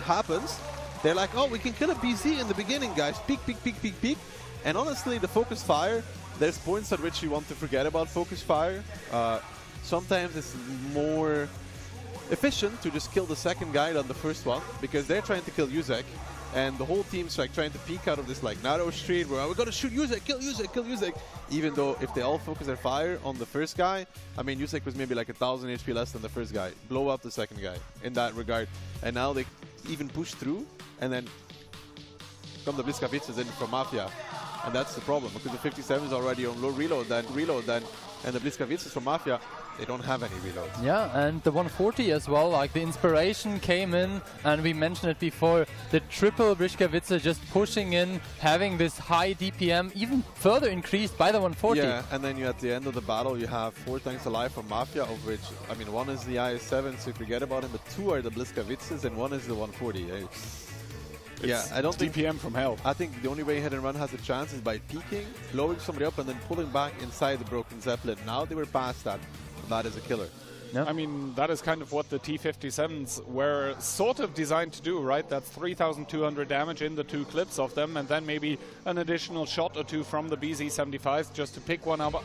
happens, they're like, oh, we can kill a BZ in the beginning, guys. Peek, peek, peek, peek, peek. And honestly, the focus fire, there's points at which you want to forget about focus fire. Sometimes it's more efficient to just kill the second guy than the first one, because they're trying to kill Yuzek, and the whole team's like trying to peek out of this like narrow street where we're gonna shoot Yuzek, kill Yuzek, kill Yuzek. Even though if they all focus their fire on the first guy, I mean Yuzek was maybe like 1,000 HP less than the first guy. Blow up the second guy in that regard. And now they even push through, and then come the Bliskavitzes in from Mafia. And that's the problem, because the 57 is already on low reload, and the Bliskavitzes from Mafia, they don't have any reloads. Yeah, and the 140 as well, like the inspiration came in, and we mentioned it before, the triple Bliskavitze just pushing in, having this high DPM, even further increased by the 140. Yeah, and then you at the end of the battle, you have 4 tanks alive from Mafia, of which, I mean, 1 is the IS-7, so forget about him, but 2 are the Bliskavitzes, and 1 is the 140. Yeah, I don't think DPM from hell. I think the only way Hit and Run has a chance is by peeking, blowing somebody up, and then pulling back inside the broken Zeppelin. Now they were past that. That is a killer. I mean, that is kind of what the T-57s were sort of designed to do, right? That's 3,200 damage in the 2 clips of them, and then maybe an additional shot or 2 from the BZ-75s just to pick one up,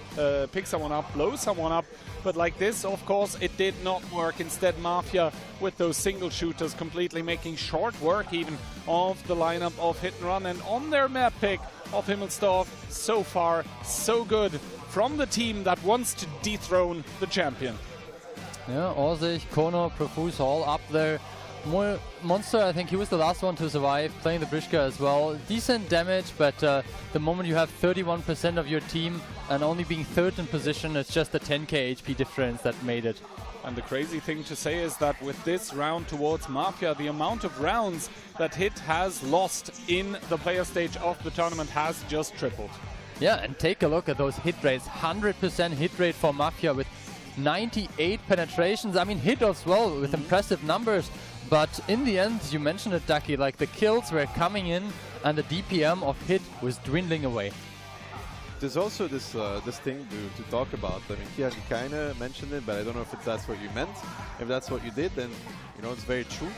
pick someone up, blow someone up. But like this, of course, it did not work. Instead, Mafia with those single shooters completely making short work even of the lineup of Hit and Run. And on their map pick of Himmelsdorf, so far, so good from the team that wants to dethrone the champion. Yeah, Orzich, Kono, Profuse all up there. Monster, I think he was the last one to survive, playing the Brishka as well. Decent damage, but the moment you have 31% of your team and only being 3rd in position, it's just the 10k HP difference that made it. And the crazy thing to say is that with this round towards Mafia, the amount of rounds that Hit has lost in the player stage of the tournament has just tripled. Yeah, and take a look at those hit rates. 100% hit rate for Mafia with 98 penetrations. I mean, Hit as well with impressive numbers. But in the end, you mentioned it, Ducky, like the kills were coming in and the DPM of Hit was dwindling away. There's also this this thing to talk about. I mean, Kian kind of mentioned it, but I don't know if that's what you meant. If that's what you did, then you know it's very true.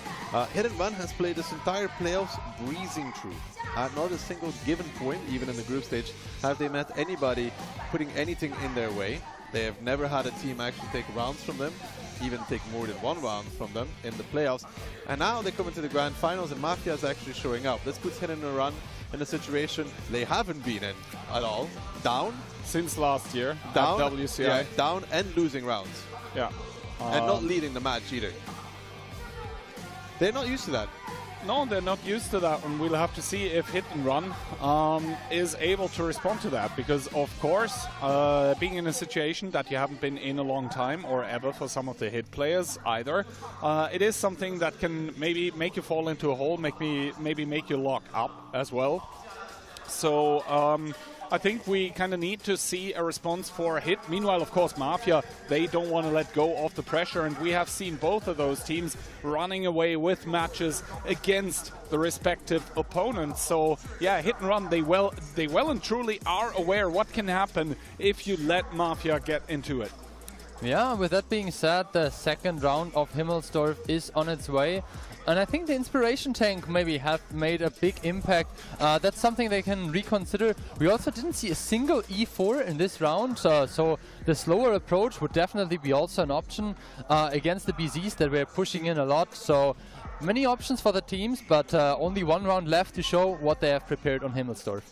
Hit and Run has played this entire playoffs breezing through. At not a single given point, even in the group stage, have they met anybody putting anything in their way. They have never had a team actually take rounds from them, even take more than 1 round from them in the playoffs. And now they come into the grand finals and Mafia is actually showing up. This puts Hit and Run in a situation they haven't been in at all. Down. Since last year. Down. At WCI. Yeah, down and losing rounds. Yeah. And not leading the match either. They're not used to that. No, they're not used to that, and we'll have to see if Hit and Run is able to respond to that, because of course, being in a situation that you haven't been in a long time, or ever for some of the Hit players either, it is something that can maybe make you fall into a hole, maybe make you lock up as well. So I think we kind of need to see a response for Hit. Meanwhile, of course, Mafia, they don't want to let go of the pressure, and we have seen both of those teams running away with matches against the respective opponents. So yeah, Hit and Run, they well and truly are aware what can happen if you let Mafia get into it. Yeah, with that being said, the 2nd round of Himmelsdorf is on its way. And I think the Inspiration Tank maybe have made a big impact. That's something they can reconsider. We also didn't see a single E4 in this round, so the slower approach would definitely be also an option against the BZs that were pushing in a lot. So many options for the teams, but only 1 round left to show what they have prepared on Himmelsdorf.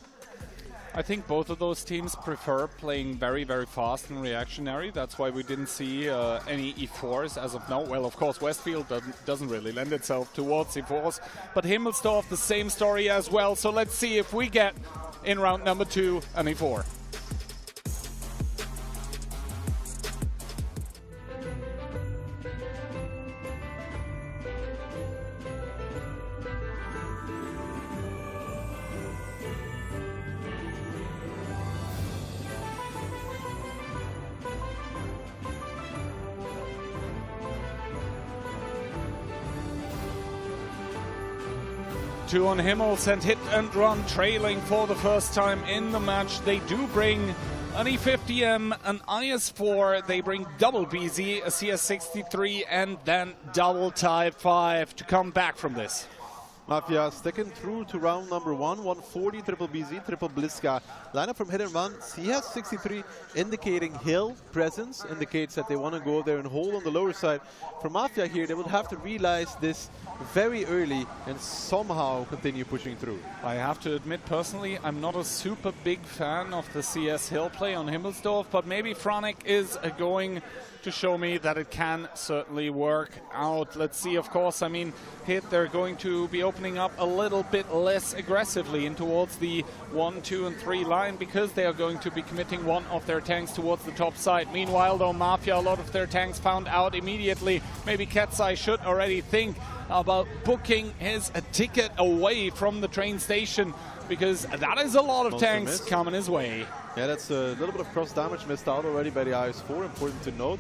I think both of those teams prefer playing very, very fast and reactionary. That's why we didn't see any E4s as of now. Well, of course, Westfield doesn't really lend itself towards E4s. But Himmelsdorf, the same story as well. So let's see if we get, in round number 2, an E4. Two on Himmels and Hit and Run trailing for the first time in the match. They do bring An E50M, an IS4, they bring double BZ, a CS63, and then double Type 5 to come back from this. Mafia sticking through to round number 140, triple BZ, triple Bliska. Lineup from Hit and Run, CS63 indicating hill presence, indicates that they want to go there and hold on the lower side. For Mafia here, they would have to realize this very early and somehow continue pushing through. I have to admit, personally, I'm not a super big fan of the CS hill play on Himmelsdorf, but maybe Franek is going to show me that it can certainly work out. Let's see, of course, I mean, Hit, they're going to be opening up a little bit less aggressively in towards the 1, 2, and 3 line because they are going to be committing one of their tanks towards the top side. Meanwhile, though, Mafia, a lot of their tanks found out immediately. Maybe Katsai should already think about booking his ticket away from the train station because that is a lot of tanks coming his way. Yeah, that's a little bit of cross damage missed out already by the IS4, important to note.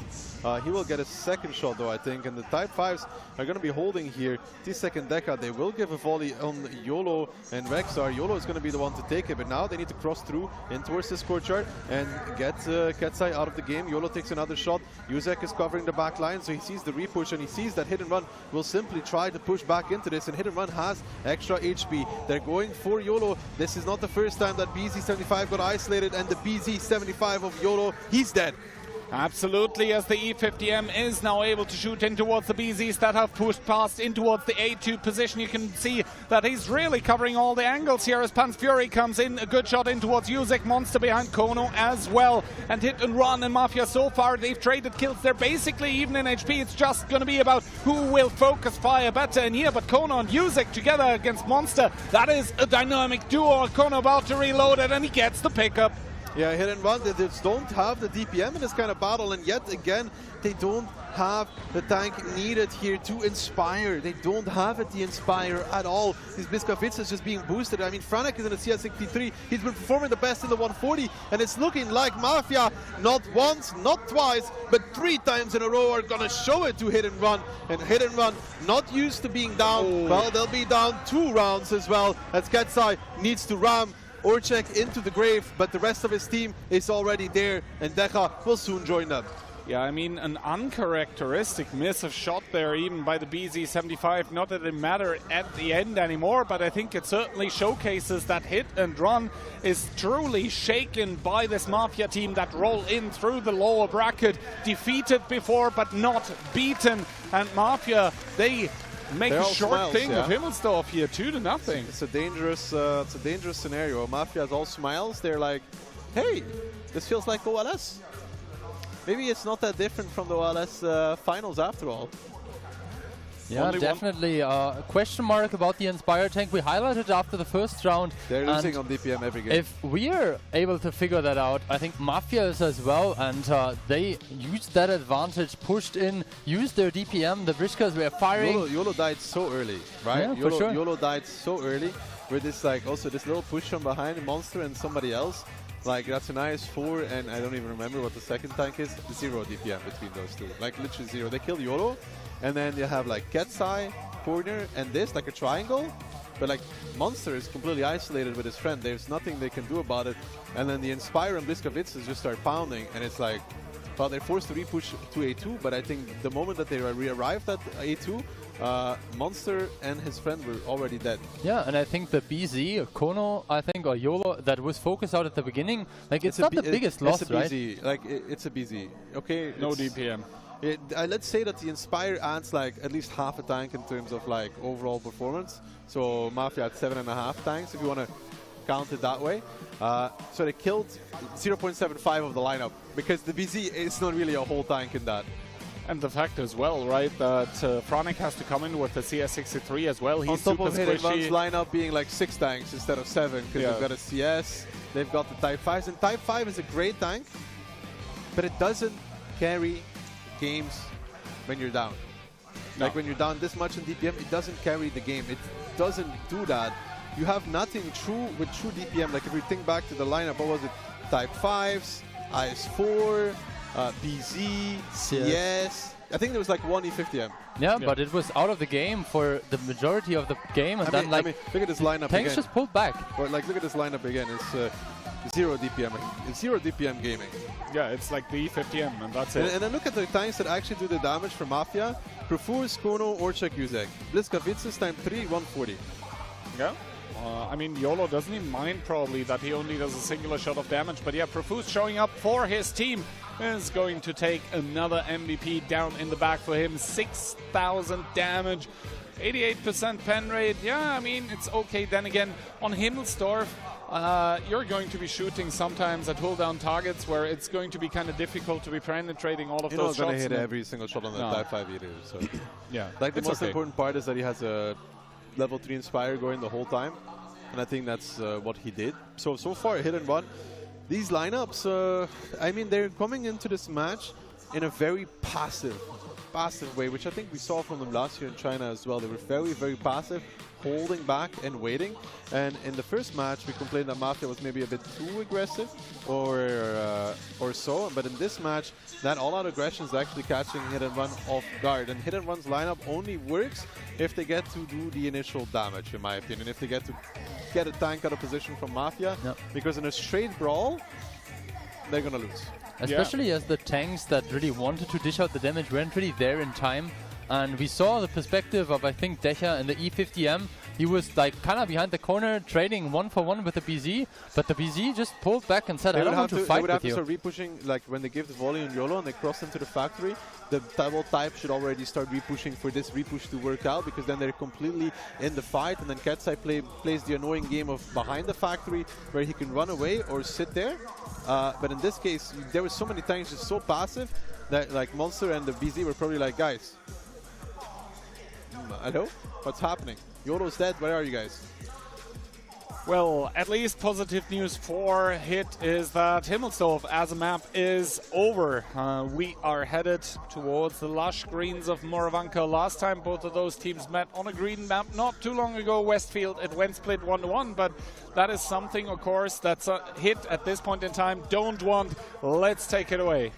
He will get a second shot though, I think, and the Type 5s are going to be holding here. T-second Deca, they will give a volley on YOLO and Rexar. YOLO is going to be the one to take it, but now they need to cross through in towards this courtyard and get Katsai out of the game. YOLO takes another shot. Yuzek is covering the back line, so he sees the repush and he sees that Hit and Run will simply try to push back into this, and Hit and Run has extra HP. They're going for YOLO. This is not the first time that BZ75 got isolated, and the BZ75 of YOLO, he's dead. Absolutely, as the E50M is now able to shoot in towards the BZs that have pushed past in towards the A2 position. You can see that he's really covering all the angles here as Pan's Fury comes in. A good shot in towards Yuzek, Monster behind Kono as well. And Hit and Run and Mafia so far, they've traded kills. They're basically even in HP. It's just going to be about who will focus fire better in here. But Kono and Yuzek together against Monster, that is a dynamic duo. Kono about to reload it and he gets the pickup. Yeah, Hit and Run, they just don't have the DPM in this kind of battle, and yet again, they don't have the tank needed here to inspire. They don't have it, the inspire at all. This Biskavitz is just being boosted. I mean, Franek is in the CS63. He's been performing the best in the 140, and it's looking like Mafia, not once, not twice, but 3 times in a row are gonna show it to Hit and Run. And Hit and Run, not used to being down, well, they'll be down 2 rounds as well, as Katsai needs to ram Orchek into the grave, but the rest of his team is already there, and Deca will soon join them. Yeah, I mean, an uncharacteristic miss of shot there, even by the BZ75. Not that it mattered at the end anymore, but I think it certainly showcases that Hit and Run is truly shaken by this Mafia team that roll in through the lower bracket, defeated before but not beaten. And Mafia, they make a short thing of Himmelsdorf here, 2-0. It's a dangerous scenario. Mafia is all smiles. They're like, hey, this feels like OLS. Maybe it's not that different from the OLS finals after all. Yeah, only definitely. Question mark about the Inspire tank. We highlighted after the first round. They're losing on DPM every game. If we're able to figure that out, I think Mafia is as well, and they used that advantage, pushed in, used their DPM. The Brishkas were firing. YOLO died so early, right? Yeah, for sure. YOLO died so early, with this like also this little push from behind Monster and somebody else. Like, that's an IS4, and I don't even remember what the second tank is. 0 DPM between those two. Like, literally 0. They kill YOLO, and then you have, like, Katsai, corner, and this, like a triangle. But, like, Monster is completely isolated with his friend. There's nothing they can do about it. And then the Inspire and Bliskavitz just start pounding, and it's like, well, they're forced to repush to A2, but I think the moment that they arrived at A2, Monster and his friend were already dead. Yeah, and I think the BZ, Kono, I think, or YOLO, that was focused out at the beginning, like, it's not the biggest loss, it's a BZ, right? Like, it's a BZ. Okay. No DPM. Let's say that the Inspire adds, like, at least half a tank in terms of, like, overall performance. So Mafia had 7.5 tanks, if you want to count it that way. So they killed 0.75 of the lineup, because the BZ is not really a whole tank in that. And the fact as well, right, that Franek has to come in with the CS63 as well. He's on top super of Hit and Run's squishy. lineup being like 6 tanks instead of 7, because they've got a CS, they've got the Type 5s, and Type 5 is a great tank, but it doesn't carry games when you're down. No. Like when you're down this much in DPM, it doesn't carry the game. It doesn't do that. You have nothing true with true DPM. Like if you think back to the lineup, what was it? Type 5s, IS4, BZ, CS. I think there was like one E50M. Yeah, but it was out of the game for the majority of the game, and I then mean, like look at this lineup tanks again. just pulled back. Or like look at this lineup again. It's 0 DPM. It's 0 DPM gaming. Yeah, it's like the E50M, and that's it. And then look at the tanks that actually do the damage for Mafia. Profus, Kono, Orchak, Yuzek. Blitzkavitsis time 3, 140. Yeah. I mean, YOLO doesn't even mind probably that he only does a singular shot of damage. But yeah, Profus showing up for his team is going to take another MVP down in the back for him. 6,000 damage, 88% pen rate. Yeah, I mean, it's okay. Then again, on Himmelsdorf, you're going to be shooting sometimes at hold-down targets where it's going to be kind of difficult to be penetrating all of those shots. You're not going to hit every single shot on the type 5 either. So. Yeah, like the most important part is that he has a level 3 Inspire going the whole time. And I think that's what he did. So far, hit and run. These lineups, I mean, they're coming into this match in a very passive way, which I think we saw from them last year in China as well. They were very, very passive, holding back and waiting. And in the first match, we complained that Mafia was maybe a bit too aggressive or so. But in this match, that all-out aggression is actually catching Hit and Run off guard. And Hit and Run's lineup only works if they get to do the initial damage, in my opinion. If they get to get a tank out of position from Mafia. Yep. Because in a straight brawl, they're going to lose. Especially as the tanks that really wanted to dish out the damage weren't really there in time. And we saw the perspective of, I think, Decha in the E50M. He was like kind of behind the corner, trading 1-for-1 with the BZ, but the BZ just pulled back and said, I don't want to fight with you. They would have to start repushing, like when they give the volley on YOLO and they cross into the factory, the double type should already start repushing for this repush to work out, because then they're completely in the fight, and then Ketsai plays the annoying game of behind the factory where he can run away or sit there. But in this case, there were so many tanks just so passive that like Monster and the BZ were probably like, guys, hello? What's happening? YOLO's dead, where are you guys? Well, at least positive news for Hit is that Himmelsdorf as a map is over. We are headed towards the lush greens of Moravanka. Last time both of those teams met on a green map not too long ago, Westfield. It went split 1-1, but that is something, of course, that's a Hit at this point in time don't want. Let's take it away.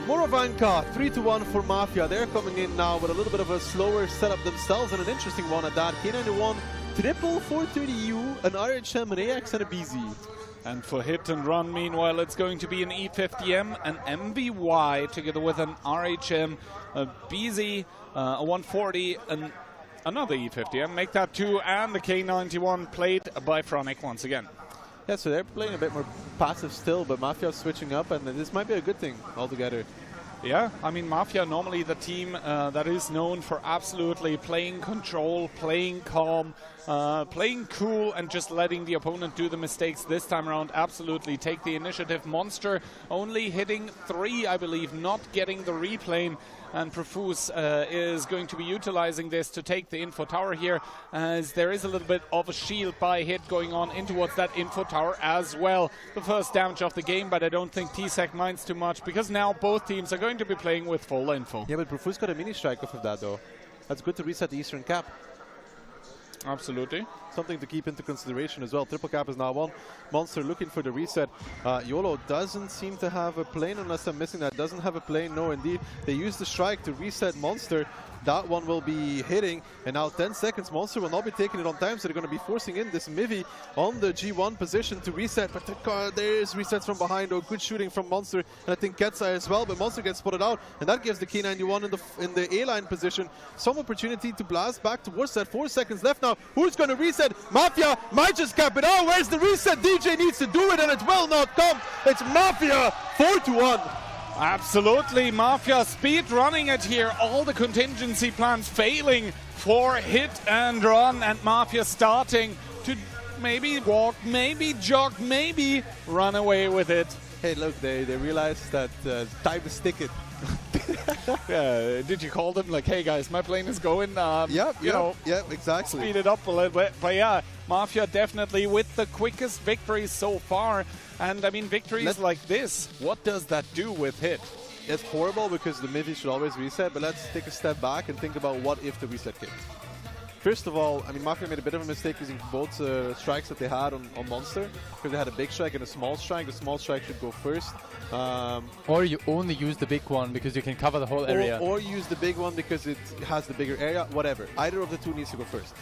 Moravanka, 3-1 for Mafia. They're coming in now with a little bit of a slower setup themselves, and an interesting one at that. K91, triple 430U, an RHM, an AX, and a BZ. And for Hit and Run, meanwhile, it's going to be an E50M, an MVY, together with an RHM, a BZ, a 140, and another E50M. Make that 2, and the K91 played by Fronic once again. Yeah, so they're playing a bit more passive still, but Mafia's switching up, and this might be a good thing altogether. Yeah, I mean, Mafia, normally the team that is known for absolutely playing control, playing calm, playing cool, and just letting the opponent do the mistakes. This time around, absolutely take the initiative. Monster only hitting 3, I believe, not getting the replane. And Profus is going to be utilizing this to take the info tower here, as there is a little bit of a shield by Hit going on in towards that info tower as well. The first damage of the game, but I don't think T-Sec minds too much, because now both teams are going to be playing with full info. Yeah, but Profus got a mini strike off of that though. That's good to reset the Eastern cap. Absolutely. Something to keep into consideration as well. Triple cap is now on. Monster looking for the reset. YOLO doesn't seem to have a plane, unless I'm missing that. Doesn't have a plane. No, indeed. They use the strike to reset Monster. That one will be hitting. And now 10 seconds. Monster will not be taking it on time, so they're going to be forcing in this Mivi on the G1 position to reset. But there is resets from behind. Oh, good shooting from Monster. And I think Ketsai as well. But Monster gets spotted out. And that gives the K91 in the A-line position some opportunity to blast back towards that. 4 seconds left now. Who's going to reset? Mafia might just cap it out. Where's the reset? DJ needs to do it, and it will not come. It's Mafia 4-1. Absolutely, Mafia speed running it here. All the contingency plans failing for Hit and Run, and Mafia starting to maybe walk, maybe jog, maybe run away with it. Hey, look, they realized that time is ticking. Did you call them like, hey guys, my plane is going? Yep, exactly. Speed it up a little bit. But yeah, Mafia definitely with the quickest victories so far. And I mean, victories like this, what does that do with Hit? It's horrible because the Mivi should always reset, but let's take a step back and think about what if the reset came. First of all, I mean, Mafia made a bit of a mistake using both strikes that they had on Monster, because they had a big strike and a small strike. The small strike should go first. Or you only use the big one because you can cover the whole area. Or use the big one because it has the bigger area, whatever. Either of the two needs to go first.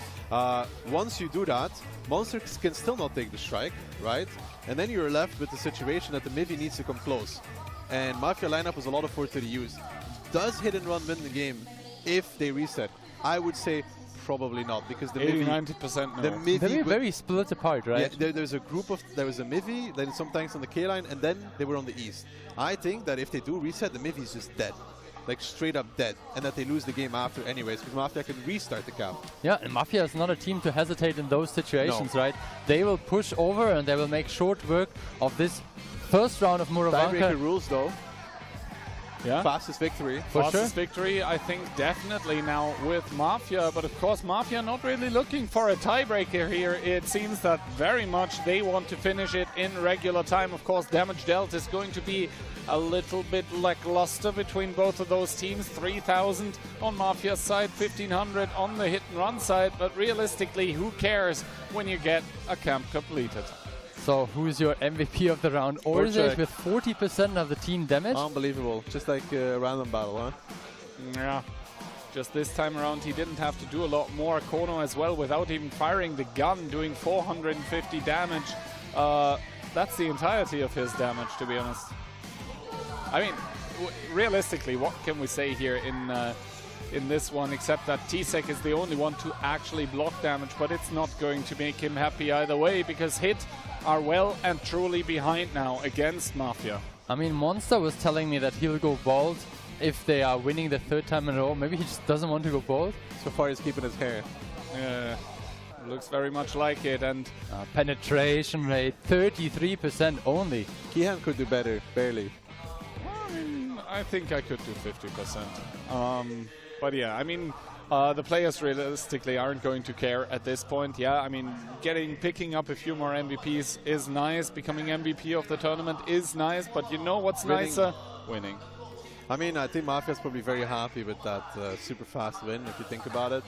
Once you do that, Monster can still not take the strike, right? And then you're left with the situation that the Mivi needs to come close. And Mafia lineup was a lot of 430 use. Does Hit and Run win the game if they reset? I would say probably not, because the 80–90% no. The Mivi They're very split apart, right? Yeah, there was a Mivi, then some tanks on the K line, and then they were on the east. I think that if they do reset, the Mivi is just dead. Like straight up dead, and that they lose the game after anyways, because Mafia can restart the cap. Yeah, and Mafia is not a team to hesitate in those situations, right? They will push over and they will make short work of this first round of Murovanka. Tiebreaker rules though. Yeah. Fastest victory. Fastest victory, I think, definitely now with Mafia. But of course, Mafia not really looking for a tiebreaker here. It seems that very much they want to finish it in regular time. Of course, damage dealt is going to be a little bit lackluster between both of those teams. 3,000 on Mafia's side, 1,500 on the Hit and Run side. But realistically, who cares when you get a camp completed? So who's your MVP of the round? Orzek with 40% of the team damage. Unbelievable. Just like a random battle, huh? Yeah. Just this time around, he didn't have to do a lot more. Kono as well, without even firing the gun, doing 450 damage. That's the entirety of his damage, to be honest. I mean, realistically, what can we say here in this one, except that T-Sec is the only one to actually block damage, but it's not going to make him happy either way, because Hit are well and truly behind now against Mafia. I mean, Monster was telling me that he'll go bald if they are winning the third time in a row. Maybe he just doesn't want to go bald. So far he's keeping his hair. Yeah, looks very much like it. And penetration rate, 33% only. Kihan could do better, barely. I mean, I think I could do 50%. But yeah, I mean, the players realistically aren't going to care at this point. Yeah, I mean, picking up a few more MVPs is nice. Becoming MVP of the tournament is nice. But you know what's nicer? Winning. I mean, I think Mafia's probably very happy with that super fast win, if you think about it.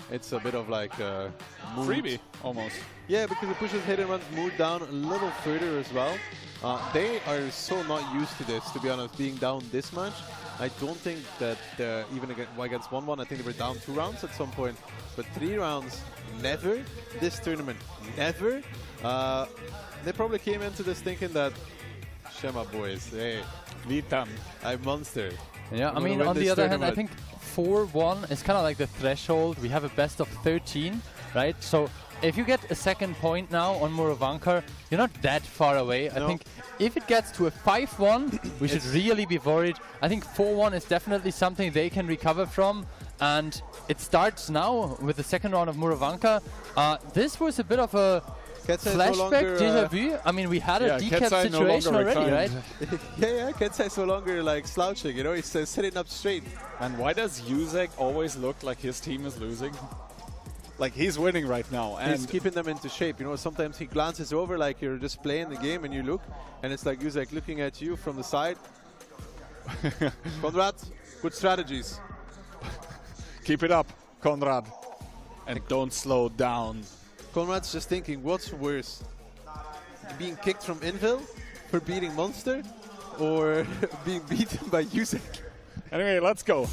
It's a bit of like a freebie, almost. Yeah, because it pushes Hit and Run's mood down a little further as well. They are so not used to this, to be honest, being down this much. I don't think that even against 1-1, I think they were down 2 rounds at some point. But 3 rounds, never. This tournament, never. They probably came into this thinking that, Shema boys, hey, Vitam, I'm Monster. Yeah, I mean, on the other hand, I think 4-1 is kind of like the threshold. We have a best of 13, right? So if you get a second point now on Murovanka, you're not that far away. No. I think if it gets to a 5-1, we should really be worried. I think 4-1 is definitely something they can recover from. And it starts now with the second round of Murovanka. This was a bit of a flashback, déjà vu. I mean, we had a decap situation already, right? yeah, Kensai's no longer like slouching, you know, he's sitting up straight. And why does Yuzek always look like his team is losing? Like he's winning right now. And he's keeping them into shape, you know, sometimes he glances over like you're just playing the game and you look, and it's like Yuzek looking at you from the side. Konrad, good strategies. Keep it up, Konrad. And don't slow down. Konrad's just thinking, what's worse? Being kicked from Invil for beating Monster, or being beaten by Yuzek? Anyway, let's go.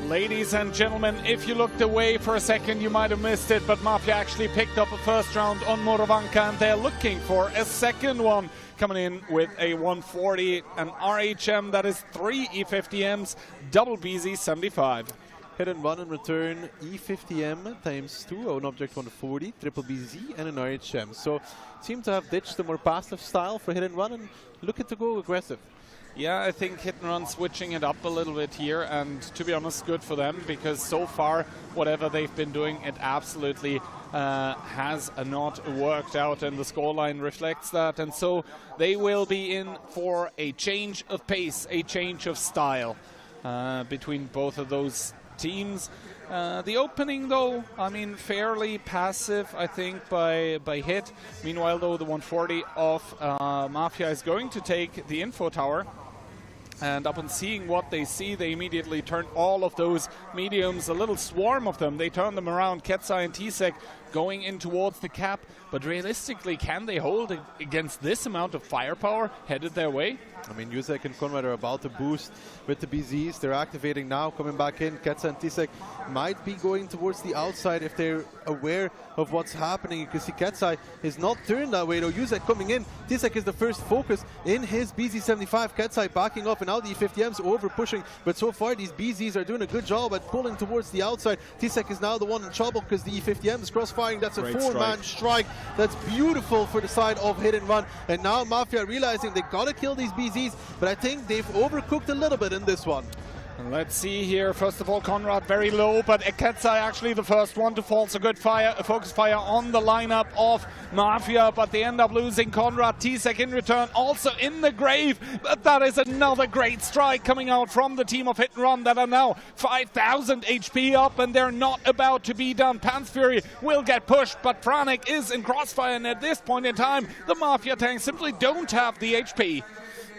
Ladies and gentlemen, if you looked away for a second, you might have missed it, but Mafia actually picked up a first round on Murovanka, and they're looking for a second one, coming in with a 140, an RHM that is 3 E50Ms, double BZ 75. Hit and run in return, E50M times 2, an Objekt 140, triple BZ, and an RHM. So, seem to have ditched the more passive style for hit and run and looking to go aggressive. Yeah, I think hit and run switching it up a little bit here, and to be honest, good for them, because so far, whatever they've been doing, it absolutely has not worked out, and the scoreline reflects that, and so they will be in for a change of pace, a change of style between both of those teams. The opening, though, I mean, fairly passive, I think, by Hit. Meanwhile, though, the 140 of Mafia is going to take the info tower. And upon seeing what they see, they immediately turn all of those mediums, a little swarm of them, they turn them around. Ketsai and Tsek going in towards the cap. But realistically, can they hold against this amount of firepower headed their way? I mean, Yusek and Conrad are about to boost with the BZs. They're activating now, coming back in. Ketsai and Tsek might be going towards the outside if they're aware of what's happening. You can see Ketsai is not turned that way, though. Yusek coming in. Tsek is the first focus in his BZ75. Ketsai backing up, and now the E50M's over pushing. But so far, these BZs are doing a good job at pulling towards the outside. Tsek is now the one in trouble because the E50M is crossfiring. That's a four-man strike. That's beautiful for the side of hit and run. And now Mafia realizing they gotta kill these BZs, but I think they've overcooked a little bit in this one. Let's see here. First of all, Conrad very low, but Ketsai actually the first one to fall. So good fire, focus fire on the lineup of Mafia, but they end up losing Conrad. Tsek in return, also in the grave. But that is another great strike coming out from the team of Hit and Run that are now 5,000 HP up, and they're not about to be done. Pants Fury will get pushed, but Franek is in crossfire, and at this point in time, the Mafia tanks simply don't have the HP.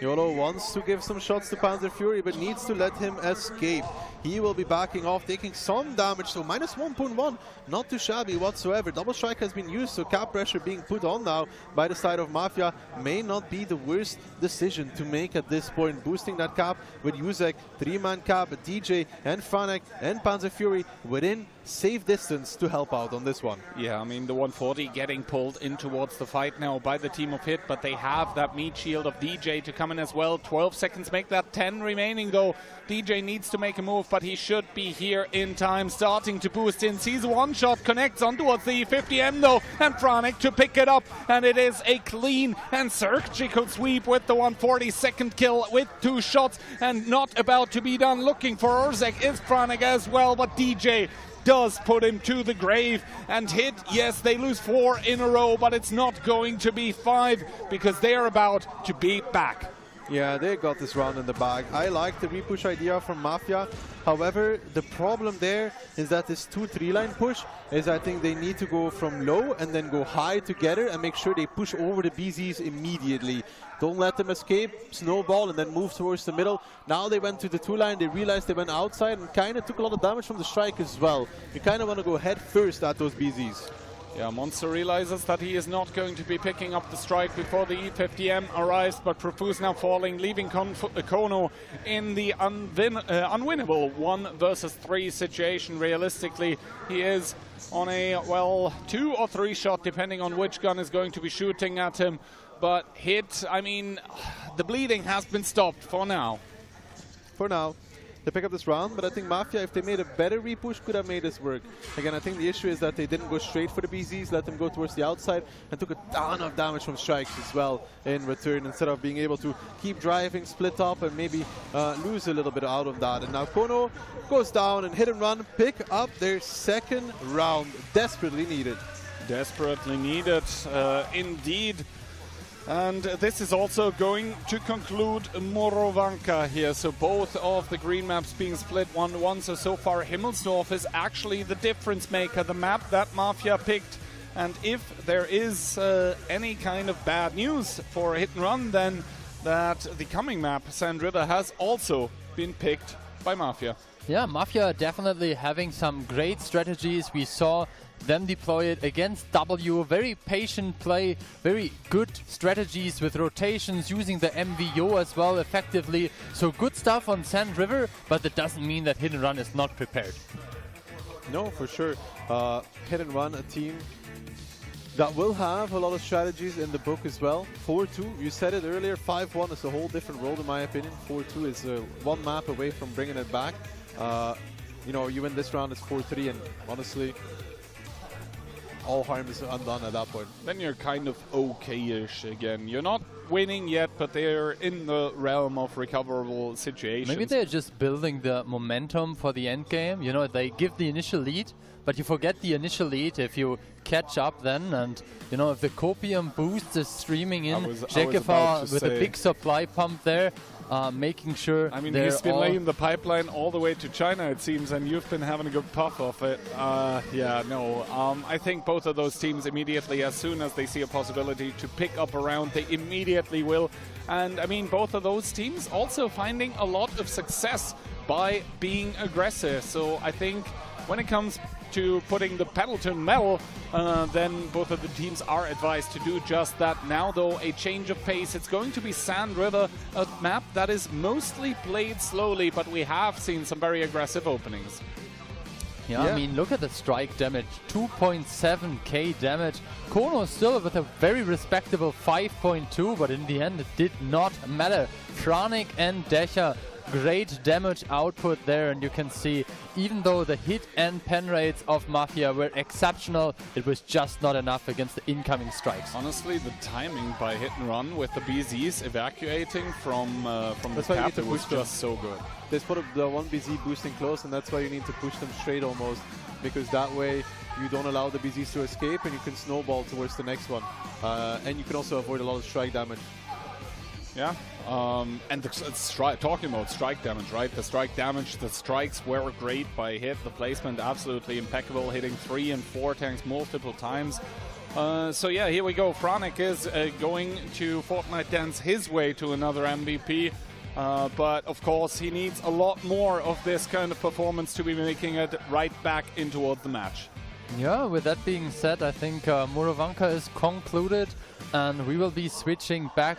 YOLO wants to give some shots to Panzer Fury, but needs to let him escape. He will be backing off, taking some damage, so minus 1.1, not too shabby whatsoever. Double strike has been used, so cap pressure being put on now by the side of Mafia may not be the worst decision to make at this point. Boosting that cap with Yusek, 3-man cap, DJ and Franek and Panzer Fury within safe distance to help out on this one. Yeah, I mean, the 140 getting pulled in towards the fight now by the team of Hit, but they have that meat shield of DJ to come in as well. 12 seconds make that 10 remaining, though. DJ needs to make a move, but he should be here in time. Starting to boost in, sees one shot, connects on towards the 50M though, and Franek to pick it up, and it is a clean and surgical sweep with the 142nd kill with 2 shots, and not about to be done. Looking for Urzek is Franek as well, but DJ does put him to the grave. And Hit, yes, they lose 4 in a row, but it's not going to be 5 because they are about to be back. Yeah, they got this round in the bag. I like the repush idea from Mafia. However, the problem there is that this 2-3 line push is, I think they need to go from low and then go high together and make sure they push over the BZs immediately. Don't let them escape, snowball, and then move towards the middle. Now they went to the 2 line, they realized they went outside and kind of took a lot of damage from the strike as well. You kind of want to go head first at those BZs. Yeah, Monster realizes that he is not going to be picking up the strike before the E50M arrives, but Profuse now falling, leaving Kono in the unwinnable 1 versus 3 situation. Realistically, he is on a, well, 2 or 3 shot, depending on which gun is going to be shooting at him. But Hit, I mean, the bleeding has been stopped for now. For now. They pick up this round, but I think Mafia, if they made a better repush, could have made this work. Again, I think the issue is that they didn't go straight for the BZs, let them go towards the outside, and took a ton of damage from strikes as well in return, instead of being able to keep driving, split up, and maybe lose a little bit out of that. And now Kono goes down, and Hit and Run pick up their 2nd round. Desperately needed. Desperately needed, indeed. And this is also going to conclude Morovanka here. So both of the green maps being split 1-1. So far Himmelsdorf is actually the difference maker, the map that Mafia picked. And if there is any kind of bad news for Hit and Run, then that the coming map, Sand River, has also been picked by Mafia. Yeah, Mafia definitely having some great strategies. We saw them deploy it against W. Very patient play, very good strategies with rotations, using the MVO as well effectively. So good stuff on Sand River, but that doesn't mean that Hit and Run is not prepared. No, for sure. Hit and Run, a team that will have a lot of strategies in the book as well. 4-2, you said it earlier, 5-1 is a whole different world in my opinion. 4-2 is 1 map away from bringing it back. you know, you win this round, it's 4-3, and honestly, all harm is undone at that point. Then you're kind of okay-ish again. You're not winning yet, but they're in the realm of recoverable situations. Maybe they're just building the momentum for the end game. You know, they give the initial lead, but you forget the initial lead if you catch up then. And, you know, if the copium boost is streaming in, Jekefar with a big supply pump there, making sure. I mean, he's been laying the pipeline all the way to China, it seems, and you've been having a good puff of it. Yeah, no. I think both of those teams immediately, as soon as they see a possibility to pick up a round, they immediately will. And I mean, both of those teams also finding a lot of success by being aggressive. So I think when it comes to putting the pedal to metal, then both of the teams are advised to do just that. Now, though, a change of pace. It's going to be Sand River, a map that is mostly played slowly, but we have seen some very aggressive openings. Yeah, I mean, look at the strike damage, 2.7k damage. Kono still with a very respectable 5.2, but in the end it did not matter. Franik and Decha, great damage output there, and you can see, even though the hit and pen rates of Mafia were exceptional, it was just not enough against the incoming strikes. Honestly, the timing by hit and run with the BZs evacuating from the cap was just so good. They put up the one BZ boosting close, and that's why you need to push them straight almost, because that way you don't allow the BZs to escape and you can snowball towards the next one. And you can also avoid a lot of strike damage. Yeah, and talking about strike damage, right? The strike damage, the strikes were great by hit. The placement absolutely impeccable, hitting 3 and 4 tanks multiple times. So yeah, here we go. Franik is going to Fortnite dance his way to another MVP. But of course, he needs a lot more of this kind of performance to be making it right back in towards the match. Yeah, with that being said, I think Murovanka is concluded, and we will be switching back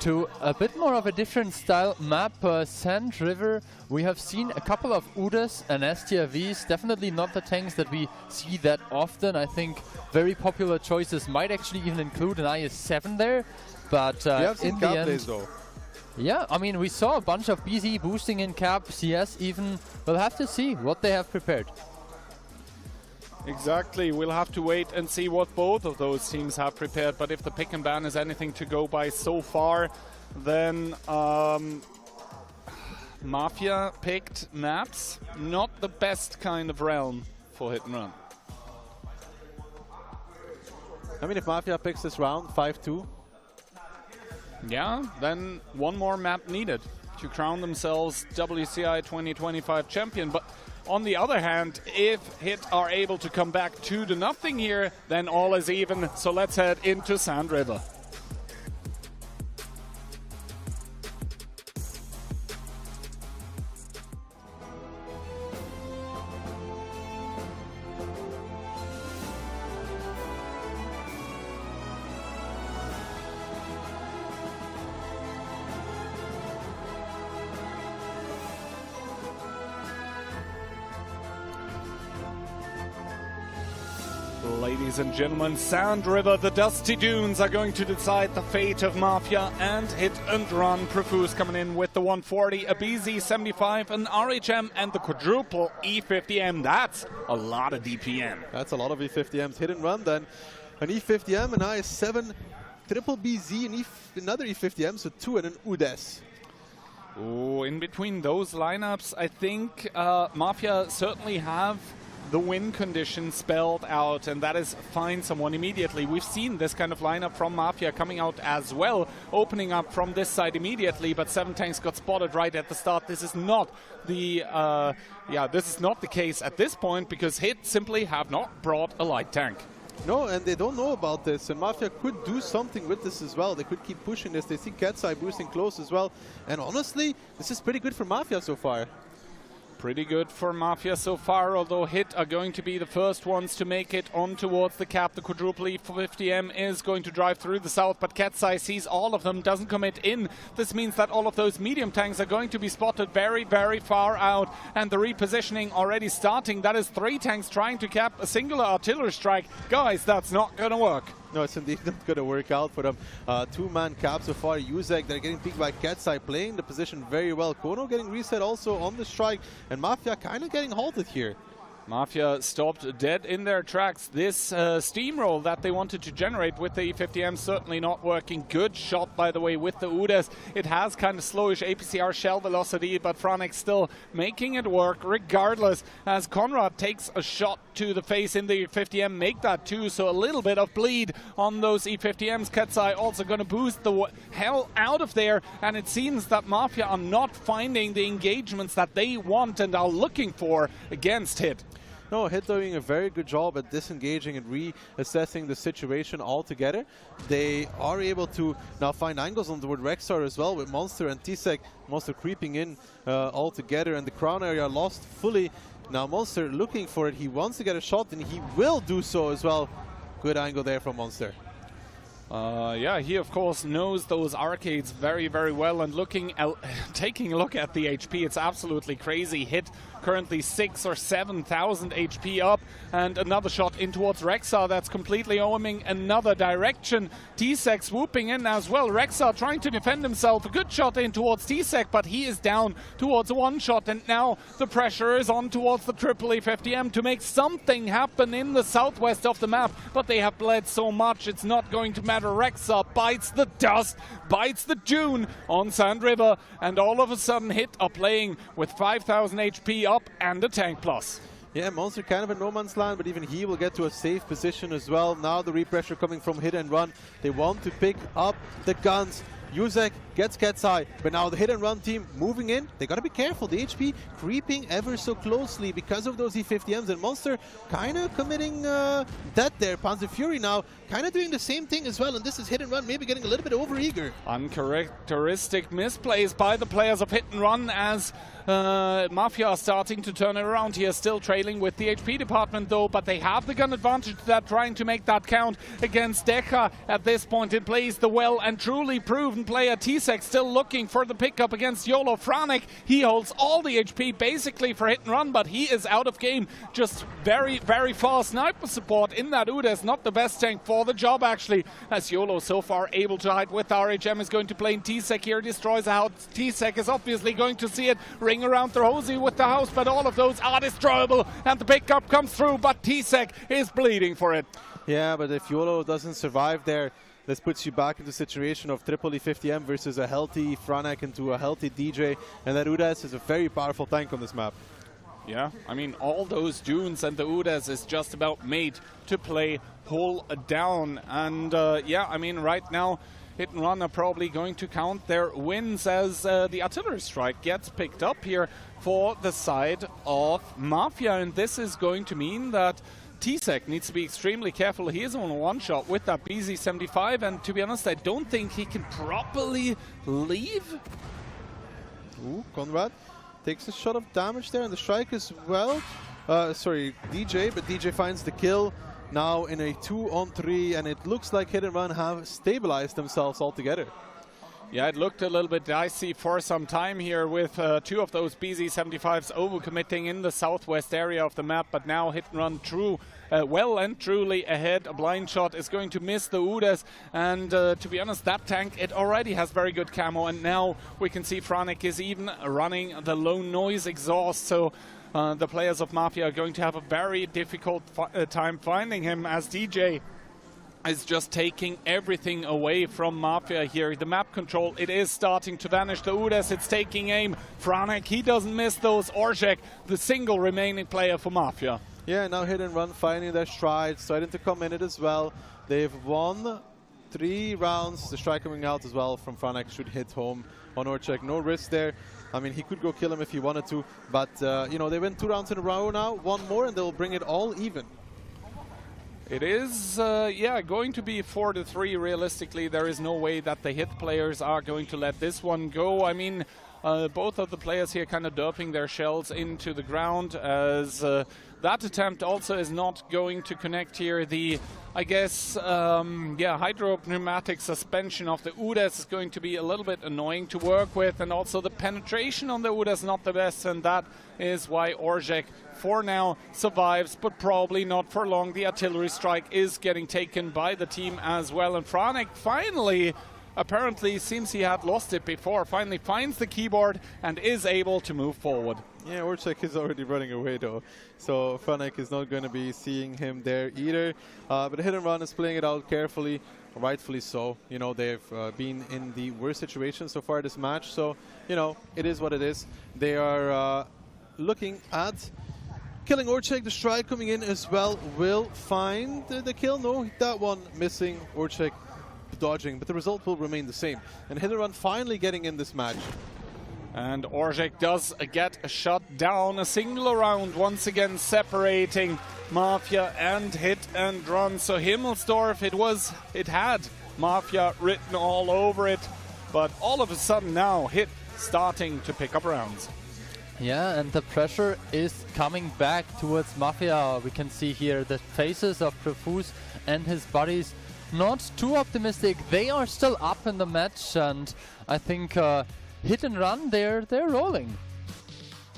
to a bit more of a different style map. Sand River, we have seen a couple of Udas and STRVs, definitely not the tanks that we see that often. I think very popular choices might actually even include an IS-7 there, but in the end... though. Yeah, I mean, we saw a bunch of BZ boosting in cap, CS even. We'll have to see what they have prepared. Exactly, we'll have to wait and see what both of those teams have prepared, but if the pick and ban is anything to go by so far, then Mafia picked maps, not the best kind of realm for hit and run. I mean, if Mafia picks this round, 5-2. Yeah, then one more map needed to crown themselves WCI 2025 champion, but on the other hand, if Hit are able to come back 2-0 here, then all is even. So let's head into Sand River. Ladies and gentlemen, Sand River, the Dusty Dunes are going to decide the fate of Mafia and Hit and Run. Profuse coming in with the 140, a BZ75, an RHM, and the quadruple E50M. That's a lot of DPM. That's a lot of E50Ms. Hit and Run, then an E50M, an IS-7, triple BZ, and another E50M, so 2 and an UDES. Oh, in between those lineups, I think Mafia certainly have the win condition spelled out, and that is find someone immediately. We've seen this kind of lineup from Mafia coming out as well, opening up from this side immediately, but 7 tanks got spotted right at the start. This is not the this is not the case at this point, because Hit simply have not brought a light tank. No, and they don't know about this, and Mafia could do something with this as well. They could keep pushing this. They see Cat's Eye boosting close as well, and honestly, this is pretty good for Mafia so far. Pretty good for Mafia so far, although Hit are going to be the first ones to make it on towards the cap. The quadruple E50M is going to drive through the south, but Cat's Eye sees all of them, doesn't commit in. This means that all of those medium tanks are going to be spotted very, very far out, and the repositioning already starting. That is 3 tanks trying to cap a singular artillery strike. Guys, that's not going to work. No, it's indeed not going to work out for them. Two-man cap so far. Uzek, they're getting picked by Ketsai, playing the position very well. Kono getting reset also on the strike, and Mafia kind of getting halted here. Mafia stopped dead in their tracks. This steamroll that they wanted to generate with the E50M certainly not working. Good shot, by the way, with the Udes. It has kind of slowish APCR shell velocity, but Franek still making it work regardless, as Conrad takes a shot to the face in the E50M, make that too, so a little bit of bleed on those E50Ms. Ketsai also going to boost the hell out of there, and it seems that Mafia are not finding the engagements that they want and are looking for against Hit. No, Hit doing a very good job at disengaging and reassessing the situation altogether. They are able to now find angles on toward Rexar as well, with Monster and T-Sec. Monster creeping in all together, and the crown area lost fully. Now Monster looking for it. He wants to get a shot, and he will do so as well. Good angle there from Monster. Yeah, he of course knows those arcades very, very well, and taking a look at the HP, it's absolutely crazy. Hit currently 6,000 or 7,000 HP up, and another shot in towards Rexar that's completely aiming another direction. T-Sec swooping in as well. Rexar trying to defend himself. A good shot in towards T-Sec, but he is down towards one shot, and now the pressure is on towards the triple E50M to make something happen in the southwest of the map, but they have bled so much it's not going to matter. Rexar bites the dust, bites the dune on Sand River, and all of a sudden Hit are playing with 5,000 HP up and a tank plus. Yeah, Monster kind of in no man's land, but even he will get to a safe position as well. Now the repressure coming from Hit and Run. They want to pick up the guns. Uzek gets Ketsai, but now the Hit and Run team moving in. They got to be careful. The HP creeping ever so closely because of those E50Ms, and Monster kind of committing death there. Panzer Fury now kind of doing the same thing as well, and this is Hit and Run maybe getting a little bit over-eager. Uncharacteristic misplays by the players of Hit and Run, as Mafia are starting to turn it around here, still trailing with the HP department though, but they have the gun advantage to that, trying to make that count against Deca at this point. It plays the well and truly proven player. T-Sec still looking for the pickup against YOLO. Franek, he holds all the HP basically for Hit and Run, but he is out of game. Just very, very far sniper support in that Udes, not the best tank for the job actually, as YOLO so far able to hide with RHM is going to play in T-Sec here, destroys the house. T-Sec is obviously going to see it, ring around the Rosie with the house, but all of those are destroyable, and the pickup comes through, but T-Sec is bleeding for it. Yeah, but if YOLO doesn't survive there, this puts you back into the situation of triple E50M versus a healthy Franek into a healthy DJ, and that Udes is a very powerful tank on this map. Yeah, I mean, all those dunes and the Udes is just about made to play hull down, and yeah, I mean, right now Hit and Run are probably going to count their wins, as the artillery strike gets picked up here for the side of Mafia, and this is going to mean that T-Sec needs to be extremely careful. He is on a one-shot with that BZ-75, and to be honest, I don't think he can properly leave. Ooh, Conrad takes a shot of damage there, and the strike as well. Sorry, DJ, but DJ finds the kill. Now in a 2-on-3, and it looks like Hit and Run have stabilized themselves altogether. Yeah, it looked a little bit dicey for some time here with two of those BZ-75s overcommitting in the southwest area of the map, but now Hit and Run well and truly ahead. A blind shot is going to miss the Udes, and to be honest, that tank, it already has very good camo, and now we can see Franek is even running the low noise exhaust, so the players of Mafia are going to have a very difficult time finding him, as DJ is just taking everything away from Mafia here. The map control, it is starting to vanish. The Udes, it's taking aim. Franek, he doesn't miss those. Objekt, the single remaining player for Mafia. Yeah, now Hit and Run finding their stride, starting to come in it as well. They've won 3 rounds. The strike coming out as well from Franek should hit home on Objekt. No risk there. I mean, he could go kill him if he wanted to, but you know, they win 2 rounds in a row now. 1 more and they'll bring it all even. It is, yeah, going to be 4-3 realistically. There is no way that the Hit players are going to let this one go. I mean, Both of the players here kind of derping their shells into the ground, as that attempt also is not going to connect here. The, I guess, hydropneumatic suspension of the Udes is going to be a little bit annoying to work with, and also the penetration on the Udes is not the best, and that is why Objekt for now survives, but probably not for long. The artillery strike is getting taken by the team as well, and Franek finally, apparently seems he had lost it before, finally finds the keyboard and is able to move forward. Yeah, Objekt is already running away though, so Franek is not going to be seeing him there either. But Hit and Run is playing it out carefully, rightfully so. You know, they've been in the worst situation so far this match, so, you know, it is what it is. They are looking at killing Objekt. The strike coming in as well will find the kill. No, that one missing. Objekt dodging, but the result will remain the same. And Hit and Run finally getting in this match. And Objekt does get a shot down, a single round once again separating Mafia and Hit and Run. So Himmelsdorf, it had Mafia written all over it, but all of a sudden now Hit starting to pick up rounds. Yeah, and the pressure is coming back towards Mafia. We can see here the faces of Profuse and his buddies not too optimistic. They are still up in the match, and I think Hit and Run, they're rolling.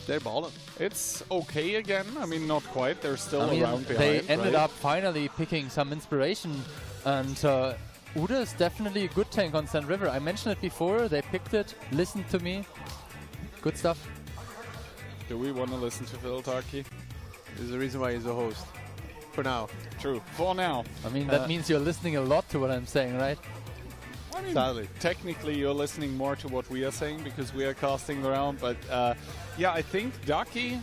They're balling. It's okay again. I mean, not quite. They're still around behind. They ended up finally picking some inspiration, and Uda is definitely a good tank on Sand River. I mentioned it before. They picked it. Listened to me. Good stuff. Do we want to listen to Phil Tarky? There's a reason why he's a host. For now. True. For now. I mean, that means you're listening a lot to what I'm saying, right? I mean, sadly. Technically, you're listening more to what we are saying because we are casting around. But yeah, I think Ducky,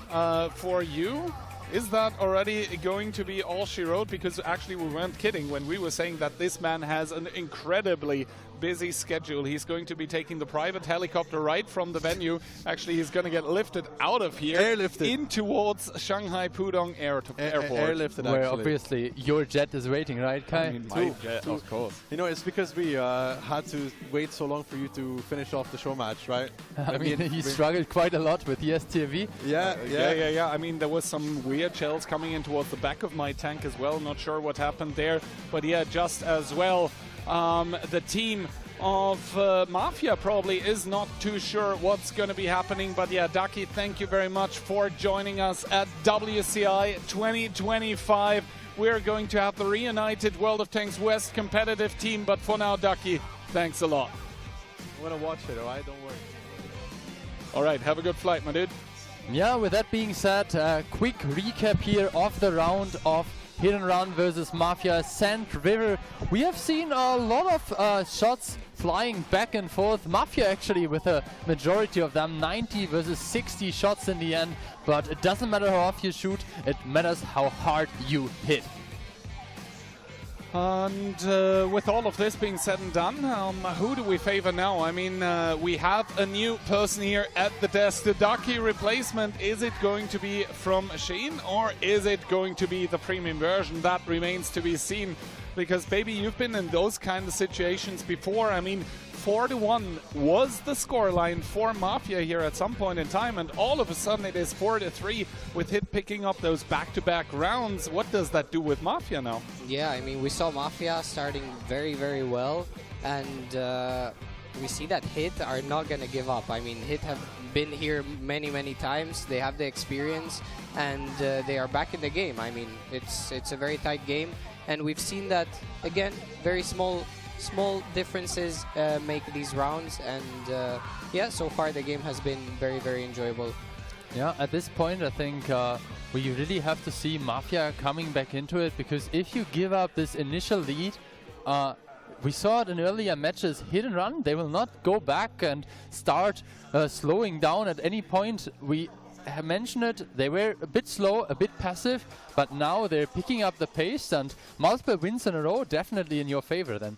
for you, is that already going to be all she wrote? Because actually, we weren't kidding when we were saying that this man has an incredibly busy schedule. He's going to be taking the private helicopter right from the venue. Actually, he's going to get lifted out of here, airlifted in towards Shanghai Pudong Airport. Airlifted, where actually. Obviously your jet is waiting, right, Kai? I mean, my jet, of course. You know, it's because we had to wait so long for you to finish off the show match, right? I mean, he struggled quite a lot with ESTV. Yeah. I mean, there was some weird shells coming in towards the back of my tank as well. Not sure what happened there, but yeah, just as well. The team of Mafia probably is not too sure what's going to be happening. But yeah, Ducky, thank you very much for joining us at WCI 2025. We're going to have the reunited World of Tanks West competitive team. But for now, Ducky, thanks a lot. I'm going to watch it, alright? Don't worry. All right, have a good flight, my dude. Yeah, with that being said, quick recap here of the round of Hit and Run versus Mafia Sand River. We have seen a lot of shots flying back and forth. Mafia actually with a majority of them, 90 versus 60 shots in the end. But it doesn't matter how off you shoot, it matters how hard you hit. And with all of this being said and done, who do we favor now? I mean, we have a new person here at the desk. The Ducky replacement, is it going to be from Shane or is it going to be the premium version? That remains to be seen. Because, baby, you've been in those kind of situations before. I mean, 4-1 was the scoreline for Mafia here at some point in time, and all of a sudden it is 4-3 with Hit picking up those back-to-back rounds. What does that do with Mafia now? Yeah, I mean, we saw Mafia starting very, very well, and we see that Hit are not going to give up. I mean, Hit have been here many, many times. They have the experience, and they are back in the game. I mean, it's a very tight game, and we've seen that, again, very small differences make these rounds, and yeah, so far the game has been very, very enjoyable. Yeah, at this point I think we really have to see Mafia coming back into it, because if you give up this initial lead, we saw it in earlier matches, Hit and Run, they will not go back and start slowing down at any point. We have mentioned it, they were a bit slow, a bit passive, but now they're picking up the pace, and multiple wins in a row definitely in your favor then.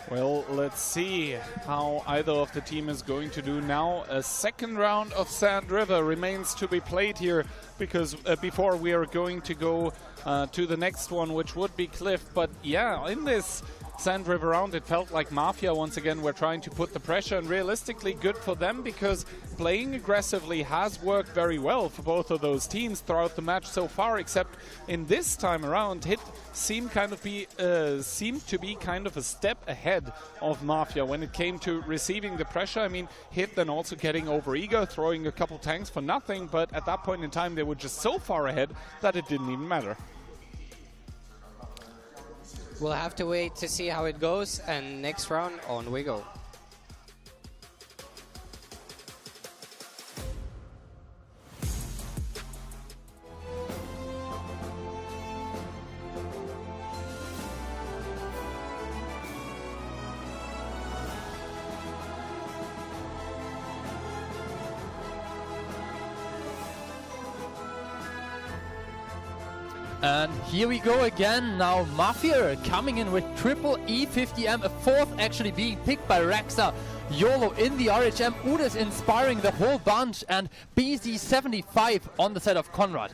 Well, let's see how either of the team is going to do now. A second round of Sand River remains to be played here, because before we are going to go to the next one, which would be Cliff. But yeah, in this Sand River round, it felt like Mafia once again were trying to put the pressure, and realistically good for them because playing aggressively has worked very well for both of those teams throughout the match so far, except in this time around, Hit seemed to be kind of a step ahead of Mafia when it came to receiving the pressure. I mean, Hit then also getting over eager, throwing a couple tanks for nothing, but at that point in time they were just so far ahead that it didn't even matter. We'll have to wait to see how it goes, and next round, on we go. And here we go again. Now Mafia coming in with triple E50M, a fourth actually being picked by Rexa. YOLO in the RHM, Udes inspiring the whole bunch, and BZ75 on the side of Conrad.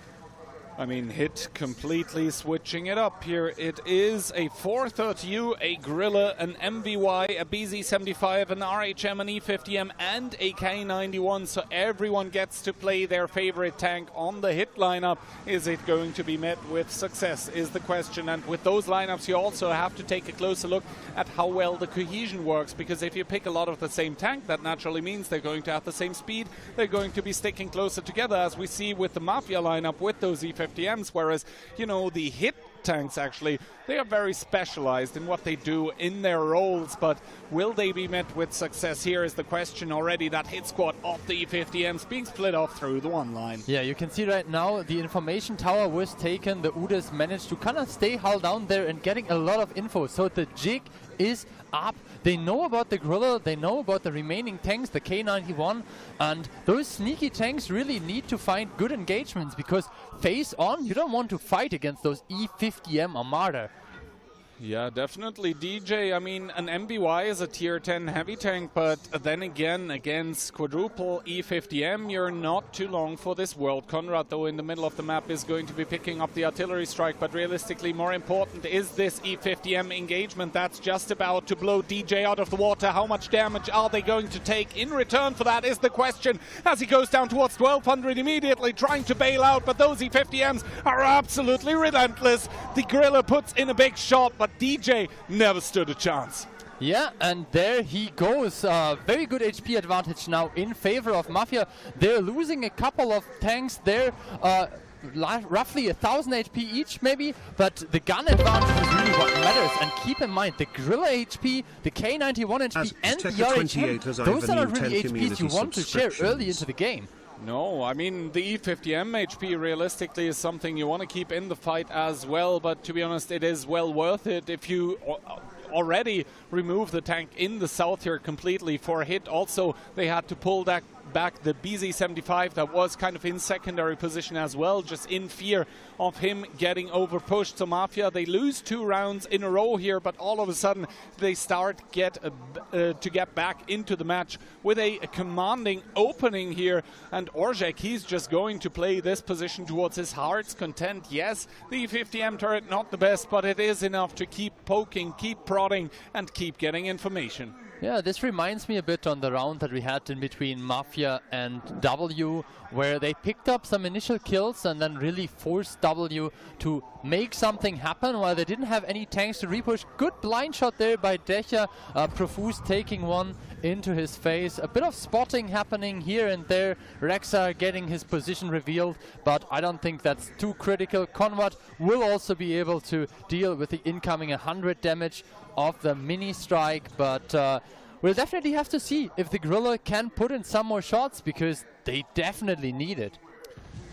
I mean, Hit completely switching it up here. It is a 430U, a Grilla, an MVY, a BZ75, an RHM, an E50M, and a K91. So everyone gets to play their favorite tank on the Hit lineup. Is it going to be met with success is the question. And with those lineups, you also have to take a closer look at how well the cohesion works. Because if you pick a lot of the same tank, that naturally means they're going to have the same speed. They're going to be sticking closer together, as we see with the Mafia lineup with those E50Ms. Whereas, you know, the Hit tanks actually, they are very specialized in what they do in their roles, but will they be met with success? Here is the question already. That Hit squad of the E50Ms being split off through the one line. Yeah, you can see right now the information tower was taken. The Udes managed to kind of stay hull down there and getting a lot of info. So the jig is up. They know about the Grilla, they know about the remaining tanks, the K91, and those sneaky tanks really need to find good engagements, because face on, you don't want to fight against those E50M Armada. Yeah, definitely. DJ, I mean, an MBY is a tier 10 heavy tank, but then again, against quadruple E50M, you're not too long for this world. Conrad, though, in the middle of the map is going to be picking up the artillery strike, but realistically, more important is this E50M engagement that's just about to blow DJ out of the water. How much damage are they going to take in return for that is the question, as he goes down towards 1200 immediately, trying to bail out, but those E50Ms are absolutely relentless. The Grilla puts in a big shot, but DJ never stood a chance. Yeah, and there he goes. Very good HP advantage now in favor of Mafia. They're losing a couple of tanks there, roughly 1000 HP each maybe, but the gun advantage is really what matters. And keep in mind, the Grilla HP, the K91 HP, and the RHM, those are not really HPs you want to share early into the game. No, I mean, the E50M HP realistically is something you want to keep in the fight as well, but to be honest, it is well worth it if you already remove the tank in the south here completely. For Hit also, they had to pull that back the BZ75 that was kind of in secondary position as well, just in fear of him getting over pushed. So Mafia, they lose 2 rounds in a row here, but all of a sudden they start to get back into the match with a commanding opening here. And Objekt, he's just going to play this position towards his heart's content. Yes, the 50M turret not the best, but it is enough to keep poking, keep prodding, and keep getting information. Yeah, this reminds me a bit on the round that we had in between Mafia and W, where they picked up some initial kills and then really forced W to make something happen while they didn't have any tanks to repush. Good blind shot there by Decha, Profuse taking one into his face. A bit of spotting happening here and there. Rexa getting his position revealed, but I don't think that's too critical. Conrad will also be able to deal with the incoming 100 damage of the mini strike, but we'll definitely have to see if the Grilla can put in some more shots, because they definitely need it.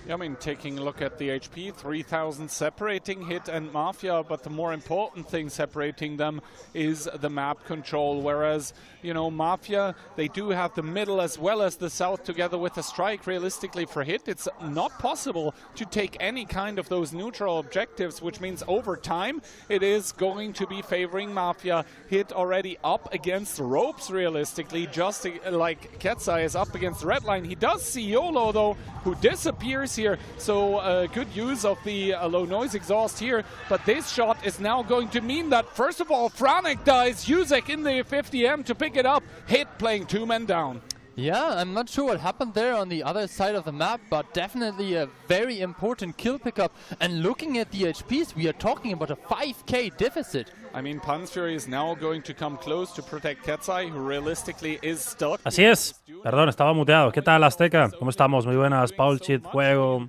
Yeah, I mean, taking a look at the HP, 3000 separating Hit and Mafia, but the more important thing separating them is the map control. Whereas, you know, Mafia, they do have the middle as well as the south together with a strike. Realistically for Hit, it's not possible to take any kind of those neutral objectives, which means over time it is going to be favoring Mafia. Hit already up against the ropes, realistically, just like Ketzai is up against the red line. He does see YOLO, though, who disappears noise here, so good use of the low noise exhaust here. But this shot is now going to mean that, first of all, Franek dies, Jusek in the 50M to pick it up, Hit playing 2 men down. Yeah, I'm not sure what happened there on the other side of the map, but definitely a very important kill pickup. And looking at the HPs, we are talking about a 5k deficit. I mean, Pansfury is now going to come close to protect Ketsai, who realistically is stuck. Así es. Perdón, estaba muteado. ¿Qué tal, Azteca? ¿Cómo estamos? Muy buenas. Paul, Chit, Juego.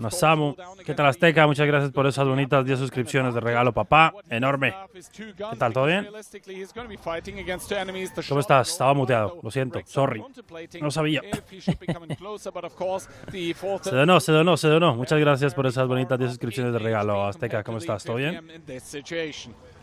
Samu. ¿Qué tal, Azteca? Muchas gracias por esas bonitas 10 suscripciones de regalo, papá. Enorme. ¿Qué tal? ¿Todo bien? ¿Cómo estás? Estaba muteado. Lo siento. Sorry. No sabía. Se donó. Muchas gracias por esas bonitas 10 suscripciones de regalo, Azteca. ¿Cómo estás? ¿Todo bien?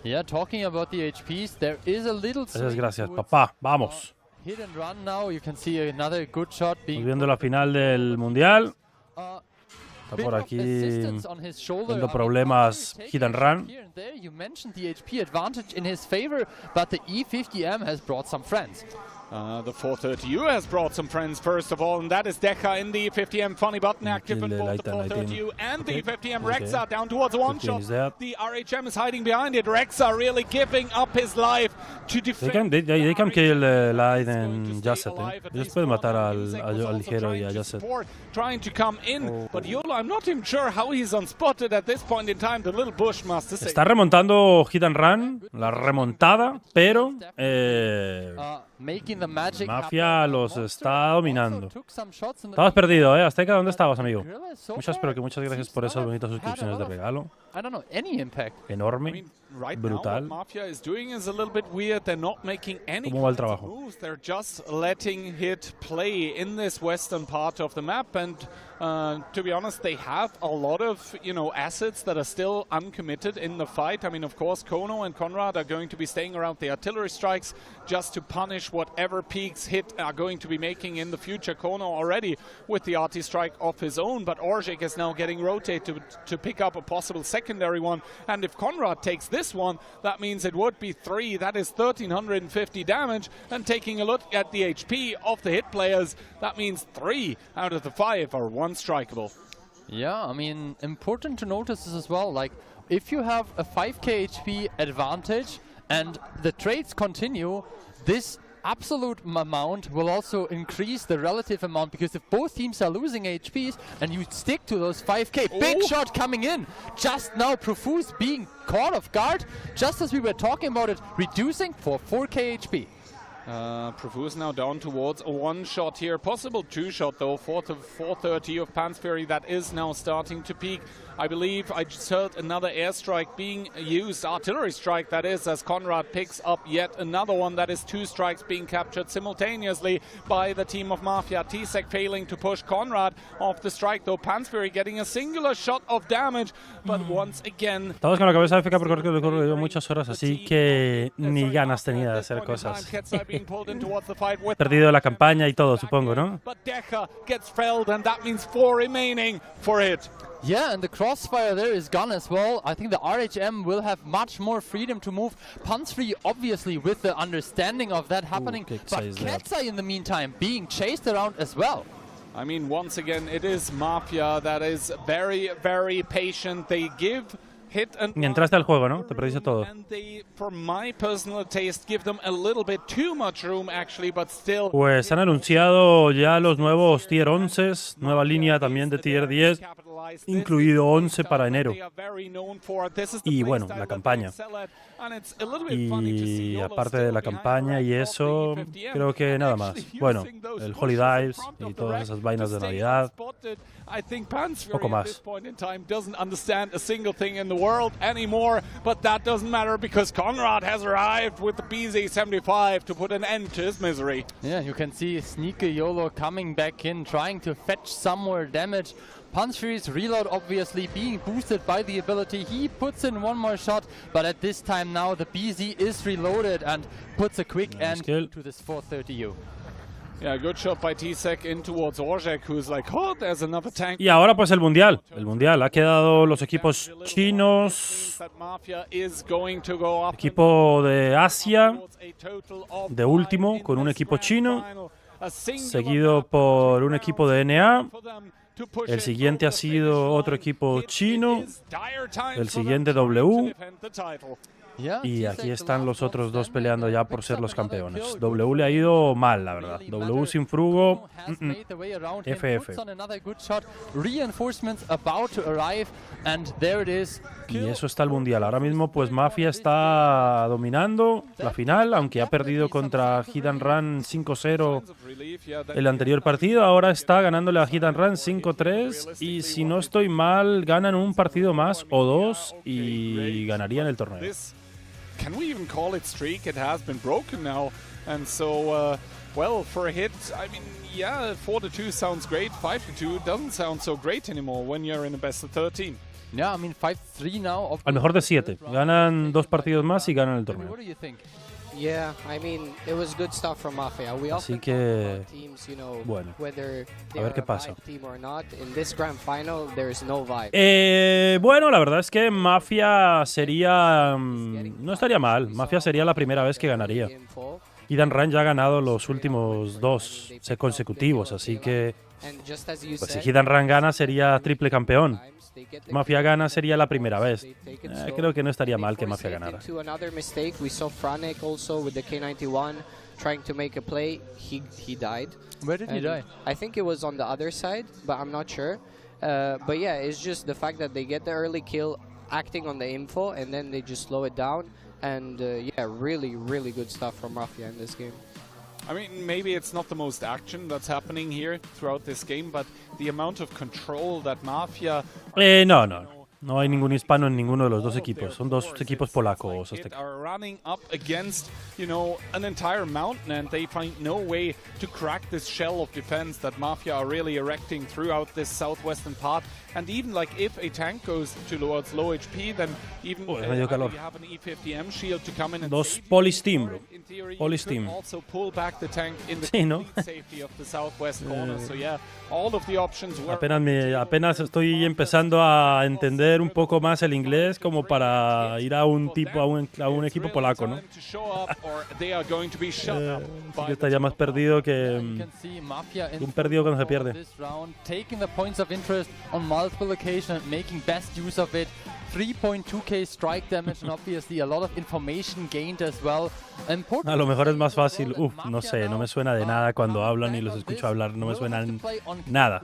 Yeah, talking about the HPs, there is a little Gracias, papá. Vamos. hit and run now. You can see another good shot being Viendo la final del Mundial. Está bit por of aquí assistance on his shoulder. teniendo I mean, problemas taking hit and it run. here and there. You mentioned the HP advantage in his favor, but the E50M has brought some friends. The 430U has brought some friends, first of all, and that is Decha in the 50M. Funny button active in both the 430U and the 50M. Rexa down towards a one-shot. The RHM is hiding behind it. Rexa really giving up his life to defend. They can kill Leiden Jasset. Ellos pueden matar al ligero y a Jasset. Trying to come in, but Yolo, I'm not even sure how he's unspotted at this point in time. The little Bushmaster. Está remontando hit and run, la remontada, pero Mafia los está dominando. Estabas perdido, Azteca, ¿dónde estabas, amigo? Muchas gracias por esas bonitas suscripciones de regalo. I don't know any impact. Enorme, brutal. Now, what Mafia is doing is a little bit weird. They're not making any ¿Cómo va el trabajo? moves. They're just letting Hit play in this western part of the map, and to be honest, they have a lot of assets that are still uncommitted in the fight. I mean, of course, Kono and Konrad are going to be staying around the artillery strikes just to punish whatever peaks Hit are going to be making in the future. Kono already with the arty strike of his own, but Objekt is now getting rotated to pick up a possible secondary one. And if Konrad takes this one, that means it would be 3. That is 1,350 damage. And taking a look at the HP of the Hit players, that means 3 out of the 5 are one-strikeable. Yeah, I mean, important to notice this as well. Like, if you have a 5k HP advantage and the trades continue, this absolute amount will also increase the relative amount, because if both teams are losing HPs and you stick to those 5k, big shot coming in just now. Profuse being caught off guard just as we were talking about it, reducing for 4k HP. Profuse now down towards a one-shot here, possible two-shot though, 430 of Pansfury that is now starting to peak. I believe I just heard another airstrike being used, artillery strike that is, as Konrad picks up yet another one. That is 2 strikes being captured simultaneously by the team of Mafia. T-Sec failing to push Konrad off the strike though. Pansfury getting a singular shot of damage, but once again... Estamos con la cabeza FK porque corrido muchas horas, así que ni ganas tenía de hacer cosas. Perdido la campaña y todo, supongo, ¿no? But Decha gets felled, and that means 4 remaining for it. Yeah, and the crossfire there is gone as well. I think the RHM will have much more freedom to move. Pansfury obviously with the understanding of that happening, but Ketsai in the meantime being chased around as well. I mean, once again, it is Mafia that is very, very patient. They give Hit and Ni entraste al juego, ¿no? Te perdiste todo. and they, for my personal taste, give them a little bit too much room actually, but still. Pues han anunciado ya los nuevos Tier 11, nueva línea también de Tier 10, incluido 11 para enero. Y bueno, la campaña. Y aparte de la campaña y eso, creo que nada más. Bueno, el Holidays y todas esas vainas de Navidad. Poco más. Doesn't understand a single thing in the world anymore, but that doesn't matter because Konrad has arrived with the BZ-75 to put an end to his misery. Yeah, you can see Sneaker YOLO coming back in, trying to fetch some more damage. Pansfury's reload obviously being boosted by the ability. He puts in one more shot, but at this time now the BZ is reloaded and puts a quick end to this 430U. Yeah, good shot by T-Sec in towards Objekt, who's like, oh, there's another tank. Y ahora pues el Mundial. El Mundial. Ha quedado los equipos chinos, equipo de Asia, de último, con un equipo chino, seguido por un equipo de NA El siguiente ha sido otro equipo chino. El siguiente W. Y aquí están los otros dos peleando ya por ser los campeones. W le ha ido mal, la verdad. W sin Frugo. FF. Y eso está el mundial. Ahora mismo, pues Mafia está dominando la final, aunque ha perdido contra Hit and Run 5-0 el anterior partido. Ahora está ganándole a Hit and Run 5-3. Y si no estoy mal, ganan un partido más o dos y ganarían el torneo. Can we even call it streak? It has been broken now. And so, well, for a hit, I mean, yeah, 4-2 sounds great. 5-2 doesn't sound so great anymore when you're in a best of 13. Yeah, I mean, 5-3 now. Al mejor de 7. Ganan 2 partidos más y ganan el torneo. What do you think? Yeah, I mean, it was good stuff from Mafia. We Así often que, talk about teams, you know, bueno, whether they a ver are qué a pasa. vibe team or not. In this grand final, there is no vibe. Bueno, la verdad es que Mafia sería... no estaría mal. Mafia sería la primera vez que ganaría. Hit and Run ya ha ganado los últimos 2 consecutivos, así que pues si Hit and Run gana sería triple campeón. Mafia gana sería la primera vez. Creo que no estaría mal que Mafia ganara. We saw Franek also with the K91 trying to make a play. He died. Where did he die? I think it was on the other side, but I'm not sure. But yeah, it's just the fact that they get the early kill acting on the info and then they just slow it down. And yeah, really, really good stuff from Mafia in this game. I mean, maybe it's not the most action that's happening here throughout this game, but the amount of control that Mafia... No hay ningún hispano en ninguno de los dos equipos. Son dos equipos polacos. Are running up against, you know, an entire mountain, and they find no way to crack this shell of defense that Mafia are really erecting throughout this southwestern part. And even like if a tank goes towards low HP, then even you have an E50M shield to come in and dos Polish team, bro. in theory, Polish you team. could also pull back the tank in the Sí, ¿no? complete safety of the southwest corner. So yeah, all of the options were... Apenas estoy empezando a entender un poco más el inglés como para ir a un equipo polaco, ¿no? Yo estaría más perdido que un perdido cuando se pierde. Taking the points of interest on multiple occasions, making best use of it. 3.2k strike damage and obviously a lot of information gained as well. A lo mejor es más fácil. No sé, no me suena de nada cuando hablan y los escucho hablar. No me suenan nada.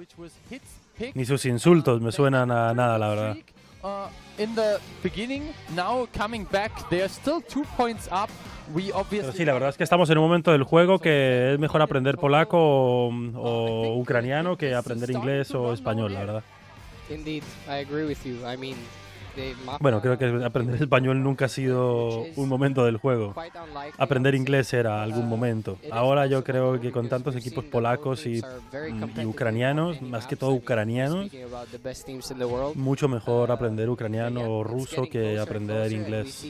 Ni sus insultos me suenan a nada, la verdad. In the beginning, now coming back, they are still 2 points up. Pero sí, la verdad es que estamos en un momento del juego que es mejor aprender polaco o ucraniano que aprender inglés o español, la verdad. Indeed, I agree with you. I mean, bueno, creo que aprender español nunca ha sido un momento del juego. Aprender inglés era algún momento. Ahora yo creo que con tantos equipos polacos y ucranianos, más que todo ucranianos, mucho mejor aprender ucraniano o ruso que aprender inglés.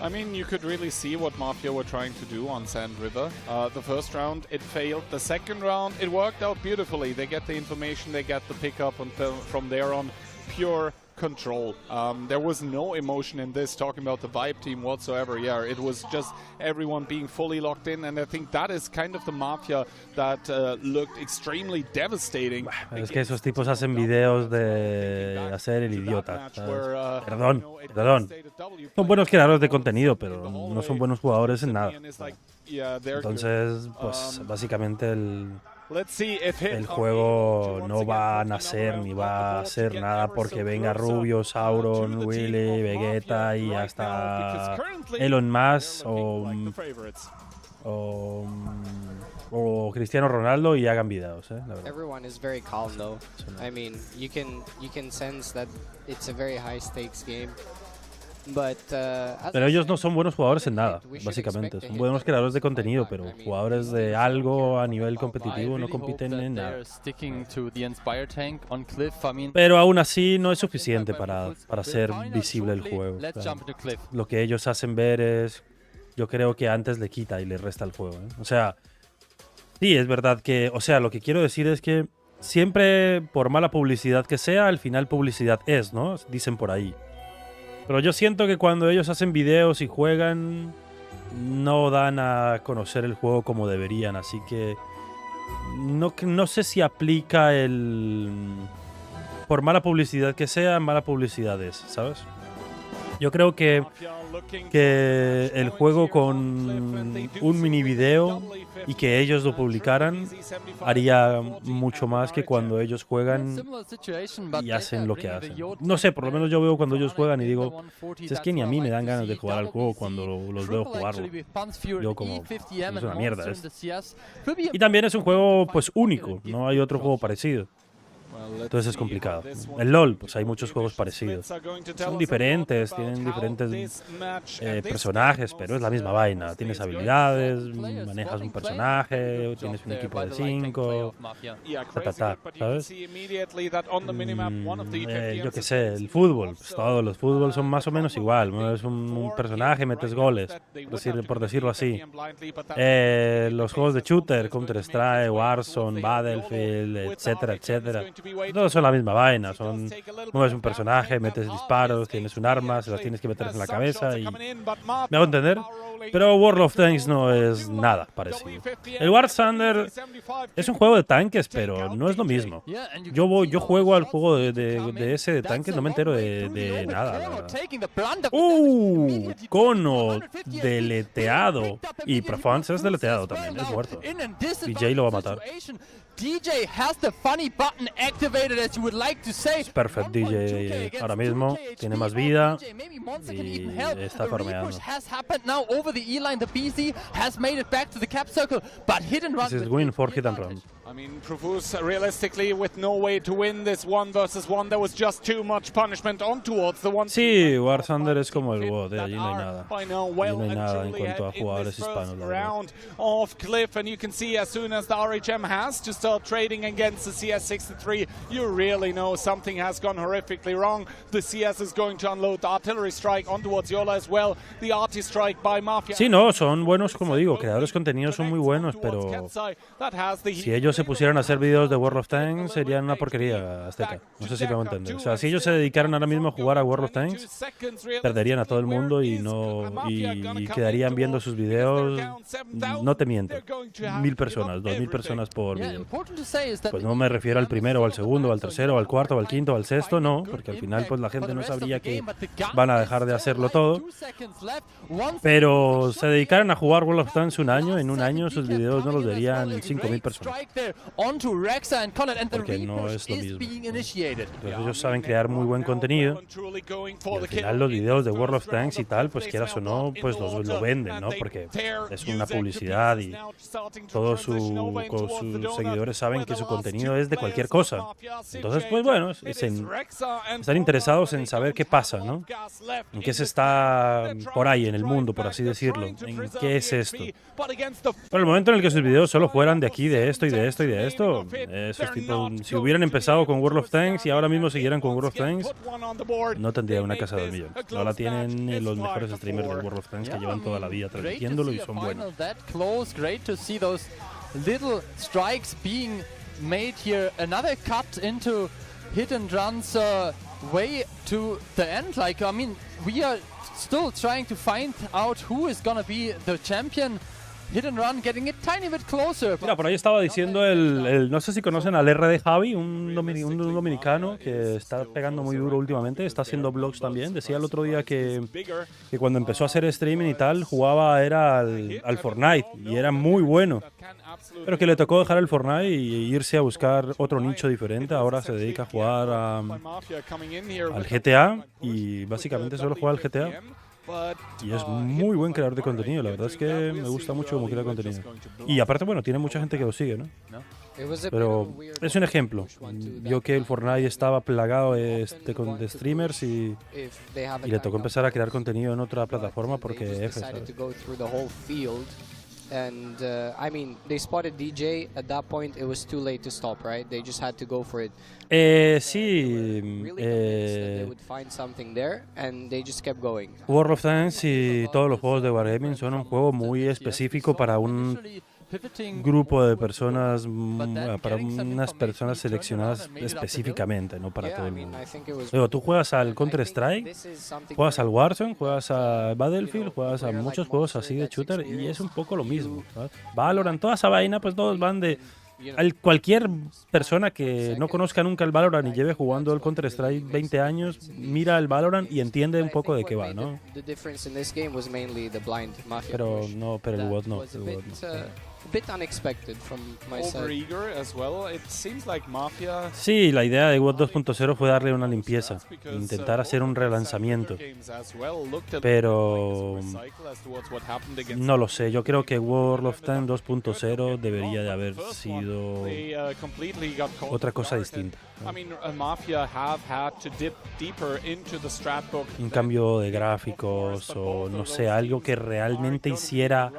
I mean, you could really see what Mafia were trying to do on Sand River. The first round, it failed. The second round, it worked out beautifully. They get the information, they get the pickup, and from there on, pure control. There was no emotion in this, talking about the vibe team whatsoever. Yeah, it was just everyone being fully locked in, and I think that is kind of the Mafia that looked extremely devastating. Es que esos tipos hacen videos de hacer el idiota. Perdón. Son buenos creadores de contenido, pero no son buenos jugadores en nada. Entonces, pues básicamente el juego no va a nacer ni va a hacer nada porque venga Rubio, Sauron, Willy, Vegeta y hasta Elon Musk o Cristiano Ronaldo y hagan videos, la verdad. Everyone is very calm though. I mean, you can sense that it's a very high stakes game. Pero ellos no son buenos jugadores en nada, básicamente. Son buenos creadores de contenido, pero jugadores de algo a nivel competitivo no compiten en nada. Pero aún así no es suficiente para hacer visible el juego. Lo que ellos hacen ver es, yo creo que antes le quita y le resta el juego. O sea, sí, es verdad que, o sea, lo que quiero decir es que siempre, por mala publicidad que sea, al final publicidad es, ¿no? Dicen por ahí. Pero yo siento que cuando ellos hacen videos y juegan, no dan a conocer el juego como deberían. Así que no sé si aplica el... Por mala publicidad que sea, mala publicidad es, ¿sabes? Yo creo que el juego con un mini video y que ellos lo publicaran haría mucho más que cuando ellos juegan y hacen lo que hacen. No sé, por lo menos yo veo cuando ellos juegan y digo, es que ni a mí me dan ganas de jugar al juego cuando los veo jugarlo. Yo como, es una mierda esto. Y también es un juego pues único, no hay otro juego parecido. Entonces es complicado. El LoL, pues hay muchos juegos parecidos. Son diferentes, tienen diferentes personajes, pero es la misma vaina. Tienes habilidades, manejas un personaje, tienes un equipo de 5, ¿sabes? Yo qué sé, el fútbol, pues todos los fútbol son más o menos igual. Mueves un personaje, metes goles, por decirlo así. Los juegos de shooter, Counter-Strike, Warzone, Battlefield, etcétera, etcétera. Todos son la misma vaina, mueves un personaje, metes disparos, tienes un arma, se las tienes que meter en la cabeza y... ¿Me hago entender? Pero World of Tanks no es nada parecido. El War Thunder es un juego de tanques, pero no es lo mismo. Yo juego al juego de ese de tanques, no me entero de nada. Cono deleteado. Y Profans es deleteado también, es muerto. DJ lo va a matar. DJ has the funny button activated as you would like to say. Es perfect DJ ahora mismo, tiene más vida y está farmeando. This is win for hit and run. I mean, Profus, realistically, with no way to win this 1 versus 1, there was just too much punishment on towards the one. Sí, War Thunder es como el WoD, allí no hay nada. Allí no hay nada en cuanto a jugadores hispanos. Round of Cliff, and you can see as soon as the RHM has to start trading against the CS63, you really know something has gone horrifically wrong. The CS is going to unload the artillery strike on towards Yola as well. The arty strike by Mafia. Sí, no, son buenos, como digo, creadores de contenido son muy buenos, pero si ellos se pusieran a hacer vídeos de World of Tanks serían una porquería, Azteca. No sé si me hago entender. O sea, si ellos se dedicaran ahora mismo a jugar a World of Tanks, perderían a todo el mundo y quedarían viendo sus vídeos, no te miento, 1000 personas, 2000 personas por vídeo. Pues no me refiero al primero, al segundo, al tercero, al cuarto, al quinto, al sexto, no, porque al final pues la gente no sabría que van a dejar de hacerlo todo. Pero se dedicaran a jugar World of Tanks en un año sus vídeos no los verían 5000 personas. Porque no es lo mismo. Entonces ellos saben crear muy buen contenido y al final los videos de World of Tanks y tal, pues quieras o no, pues lo venden, ¿no? Porque es una publicidad y todos sus seguidores saben que su contenido es de cualquier cosa. Entonces, pues bueno, están interesados en saber qué pasa, ¿no? En qué se está por ahí en el mundo, por así decirlo. En qué es esto. Pero el momento en el que sus videos solo fueran de aquí, de esto y de esto y de esto, esos tipos, si hubieran empezado con World of Tanks y ahora mismo siguieran con World of Tanks, no tendría una casa de 2 millones. Ahora tienen los mejores streamers de World of Tanks que llevan toda la vida transmitiéndolo y son buenos. Little strikes being made here. Another cut into hit and runs way to the end. Like, I mean, we are still trying to find out who is gonna be the champion. Hit and run, getting it tiny bit closer. Mira, por ahí estaba diciendo no sé si conocen al RD Javi, un dominicano que está pegando muy duro últimamente, está haciendo vlogs también. Decía el otro día que cuando empezó a hacer streaming y tal, era al Fortnite y era muy bueno. Pero que le tocó dejar el Fortnite y irse a buscar otro nicho diferente. Ahora se dedica a jugar al GTA y básicamente solo juega al GTA. Y es muy buen creador de contenido, la verdad es que me gusta mucho cómo crea contenido. Y aparte, bueno, tiene mucha gente que lo sigue, ¿no? Pero es un ejemplo. Vio que el Fortnite estaba plagado de streamers y le tocó empezar a crear contenido en otra plataforma porque ¿sabes? And I mean, they spotted DJ. At that point, it was too late to stop, right? They just had to go for it. Sí. They would find something there, and they just kept going. World of Tanks y todos los juegos de Wargaming son un juego muy específico para grupo de personas, para unas personas seleccionadas específicamente, no para todo el mundo. Digo, tú juegas al Counter-Strike, juegas al Warzone, juegas a Battlefield, juegas a muchos juegos así de shooter y es un poco lo mismo, ¿sabes? Valorant, toda esa vaina, pues todos van de... Cualquier persona que no conozca nunca el Valorant y lleve jugando el Counter-Strike 20 años, mira el Valorant y entiende un poco de qué va, ¿no? Pero el WOD no. Bit unexpected from my side. Overeager as well. It seems like Mafia. Sí, la idea de WOD 2.0 fue darle una limpieza, intentar hacer un relanzamiento. Pero no lo sé, yo creo que World of Tanks 2.0 debería de haber sido otra cosa distinta. Un cambio de gráficos o no sé, algo que realmente hiciera...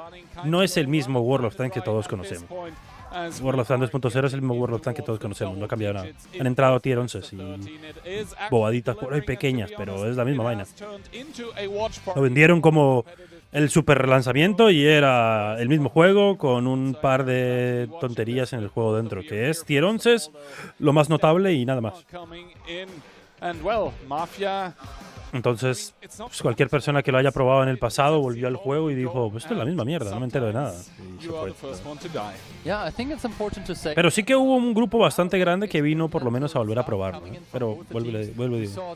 No es el mismo World of Tanks que todos conocemos. World of Tanks 2.0 es el mismo World of Tanks que todos conocemos, no ha cambiado nada. Han entrado tier 11 y bobaditas por ahí pequeñas, pero es la misma vaina. Lo vendieron como el super relanzamiento y era el mismo juego con un par de tonterías en el juego dentro, que es tier 11, lo más notable y nada más. Entonces, pues cualquier persona que lo haya probado en el pasado volvió al juego y dijo, pues esto es la misma mierda, no me entero de nada. Y se fue. Pero sí que hubo un grupo bastante grande que vino por lo menos a volver a probarlo, ¿no? Pero vuelvo y digo,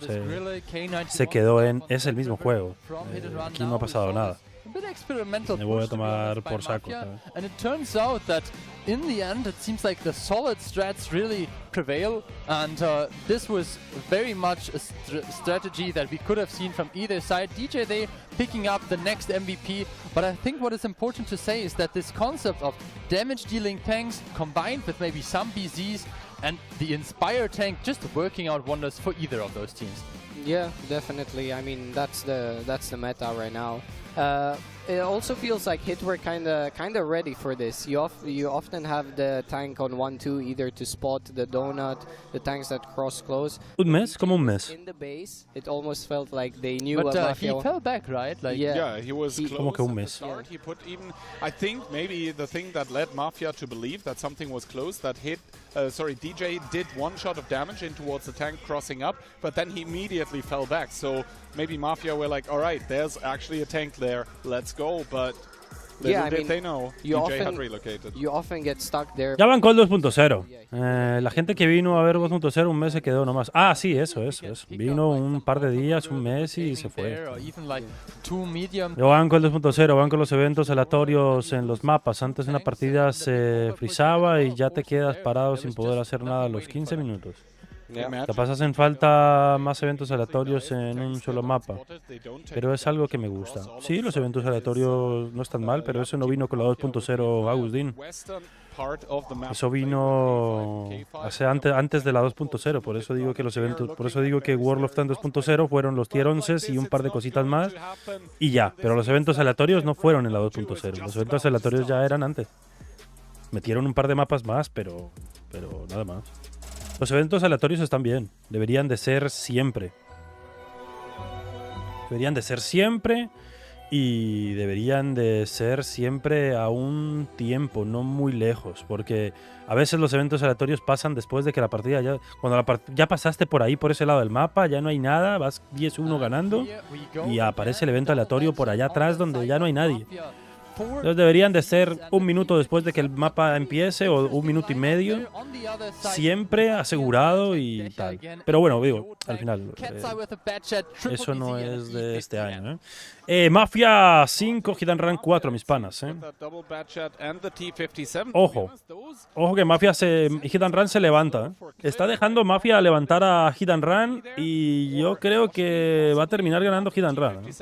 se quedó en, es el mismo juego. Aquí no ha pasado nada. Me voy a tomar por saco. And it turns out that in the end, it seems like the solid strats really prevail, and this was very much a strategy that we could have seen from either side. DJ they picking up the next MVP, but I think what is important to say is that this concept of damage-dealing tanks combined with maybe some BZs and the Inspire tank just working out wonders for either of those teams. Yeah, definitely. I mean, that's the meta right now. It also feels like Hit were kind of ready for this. You often have the tank on 1-2 either to spot the donut, the tanks that cross close. Un mes, como un mes. In the base, it almost felt like they knew. But what he fell back, right? Like yeah, he was close como que un at the mes. start. He put even. I think maybe the thing that led Mafia to believe that something was close, that DJ did one shot of damage in towards the tank crossing up, but then he immediately fell back. So maybe Mafia were like, all right, there's actually a tank there, let's go. But little did they know, DJ had relocated. You often get stuck there. Ya van con 2.0. La gente que vino a ver 2.0 un mes se quedó nomás. Ah, sí, eso. Vino un par de días, un mes y se fue. Luego van con el 2.0, van con los eventos aleatorios en los mapas. Antes una partida se frizaba y ya te quedas parado sin poder hacer nada a los 15 minutos. Capaz hacen falta más eventos aleatorios en un solo mapa, pero es algo que me gusta. Sí, los eventos aleatorios no están mal, pero eso no vino con la 2.0 Agustín. Eso vino antes de la 2.0, por eso digo que los eventos, por eso digo que World of Tanks 2.0 fueron los tier 11 y un par de cositas más y ya, pero los eventos aleatorios no fueron en la 2.0, los eventos aleatorios ya eran antes. Metieron un par de mapas más, pero nada más. Los eventos aleatorios están bien, deberían de ser siempre. Deberían de ser siempre y deberían de ser siempre a un tiempo, no muy lejos, porque a veces los eventos aleatorios pasan después de que la partida ya pasaste por ahí, por ese lado del mapa, ya no hay nada, vas 10-1 ganando y aparece el evento aleatorio por allá atrás donde ya no hay nadie. Entonces deberían de ser un minuto después de que el mapa empiece o un minuto y medio, siempre asegurado y tal. Pero bueno, digo, al final, eso no es de este año, ¿eh? Mafia 5, Hit and Run 4, mis panas, ¿eh? Ojo que Mafia Hit and Run se levanta, ¿eh? Está dejando Mafia levantar a Hit and Run y yo creo que va a terminar ganando Hit and Run, ¿eh?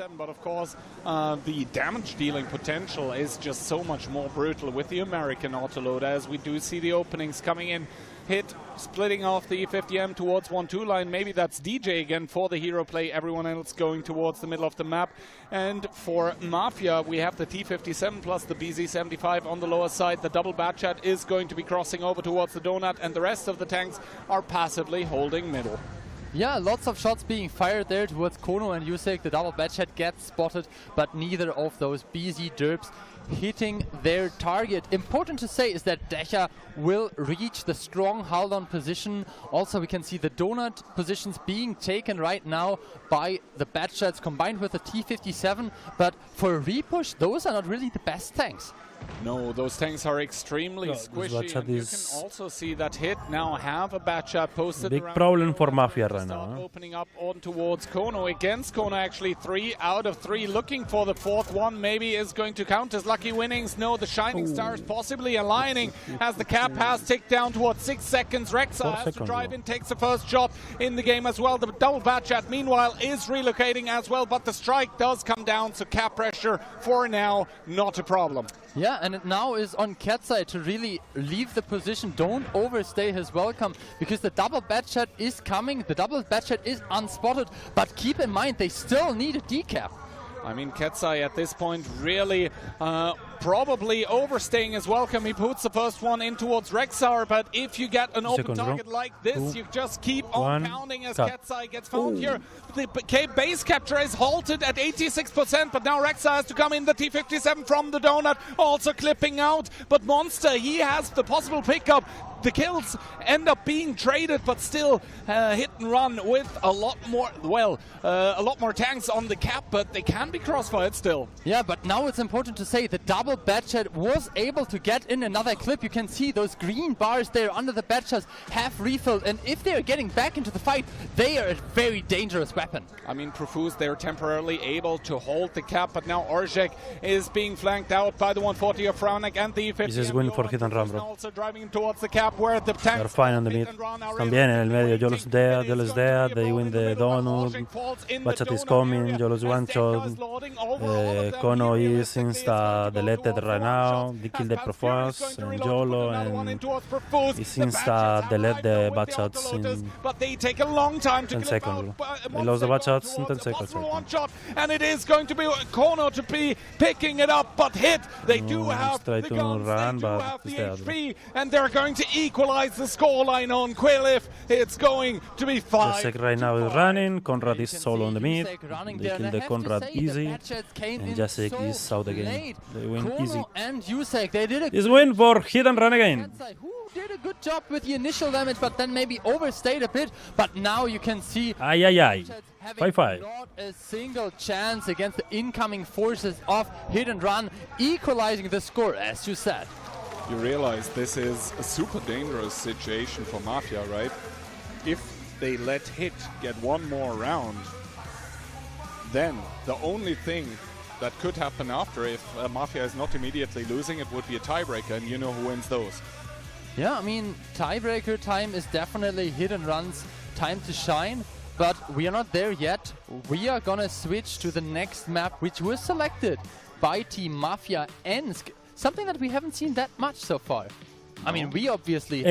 Is just so much more brutal with the American autoload, as we do see the openings coming in. Hit splitting off the E50M towards 1-2 line. Maybe that's DJ again for the hero play. Everyone else going towards the middle of the map. And for Mafia, we have the T57 plus the BZ75 on the lower side. The double Batchat is going to be crossing over towards the donut, and the rest of the tanks are passively holding middle. Yeah, lots of shots being fired there towards Kono and Yusek. The double Batchat gets spotted, but neither of those BZ derps hitting their target. Important to say is that daño will reach the strong hold-on position. Also, we can see the donut positions being taken right now by the Batchats combined with the T-57. But for a repush, those are not really the best tanks. No, those tanks are extremely squishy. And you can also see that Hit now have a Batchat posted big around problem for Mafia right now. Opening up on towards Kono. Against Kono, actually 3 out of 3. Looking for the 4th one. Maybe is going to count as lucky winnings. No, the Shining Stars possibly aligning as the cap has ticked down towards 6 seconds. Rexa has to drive in, takes the first shot in the game as well. The double Batchat, meanwhile, is relocating as well, but the strike does come down, so cap pressure for now, not a problem. Yeah, and it now is on Katsai to really leave the position. Don't overstay his welcome, because the double Batchat is coming. The double Batchat is unspotted, but keep in mind they still need a decap. I mean, Katsai at this point really probably overstaying his welcome. He puts the first one in towards Rexar, but if you get an open target like this, you just keep on pounding as Katsai gets found here. The base capture is halted at 86%, but now Rexar has to come in. The T-57 from the donut also clipping out, but Monster, he has the possible pickup. The kills end up being traded, but still hit and run with a lot more, a lot more tanks on the cap, but they can be crossfired still. Yeah, but now it's important to say the double Batchat was able to get in another clip. You can see those green bars there under the Batchats have refilled, and if they're getting back into the fight, they are a very dangerous weapon. I mean, Profuse, they're temporarily able to hold the cap, but now Objekt is being flanked out by the 140 of Frauneck and the 50. This is win for hit and run, bro. Also driving towards the cap where the tanks They're fine on the mid. También en el medio, yo les dea, they win the donut, Batchat is coming, yo los one shot, Kono is insta deleted right now, they kill the Profuse and Yolo, and is insta delete the Batchats in 10 seconds. They lost the Batchats in 10 seconds. And it is going to be Kono to be picking it up, but Hit, they do have the guns, they do have the HP, and they're going to equalize the scoreline on Quillif. It's going to be 5. Jasek right now is running, Conrad is solo on the mid, they kill the Conrad easy, and Jasek is out again. They win easy. And Jusek, they did This win for hit and run again. Who did a good job with the initial damage, but then maybe overstayed a bit. But now you can see Ay, ay, ay. 5-5. Not a single chance against the incoming forces of Hit and Run, equalizing the score, as you said. You realize this is a super dangerous situation for Mafia, right? If they let Hit get one more round, then the only thing that could happen after, if Mafia is not immediately losing, it would be a tiebreaker, and you know who wins those. Yeah, I mean, tiebreaker time is definitely Hit and Run's time to shine, but we are not there yet. We are gonna switch to the next map, which was selected by Team Mafia Ensk. Something that we haven't seen that much so far. I mean, we obviously...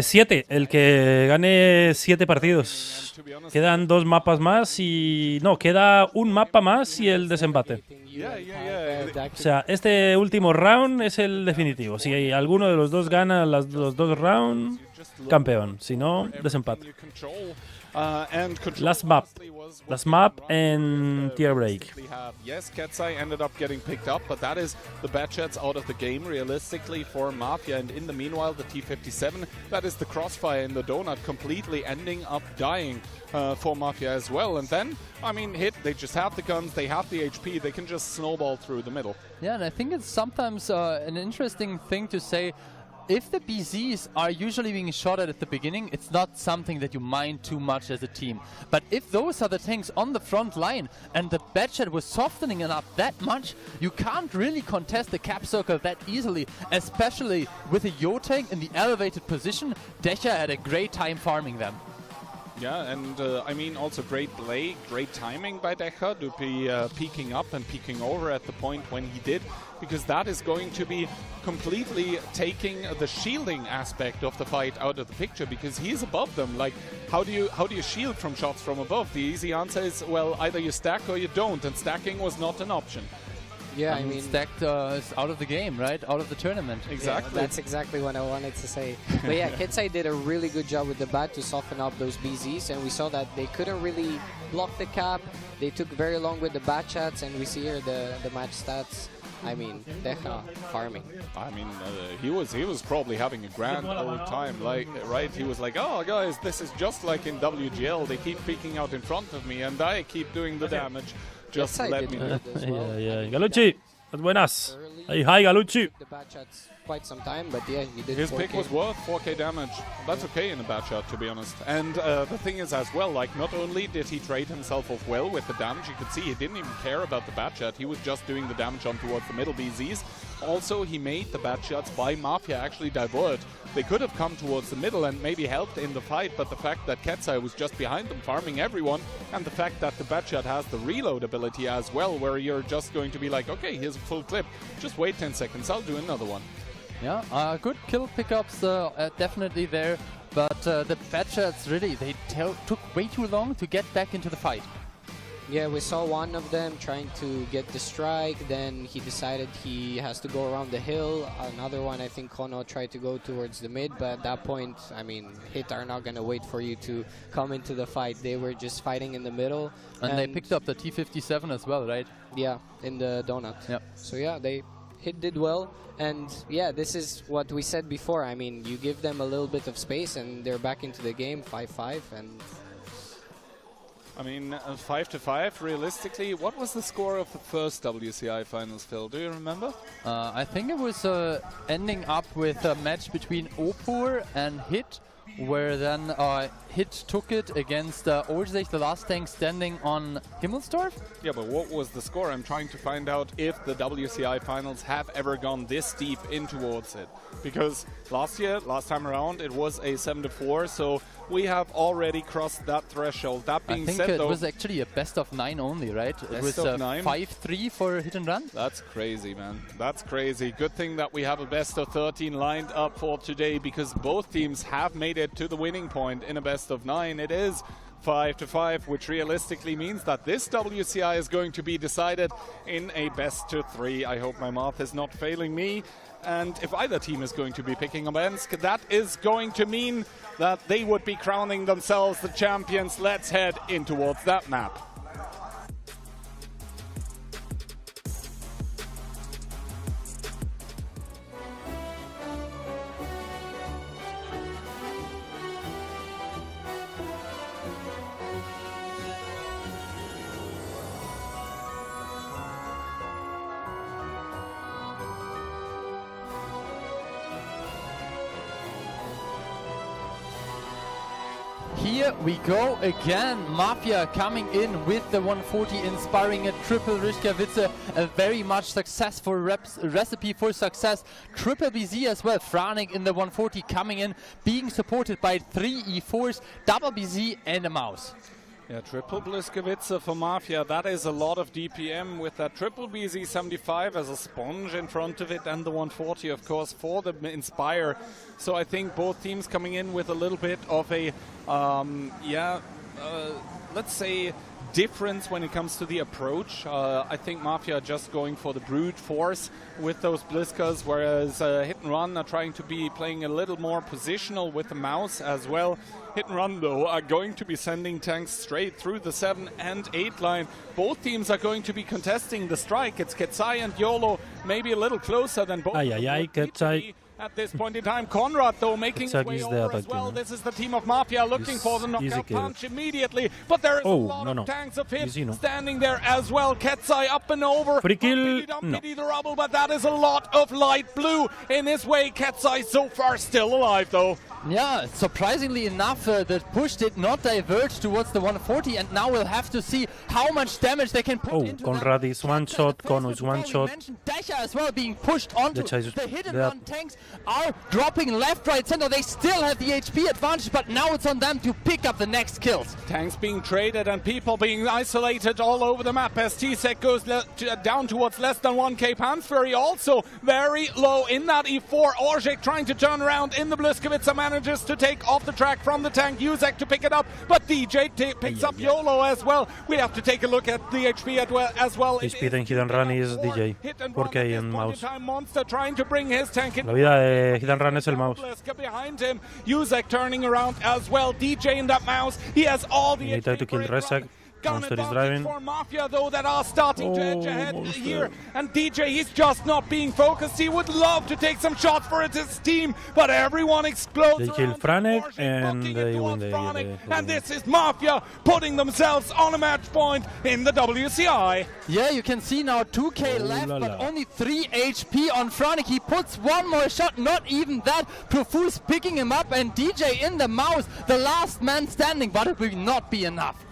7. El que gane 7 partidos. Quedan 2 mapas más y... No, queda un mapa más y el desempate. O sea, este último round es el definitivo. Si alguno de los dos gana los 2 rounds, campeón. Si no, desempate. Last map and tier break. Yes, Katsai ended up getting picked up, but that is the Batchats out of the game realistically for Mafia. And in the meanwhile, the T-57, that is the crossfire in the donut, completely ending up dying for Mafia as well. And then, I mean, Hit, they just have the guns, they have the HP, they can just snowball through the middle. Yeah, and I think it's sometimes an interesting thing to say. If the BZs are usually being shot at the beginning, it's not something that you mind too much as a team. But if those are the tanks on the front line and the Batchat was softening it up that much, you can't really contest the cap circle that easily, especially with a Yo tank in the elevated position. daño had a great time farming them. Yeah, and I mean also great play, great timing by daño to be peeking up and peeking over at the point when he did, because that is going to be completely taking the shielding aspect of the fight out of the picture, because he's above them. Like, how do you shield from shots from above? The easy answer is, well, either you stack or you don't, and stacking was not an option. Yeah, I mean, stacked is out of the game, right? Out of the tournament. Exactly. Yeah, that's exactly what I wanted to say. But yeah, Katsai did a really good job with the bat to soften up those BZs, and we saw that they couldn't really block the cap. They took very long with the Batchats, and we see here the match stats. I mean, Deja farming. I mean, he was probably having a grand old time, like, right? He was like, oh, guys, this is just like in WGL. They keep peeking out in front of me, and I keep doing the damage. Just Yes, I let did me do do it as well. Yeah. Galucci, las buenas. Early. Hey, hi, Galucci. The bad shots quite some time, but yeah, he did His 4K. pick was worth 4k damage. That's okay in a bad shot, to be honest. And the thing is as well, like, not only did he trade himself off well with the damage, you could see he didn't even care about the bad shot. He was just doing the damage on towards the middle BZs. Also, he made the bad shots by Mafia actually divert. They could have come towards the middle and maybe helped in the fight, but the fact that Ketsai was just behind them farming everyone, and the fact that the bad shot has the reload ability as well, where you're just going to be like, okay, here's a full clip. Just wait 10 seconds, I'll do another one. Yeah, good kill pickups definitely there, but the bad shots really, they took way too long to get back into the fight. Yeah, we saw one of them trying to get the strike, then he decided he has to go around the hill. Another one, I think Kono tried to go towards the mid, but at that point, I mean, Hit are not going to wait for you to come into the fight. They were just fighting in the middle. And they picked up the T57 as well, right? Yeah, in the donut. Yep. So yeah, Hit did well. And yeah, this is what we said before. I mean, you give them a little bit of space and they're back into the game, 5-5. And I mean, 5-5, realistically, what was the score of the first WCI finals, Phil? Do you remember? I think it was ending up with a match between Opur and Hit, where then Hit took it against Orzech, the last tank standing on Himmelsdorf. Yeah, but what was the score? I'm trying to find out if the WCI finals have ever gone this deep in towards it. Because last time around, it was a 7-4, so we have already crossed that threshold. That being said, I think though, it was actually a best of 9 only, right? It was of 9? 5-3 for Hit and Run. That's crazy, man. That's crazy. Good thing that we have a best of 13 lined up for today, because both teams have made it to the winning point in a best of 9. It is 5-5, which realistically means that this WCI is going to be decided in a best of 3. I hope my math is not failing me. And if either team is going to be picking up Ensk, that is going to mean that they would be crowning themselves the champions. Let's head in towards that map. Here we go again. Mafia coming in with the 140, inspiring a triple Rishkavitze, a very much successful recipe for success. Triple BZ as well, Franik in the 140 coming in, being supported by 3 E4s, double BZ and a mouse. Yeah, triple Bliskavitze for Mafia, that is a lot of DPM with that triple BZ75 as a sponge in front of it, and the 140 of course for the Inspire. So I think both teams coming in with a little bit of a, let's say, difference when it comes to the approach. I think Mafia are just going for the brute force with those Bliskas, whereas Hit and Run are trying to be playing a little more positional with the mouse as well. Hit and Run, though, are going to be sending tanks straight through the 7 and 8 line. Both teams are going to be contesting the strike. It's Ketsai and YOLO, maybe a little closer than both. Ketsai. At this point in time, Conrad, though, making his way over as well. This is the team of Mafia looking for the knockout punch immediately. But there is a lot of tanks of Hit standing there as well. Ketsai up and over. Free kill. The rubble, but that is a lot of light blue in his way. Ketsai so far still alive, though. Yeah, surprisingly enough, the push did not divert towards the 140, and now we'll have to see how much damage they can put into Conrad is one shot, Kono is one shot. Decha as well being pushed onto the Hit and Run tanks are dropping left, right, center. They still have the HP advantage, but now it's on them to pick up the next kills. Tanks being traded and people being isolated all over the map as T-Sec goes down towards less than 1k. Pansfury also very low in that E4. Objekt trying to turn around in the Bliskavitze, manages to take off the track from the tank. Uzek to pick it up, but DJ picks up YOLO as well. We have to take a look at the HP as well. HP en Hit and Run is DJ, 4K en mouse. Monster trying to bring his tank in. La vida de Hit and Run es el mouse. Behind him, Uzek turning around as well. DJ in that mouse. He has all the He tried to kill Rezak. Monster is driving. For Mafia, though, that are starting to edge ahead Monster. here. And DJ, he's just not being focused. He would love to take some shots for his team, but everyone explodes. They kill around Franek Porsche, and booking they it win towards the Franek. And this is Mafia putting themselves on a match point in the WCI. Yeah, you can see now 2k Oh left, la but la. only 3 HP on Franek. He puts one more shot, not even that. Profuse picking him up, and DJ in the mouse, the last man standing, but it will not be enough.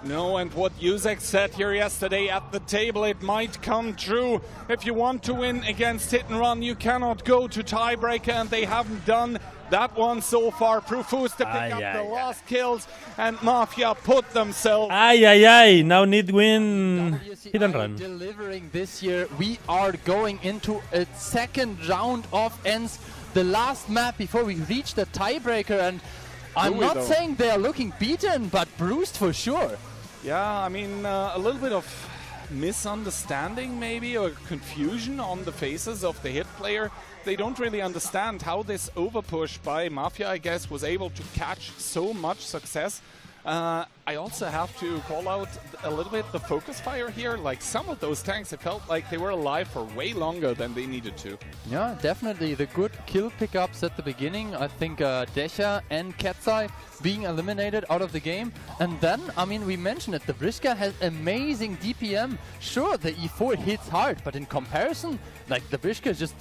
No, and what Jusek said here yesterday at the table, it might come true. If you want to win against Hit and Run, you cannot go to tiebreaker, and they haven't done that one so far. Profuse to pick up the last kills, and Mafia put themselves. Now need win Hit and Run. Delivering this year, we are going into a second round of ends, the last map before we reach the tiebreaker, and I'm not saying they are looking beaten, but bruised for sure. Yeah, I mean, a little bit of misunderstanding maybe, or confusion on the faces of the Hit player. They don't really understand how this overpush by Mafia, I guess, was able to catch so much success. I also have to call out a little bit the focus fire here. Like, some of those tanks, it felt like they were alive for way longer than they needed to. Yeah, definitely. The good kill pickups at the beginning. I think Desha and Katsai being eliminated out of the game. And then, I mean, we mentioned it, the Briska has amazing DPM. Sure, the E4 hits hard, but in comparison, like, the Briska just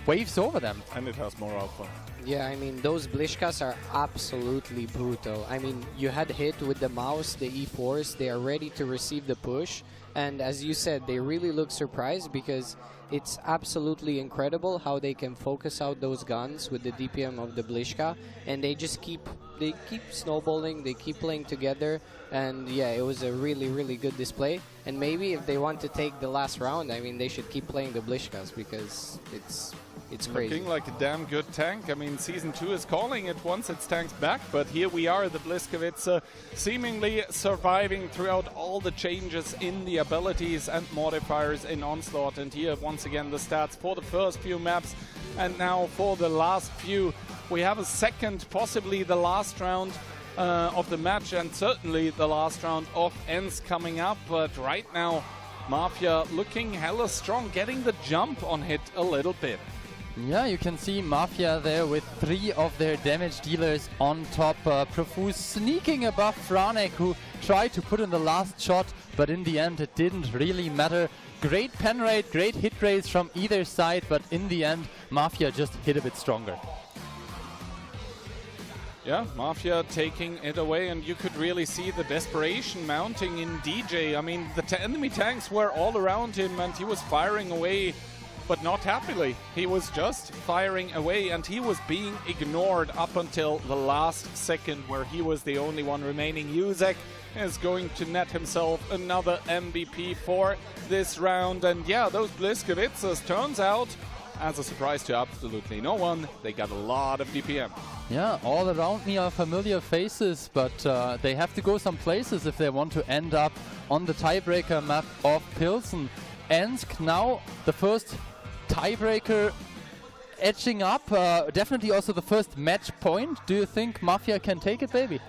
waves over them. And it has more alpha. Yeah, I mean, those Blishkas are absolutely brutal. I mean, you had Hit with the mouse, the E4s, they are ready to receive the push. And as you said, they really look surprised because it's absolutely incredible how they can focus out those guns with the DPM of the Blishka. And they just keep snowballing, they keep playing together. And yeah, it was a really, really good display. And maybe if they want to take the last round, I mean, they should keep playing the Blishkas because it's crazy. Looking like a damn good tank. I mean, Season 2 is calling it once its tank's back, but here we are, the Bliskowitz seemingly surviving throughout all the changes in the abilities and modifiers in Onslaught. And here, once again, the stats for the first few maps, and now for the last few. We have a second, possibly the last round of the match, and certainly the last round of ends coming up. But right now, Mafia looking hella strong, getting the jump on Hit a little bit. Yeah, you can see Mafia there with 3 of their damage dealers on top. Profuse sneaking above Franek, who tried to put in the last shot, but in the end it didn't really matter. Great pen rate, great hit rates from either side, but in the end Mafia just hit a bit stronger. Yeah, Mafia taking it away, and you could really see the desperation mounting in DJ. I mean, the enemy tanks were all around him, and he was firing away, but not happily. He was just firing away, and he was being ignored up until the last second, where he was the only one remaining. Jusek is going to net himself another MVP for this round. And yeah, those Bliskowitzes, turns out, as a surprise to absolutely no one, they got a lot of DPM. Yeah, all around me are familiar faces, but they have to go some places if they want to end up on the tiebreaker map of Pilsen. Ensk now the first tiebreaker edging up, definitely also the first match point. Do you think Mafia can take it, baby?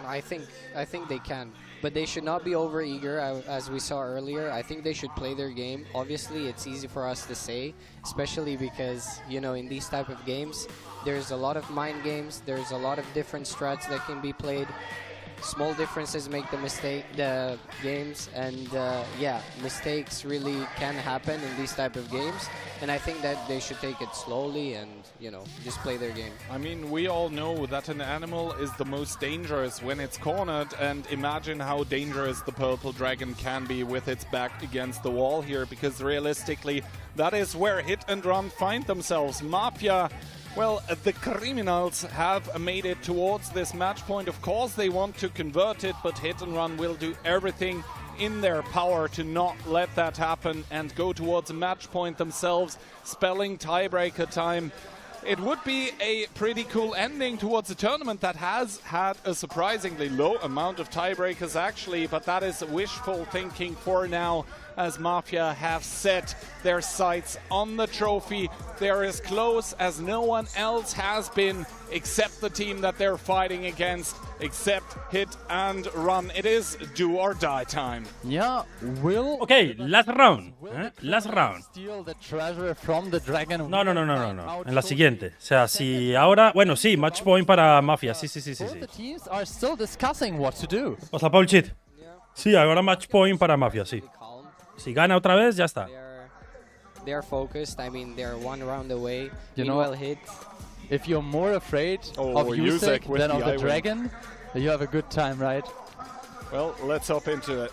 I think they can, but they should not be over eager, as we saw earlier. I think they should play their game. Obviously, it's easy for us to say, especially because, you know, in these type of games, there's a lot of mind games. There's a lot of different strats that can be played. Small differences make the games, and yeah, mistakes really can happen in these type of games. And I think that they should take it slowly and, you know, just play their game. I mean, we all know that an animal is the most dangerous when it's cornered, and imagine how dangerous the purple dragon can be with its back against the wall here, because realistically, that is where Hit and Run find themselves. Mafia, well, the criminals have made it towards this match point. Of course, they want to convert it, but Hit and Run will do everything in their power to not let that happen and go towards a match point themselves, spelling tiebreaker time. It would be a pretty cool ending towards a tournament that has had a surprisingly low amount of tiebreakers, actually, but that is wishful thinking for now, as Mafia have set their sights on the trophy. They're as close as no one else has been, except the team that they're fighting against. except hit and run. It is do or die time. Yeah, will Ok, last round. Last round. steal the treasure from the dragon. No. En la siguiente. O sea, si ahora... Bueno, sí, match point para Mafia. Sí. Both the teams are still discussing what to do. O sea, Paul Cheat. Sí, ahora match point para Mafia, sí. Calm. Si gana otra vez, ya está. They are focused. I mean, they're one round away. You know, Meanwhile, hit. If you're more afraid Oh, of Yusek Yusek with than of the the I-wing. dragon, you have a good time, right? Well, let's hop into it.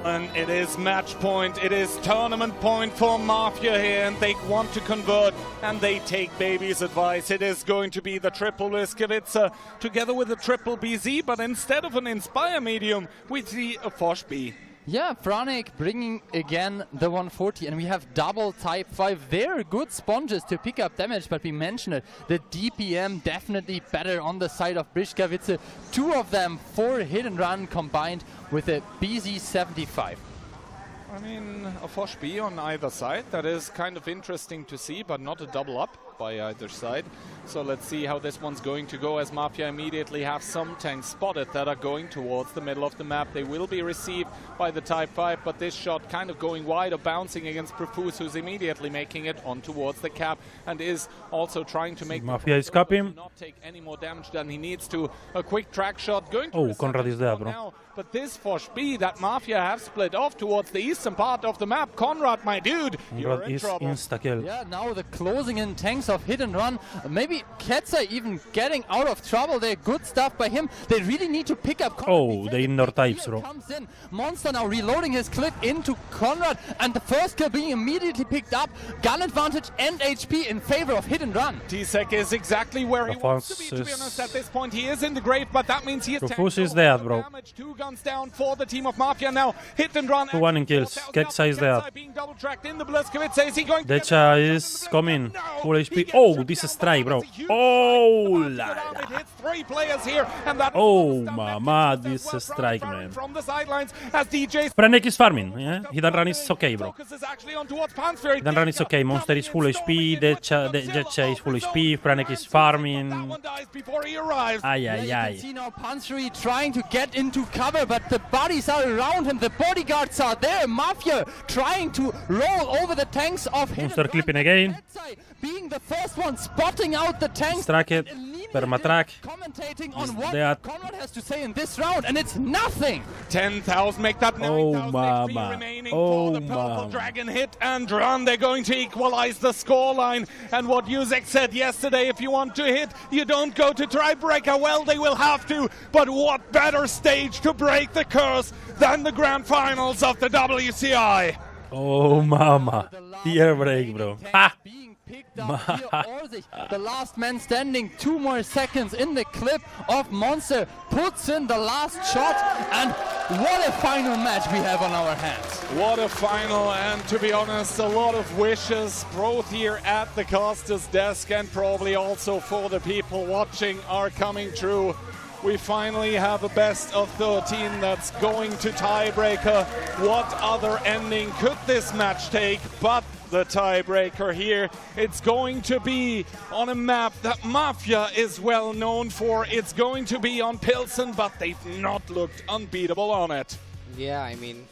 And it is match point, it is tournament point for Mafia here, and they want to convert, and they take Baby's advice. It is going to be the triple Liskevitsa together with the triple BZ, but instead of an Inspire medium, we see a Fosh B. Yeah, Franek bringing again the 140, and we have double type 5. They're good sponges to pick up damage, but we mentioned it. The DPM definitely better on the side of Briškavice. Two of them for hit and run combined with a BZ75. I mean, a Fosh B on either side, that is kind of interesting to see, but not a double up by either side. So let's see how this one's going to go, as Mafia immediately have some tanks spotted that are going towards the middle of the map. They will be received by the Type 5, but this shot kind of going wide or bouncing against Profuse, who's immediately making it on towards the cap and is also trying to make Mafia is capping. not take any more damage than he needs to. A quick track shot going to Oh, reset Conrad the is dead, spot bro. now. But this Fosh B that Mafia have split off towards the eastern part of the map. Conrad, my dude, you're Conrad in is trouble. insta-kill. Yeah, now the closing in tanks of hit and run. Maybe Ketzer even getting out of trouble. They're good stuff by him. They really need to pick up Conrad. Oh, the indoor types, Here bro. comes in. Monster now reloading his clip into Conrad, and the first kill being immediately picked up. Gun advantage and HP in favor of hit and run. T-Sec is exactly where he wants to be Profuse honest. is- At this point, he is in the grave, but that means he is Profuse tanked is dead, all bro. damage. 2 guns down for the team of Mafia now. Hit and run. 2-1 in kills. Ketzer is dead. Being double tracked in the Bliskevitz. Is he going to Decha is coming. Full HP. Oh, this is strike, bro. Oh, la It la. hits 3 players here, and that Oh, slows down mama, Neptunes this as well. is strike, From man. From the sidelines as DJ's Franek is farming. Yeah? Hit and run is okay, bro. focus is actually on towards Pansphere. Hit and run is okay. Monster is full HP. Decha is full HP. Franek is farming. That one dies before he arrives. Ay, Yeah, ay, you can ay. see now Pansri trying to get into cover, but the bodies are around him. The bodyguards are there. Mafia trying to roll over the tanks of hit and Monster run. clipping again. Etsai being the first one spotting out the tanks. Strack it. Permatrack. Commentating on Is what that- Conrad has to say in this round, and it's nothing. 10,000 make that 9,000 HP mama. remaining Oh, for the Purple mama. Dragon. Hit and run. They're going to equalize the scoreline. And what Yusek said yesterday, if you want to hit, you don't go to tiebreaker. Well, they will have to. But what better stage to break the curse than the grand finals of the WCI? Oh, mama. Tier break, bro. Ha! Being picked up here, Orsic, the last man standing. 2 more seconds in the clip of Monster, puts in the last shot, and what a final match we have on our hands. What a final, and to be honest, a lot of wishes both here at the caster's desk and probably also for the people watching are coming true. We finally have a best of 13 that's going to tiebreaker. What other ending could this match take but the tiebreaker here? It's going to be on a map that Mafia is well known for. It's going to be on Pilsen, but they've not looked unbeatable on it. Yeah, I mean,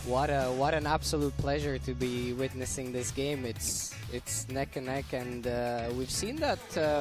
what an absolute pleasure to be witnessing this game. It's neck and neck, and we've seen that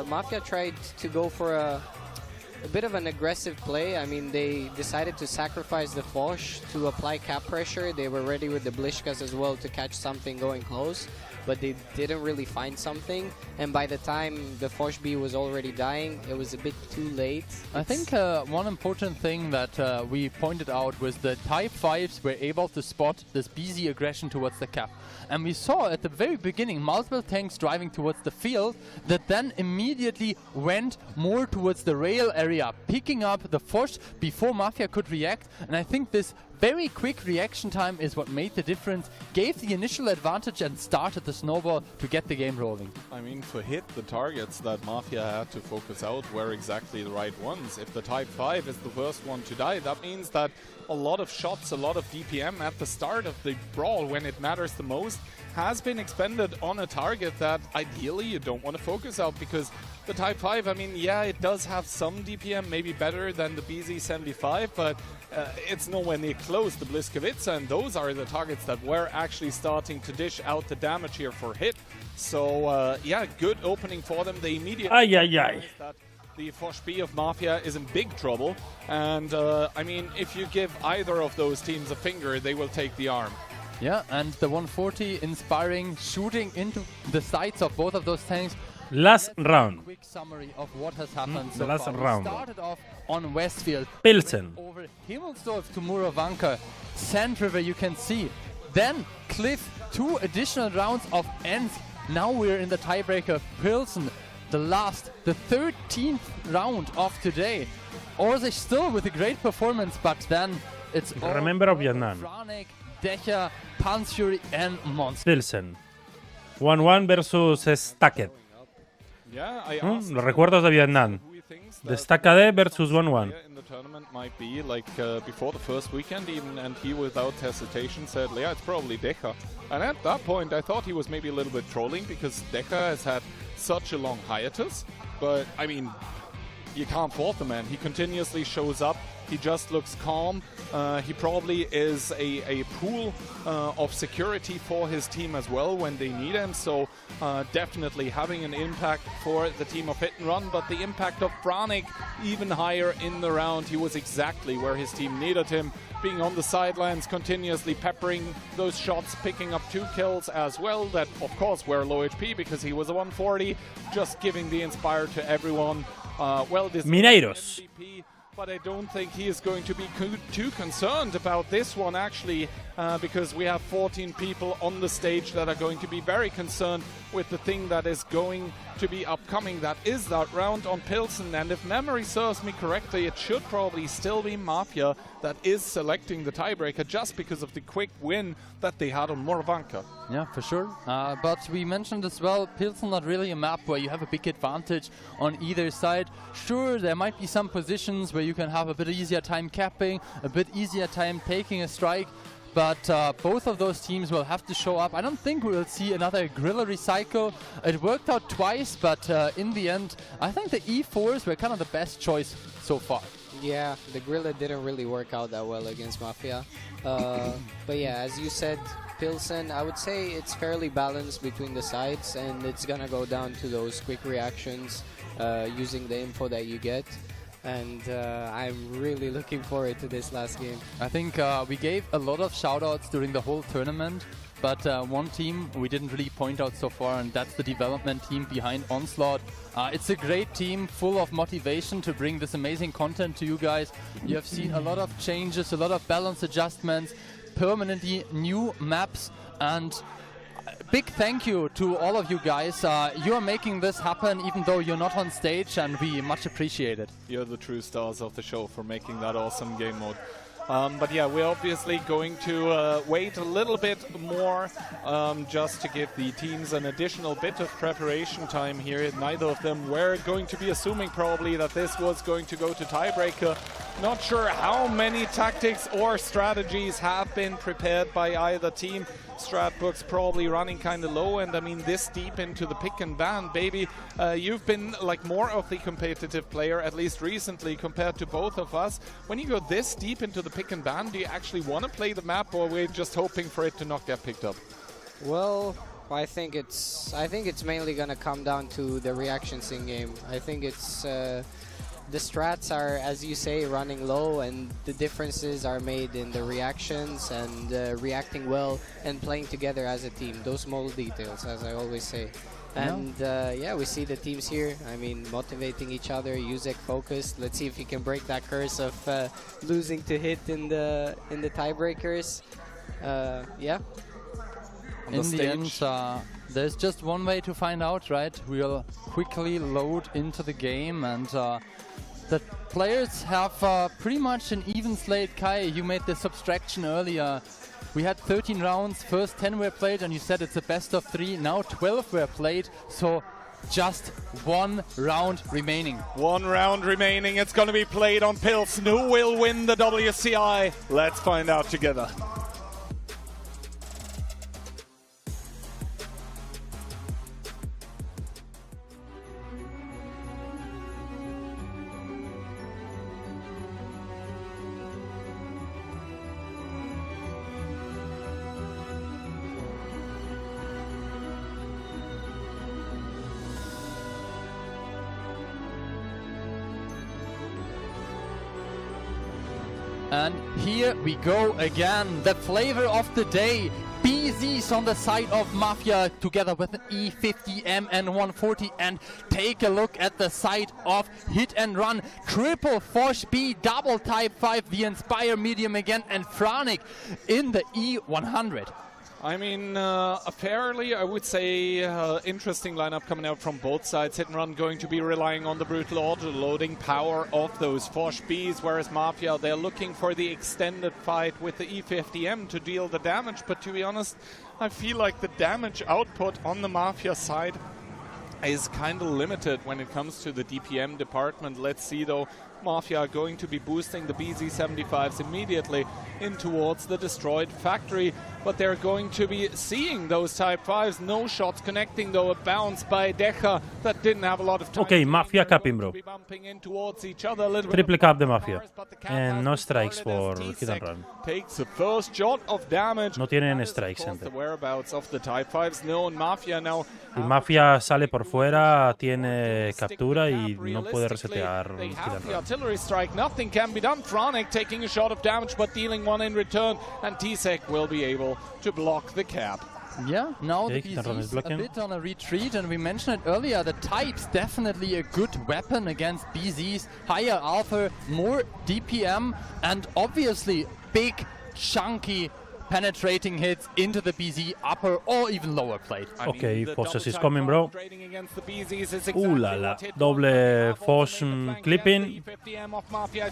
Mafia tried to go for a bit of an aggressive play. I mean, they decided to sacrifice the Foch to apply cap pressure. They were ready with the Blishkas as well to catch something going close. but they didn't really find something. And by the time the Foch B was already dying, it was a bit too late. I think one important thing that we pointed out was the Type 5s were able to spot this BZ aggression towards the cap. And we saw at the very beginning multiple tanks driving towards the field that then immediately went more towards the rail area, picking up the Foch before Mafia could react. And I think this very quick reaction time is what made the difference, gave the initial advantage and started the snowball to get the game rolling. I mean, for hit, the targets that Mafia had to focus out were exactly the right ones. If the Type 5 is the first one to die, that means that a lot of shots, a lot of DPM at the start of the brawl, when it matters the most, has been expended on a target that ideally you don't want to focus out, because the Type 5, I mean, yeah, it does have some DPM, maybe better than the BZ75, but it's nowhere near close to Bliskovica, and those are the targets that were actually starting to dish out the damage here for hit. So, yeah, good opening for them. They immediately realized that the Foch B of Mafia is in big trouble, and I mean, if you give either of those teams a finger, they will take the arm. Yeah, and the 140 inspiring, shooting into the sights of both of those tanks. Last round. Quick summary of what has happened so the last far. round. We started off on Westfield. Pilsen. Over Himmelsdorf to Muravanka. Sand River you can see. Then Cliff, 2 additional rounds of ends. Now we're in the tiebreaker. Pilsen, the 13th round of today. Orsic still with a great performance, but then it's all Remember of Vietnam. Franek, Decha, Pansfury and Monster. Pilsen. 1-1 versus Stacked. Yeah, I asked Los recuerdos de Vietnam. who he thinks The that Stacked versus 1-1. in the tournament might be, like before the first weekend even, and he without hesitation said, yeah, it's probably Decha. And at that point I thought he was maybe a little bit trolling, because Decha has had such a long hiatus, but I mean, you can't fault the man. He continuously shows up. He just looks calm. He probably is a pool of security for his team as well when they need him. So definitely having an impact for the team of Hit and Run. But the impact of Franek even higher in the round. He was exactly where his team needed him. Being on the sidelines, continuously peppering those shots, picking up 2 kills as well. That, of course, were low HP because he was a 140. Just giving the Inspire to everyone. Well, this Mineiros. MVP, but I don't think he is going to be too concerned about this one, actually, because we have 14 people on the stage that are going to be very concerned with the thing that is going to be upcoming. That is that round on Pilsen, and if memory serves me correctly, it should probably still be Mafia that is selecting the tiebreaker just because of the quick win that they had on Muravanka. Yeah, for sure. But we mentioned as well, Pilsen not really a map where you have a big advantage on either side. Sure, there might be some positions where you can have a bit easier time capping, a bit easier time taking a strike, but both of those teams will have to show up. I don't think we'll see another Grilla recycle. It worked out twice, but in the end, I think the E4s were kind of the best choice so far. Yeah, the Grilla didn't really work out that well against Mafia. But yeah, as you said, Pilsen, I would say it's fairly balanced between the sides, and it's gonna go down to those quick reactions using the info that you get. And I'm really looking forward to this last game. I think we gave a lot of shoutouts during the whole tournament, but one team we didn't really point out so far, and that's the development team behind Onslaught. It's a great team, full of motivation to bring this amazing content to you guys. You have seen a lot of changes, a lot of balance adjustments, permanently new maps, and big thank you to all of you guys. You are making this happen even though you're not on stage, and we much appreciate it. You're the true stars of the show for making that awesome game mode. But yeah, we're obviously going to wait a little bit more just to give the teams an additional bit of preparation time here. Neither of them were going to be assuming probably that this was going to go to tiebreaker. Not sure how many tactics or strategies have been prepared by either team. Stratbook's probably running kind of low, and I mean, this deep into the pick and ban, baby, you've been like more of the competitive player, at least recently, compared to both of us. When you go this deep into the pick and ban, do you actually want to play the map, or we're just hoping for it to not get picked up? Well, I think it's mainly gonna come down to the reactions in game. I think it's the strats are, as you say, running low, and the differences are made in the reactions and reacting well and playing together as a team. Those small details, as I always say. And yeah, we see the teams here, I mean, motivating each other. Yuzek focused. Let's see if he can break that curse of losing to Hit in the tiebreakers. Yeah. In the end, there's just one way to find out, right? We'll quickly load into the game, and the players have pretty much an even slate. Kai, you made the subtraction earlier. We had 13 rounds, first 10 were played, and you said it's a best of 3. Now 12 were played, so just 1 round remaining. 1 round remaining. It's going to be played on Pilsen. Who will win the WCI? Let's find out together. And here we go again, the flavor of the day. BZ's on the side of Mafia together with an E50M and 140, and take a look at the side of Hit and Run. Triple Force B, double Type 5, the Inspire medium again, and Franik in the E100. I mean, a fairly, I would say, interesting lineup coming out from both sides. Hit and Run going to be relying on the brutal auto-loading power of those Foch Bs, whereas Mafia, they're looking for the extended fight with the E50M to deal the damage. But to be honest, I feel like the damage output on the Mafia side is kind of limited when it comes to the DPM department. Let's see, though. Mafia are going to be boosting the BZ75s immediately in towards the destroyed factory, but they're going to be seeing those Type 5s. No shots connecting, though. A bounce by Deja that didn't have a lot of time. Ok, Mafia capping, bro. Triple cap de Mafia. And no strikes for Hit and Run. Takes the first shot of damage. No tienen strikes, gente. The whereabouts of the Type 5s known. Mafia now. Si Mafia sale por fuera, tiene captura y no puede resetear Hit and Run. Artillery strike, nothing can be done. Franik taking a shot of damage, but dealing 1 in return, and Tisek will be able to block the cap. Yeah, now the BZ's a bit on a retreat, and we mentioned it earlier, the Type's definitely a good weapon against BZ's. Higher alpha, more DPM, and obviously big, chunky, penetrating hits into the BZ upper or even lower plate. Okay, Foss is coming, bro. La la, double Foss clipping.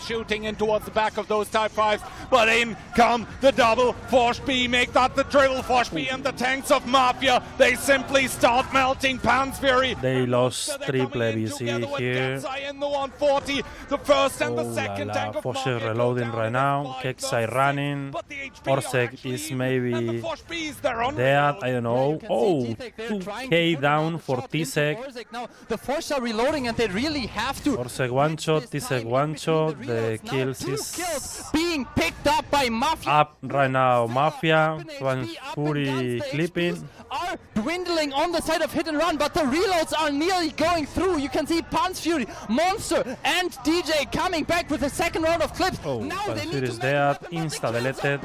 Shooting in towards the back of those Type 5s, but in come the double Foss B. Make that the triple Foss B, and the tanks of Mafia, they simply start melting. Pan's Fury. They lost triple BZ here. In the 140, the first and the second tank of Foss is reloading right now. Keksai running. Orsek is maybe dead, I don't know. Oh, 2k down for Tisek. The Foss are reloading and they really have to. Orsek one shot, Tisek one shot. The kills is being picked up by Mafia. Up right now, Mafia. One Fury clipping. Are dwindling on the side of Hit and Run, but the reloads are nearly going through. You can see Pan's Fury, Monster, and DJ coming back with a second round of clips. Oh, Pan's Fury is dead, insta-deleted.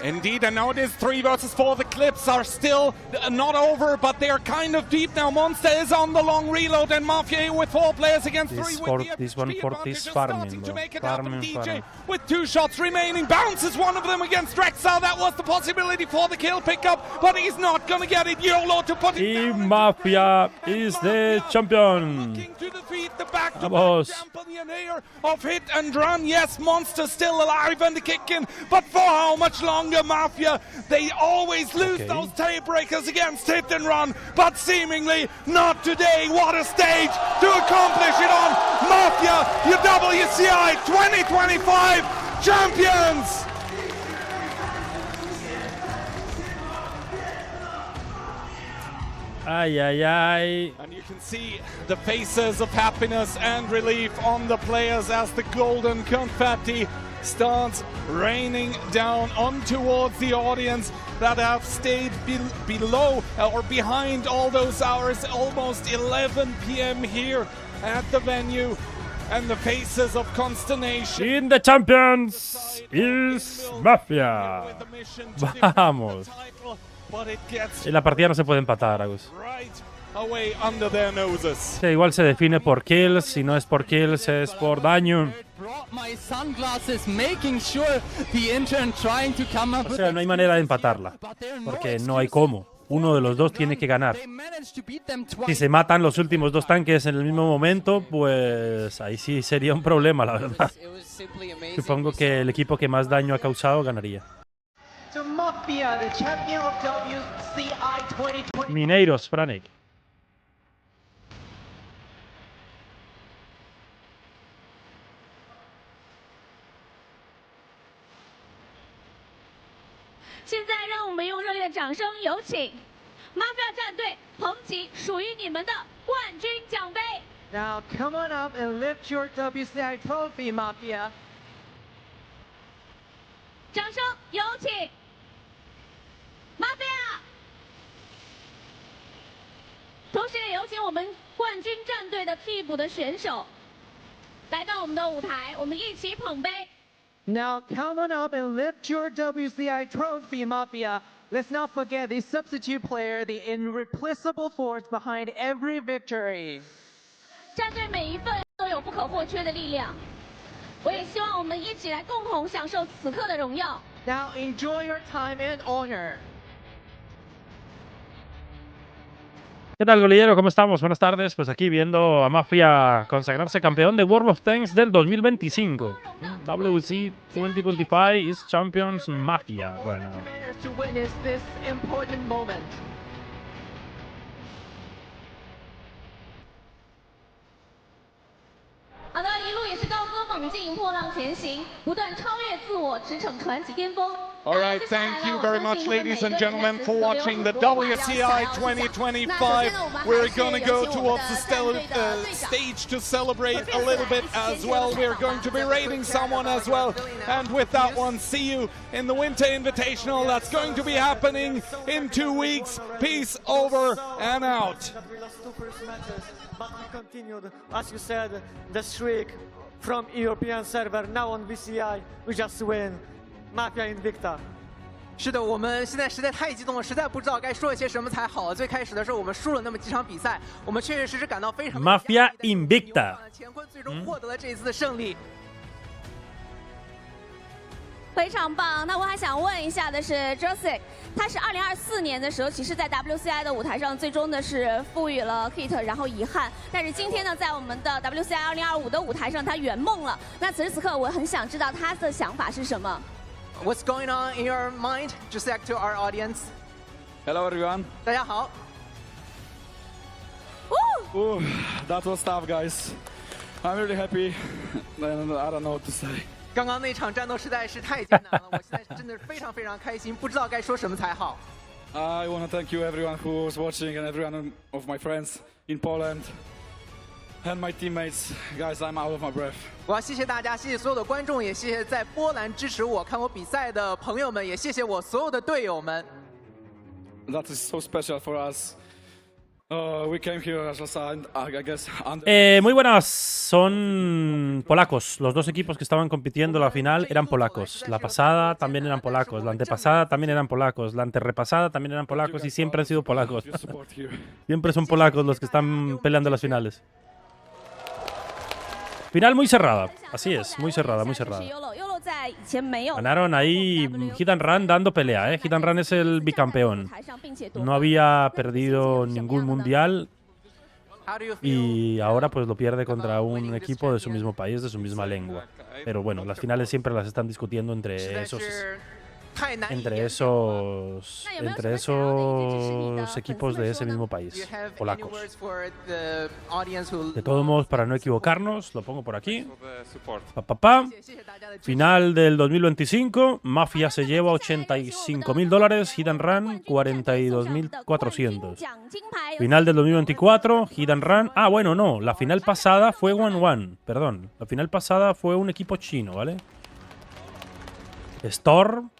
Indeed, and now it is 3 versus 4. The clips are still not over, but they are kind of deep now. Monster is on the long reload, and Mafia with 4 players against 3 with this 140 is farming, bro. Farming. With 2 shots remaining, bounces one of them against Drexel. That was the possibility for the kill pickup, but he's not gonna get it. YOLO to put it down. Mafia is the champion. To defeat the back-to-back champion here of Hit and Run. Yes, Monster still alive and the kick in, but for how much longer? Mafia, they always lose those tiebreakers against Hit and Run, but seemingly not today. What a stage to accomplish it on. Mafia, your WCI 2025 champions! Ay, ay, ay. And you can see the faces of happiness and relief on the players as the golden confetti starts raining down on towards the audience that have stayed below or behind all those hours. Almost 11 p.m. here at the venue and the faces of consternation. In the champions is Mafia. Vamos. Y la partida no se puede empatar, Agus. Away under their noses. Sí, igual se define por kills, si no es por kills es por daño. O sea, no hay manera de empatarla, porque no hay cómo. Uno de los dos tiene que ganar. Si se matan los últimos dos tanques en el mismo momento, pues ahí sí sería un problema, la verdad. Supongo que el equipo que más daño ha causado ganaría. Mineiros, Franek. Now come on up and lift your WCI trophy, Mafia. 掌声有请 Mafia， 同时也有请我们冠军战队的替补的选手来到我们的舞台，我们一起捧杯。 Now come on up and lift your WCI trophy, Mafia. Let's not forget the substitute player, the irreplaceable force behind every victory. 战队每一份都有不可或缺的力量，我也希望我们一起来共同享受此刻的荣耀。 Now enjoy your time and honor. ¿Qué tal, golillero? ¿Cómo estamos? Buenas tardes. Pues aquí viendo a Mafia consagrarse campeón de World of Tanks del 2025. WC 2025 is Champions Mafia. Bueno. To witness this important moment. 好的，一路也是高歌猛进，破浪前行，不断超越自我，驰骋传奇巅峰。 All right, thank you very much, ladies and gentlemen, for watching the WCI 2025. We're going to go towards the stage to celebrate a little bit as well. We're going to be rating someone as well. And with that one, see you in the Winter Invitational. That's going to be happening in 2 weeks. Peace, over and out. But we continued, as you said, the streak from European server. Now on VCI, we just win. Mafia Invicta. 是的，我们现在实在太激动了，实在不知道该说些什么才好。最开始的时候，我们输了那么几场比赛，我们确确实实感到非常。Mafia Invicta。乾坤最终获得了这一次的胜利。 非常棒，那我还想问一下的是 Joseph， 他是2024年的时候，其实在 WCI 的舞台上最终的是赋予了 hit， 然后遗憾。但是今天呢，在我们的 WCI 2025的舞台上，他圆梦了。那此时此刻，我很想知道他的想法是什么。 What's going on in your mind? Just like to our audience. Hello everyone. 大家好。 Ooh, that was tough, guys. I'm really happy. I don't know what to say. 刚刚那场战斗实在是太艰难了，我现在真的是非常非常开心，不知道该说什么才好。I want to thank you everyone who was watching and everyone of my friends in Poland and my teammates. Guys, I'm out of my breath. 我要谢谢大家，谢谢所有的观众，也谢谢在波兰支持我、看我比赛的朋友们，也谢谢我所有的队友们。That is so special for us. We came here as I guess. Muy buenas, son polacos. Los dos equipos que estaban compitiendo la final eran polacos. La pasada también eran polacos, la antepasada también eran polacos, la anterrepasada también eran polacos y siempre han sido polacos. Siempre son polacos los que están peleando las finales. Final muy cerrada, así es, muy cerrada, muy cerrada. Ganaron ahí Hit and Run dando pelea, ¿eh? Hit and Run es el bicampeón. No había perdido ningún mundial y ahora pues lo pierde contra un equipo de su mismo país, de su misma lengua. Pero bueno, las finales siempre las están discutiendo entre esos equipos de ese mismo país, polacos. De todos modos, para no equivocarnos, lo pongo por aquí. Final del 2025, Mafia se lleva $85.000, Hit and Run 42.400. Final del 2024, Hit and Run. Ah, bueno, no, la final pasada fue 1-1, perdón. La final pasada fue un equipo chino, ¿vale? Storm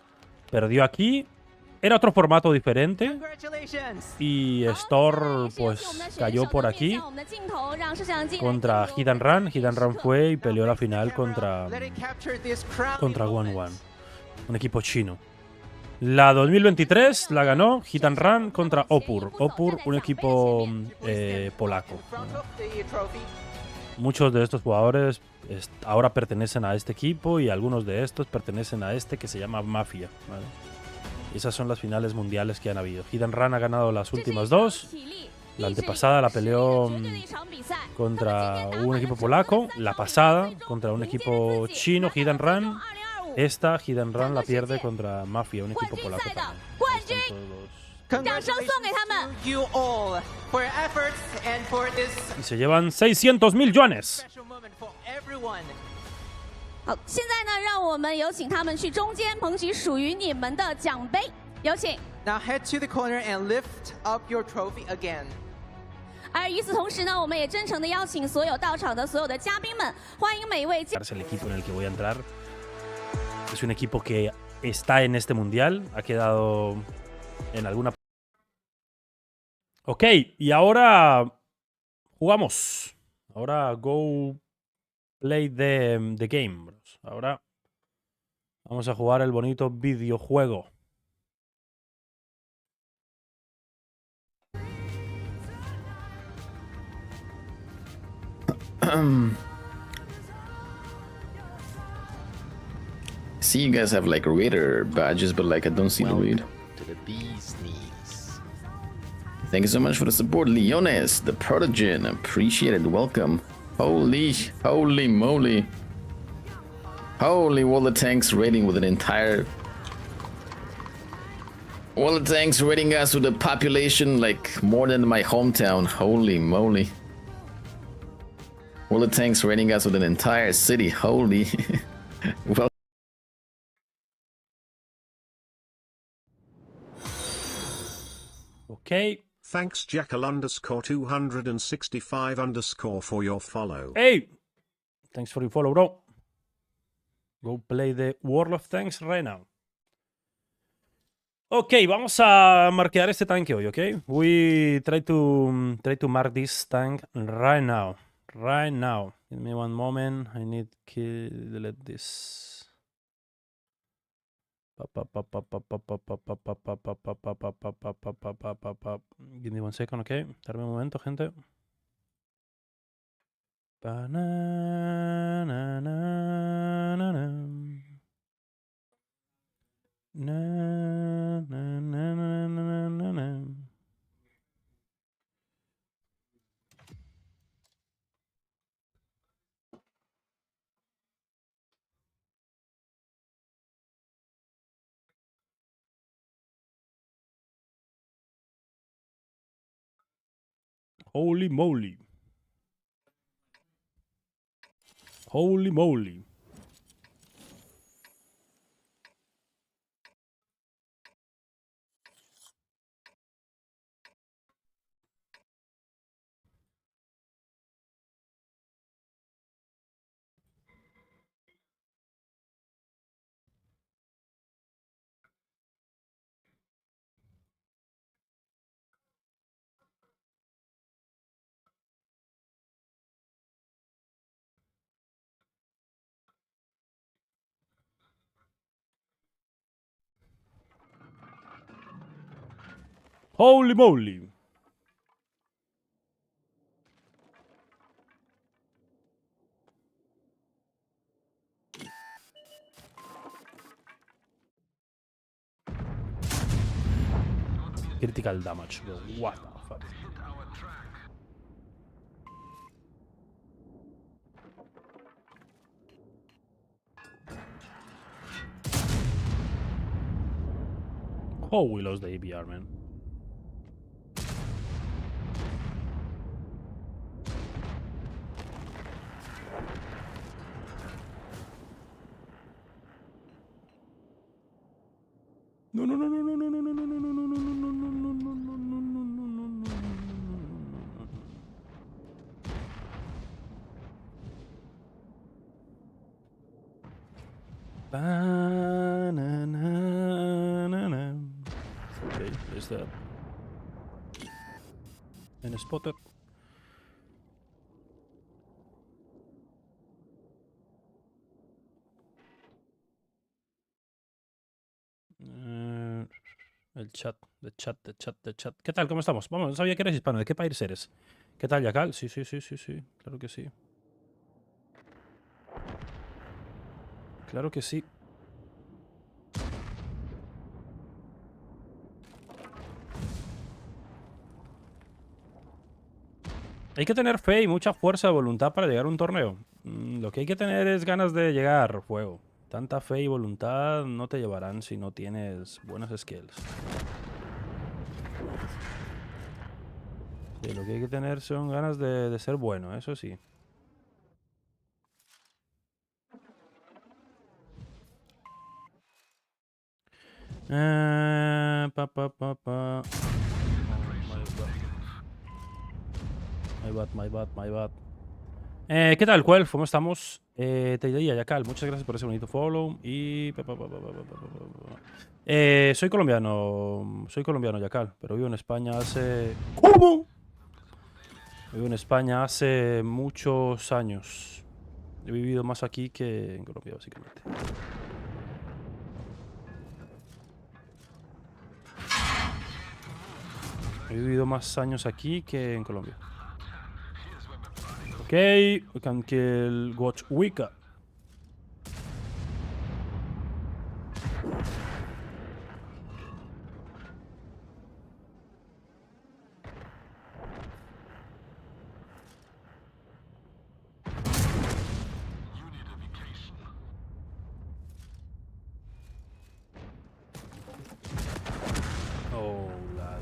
perdió aquí, Era otro formato diferente. Congratulations. Y Store pues cayó por aquí contra Hit and Run. Hit and Run fue y peleó la final contra One One, un equipo chino. La 2023 la ganó Hit and Run contra Opur. Opur, un equipo polaco. Muchos de estos jugadores ahora pertenecen a este equipo y algunos de estos pertenecen a este que se llama Mafia, ¿vale? Esas son las finales mundiales que han habido. Hit and Run ha ganado las últimas dos. La antepasada la peleó contra un equipo polaco. La pasada contra un equipo chino, Hit and Run. Esta Hit and Run la pierde contra Mafia, un equipo polaco también. You all for your efforts and for this Y se llevan 600,000 yuanes. special moment for everyone. 好，现在呢，让我们有请他们去中间捧起属于你们的奖杯，有请。 Now head to the corner and lift up your trophy again. 而与此同时呢，我们也真诚的邀请所有到场的所有的嘉宾们，欢迎每一位。 Es el equipo en el que voy a entrar. Es un equipo que está en este mundial. Ha quedado en alguna. Ok, y ahora jugamos. Ahora go play the game, bros. Ahora vamos a jugar el bonito videojuego. See, you guys have like raider badges, but like I don't see the raid. To the bee's knees. Thank you so much for the support, Leones, the Protogen. Appreciate it. Welcome. Holy moly. Holy Wall of Tanks raiding with an entire Wall of Tanks raiding us with a population like more than my hometown. Holy moly. Wall of Tanks raiding us with an entire city. Holy. Well. Okay. Thanks Jackal_265_ for your follow. Hey! Thanks for your follow, bro. Go play the World of Tanks right now. Ok, vamos a marquear este tanque hoy, ok? We try to mark this tank right now. Right now. Give me one moment. I need to delete this. Give me one second, ok? Darme un momento, gente. Holy moly. Holy moly. Holy moly. Critical damage, bro. What the fuck? Oh, we lost the ABR, man. No, no, no, no, no, no, no, no, no, no, no, no, no, no, no, no, no, no, no, no. is dead. And spotted. El chat. ¿Qué tal? ¿Cómo estamos? Vamos, no sabía que eres hispano. ¿De qué país eres? ¿Qué tal, Yakal? Sí. Claro que sí. Claro que sí. Hay que tener fe y mucha fuerza de voluntad para llegar a un torneo. Lo que hay que tener es ganas de llegar, juego. Tanta fe y voluntad no te llevarán si no tienes buenas skills. Sí, lo que hay que tener son ganas de ser bueno, eso sí. My bad. ¿Qué tal, Quelf? ¿Cómo estamos? Te diría, Yakal, muchas gracias por ese bonito follow. Y... soy colombiano, Yakal, pero vivo en España hace... ¿Cómo? Vivo en España hace muchos años. He vivido más aquí que en Colombia, básicamente. He vivido más años aquí que en Colombia. Okay, we can kill Watch Wicca. Oh, la.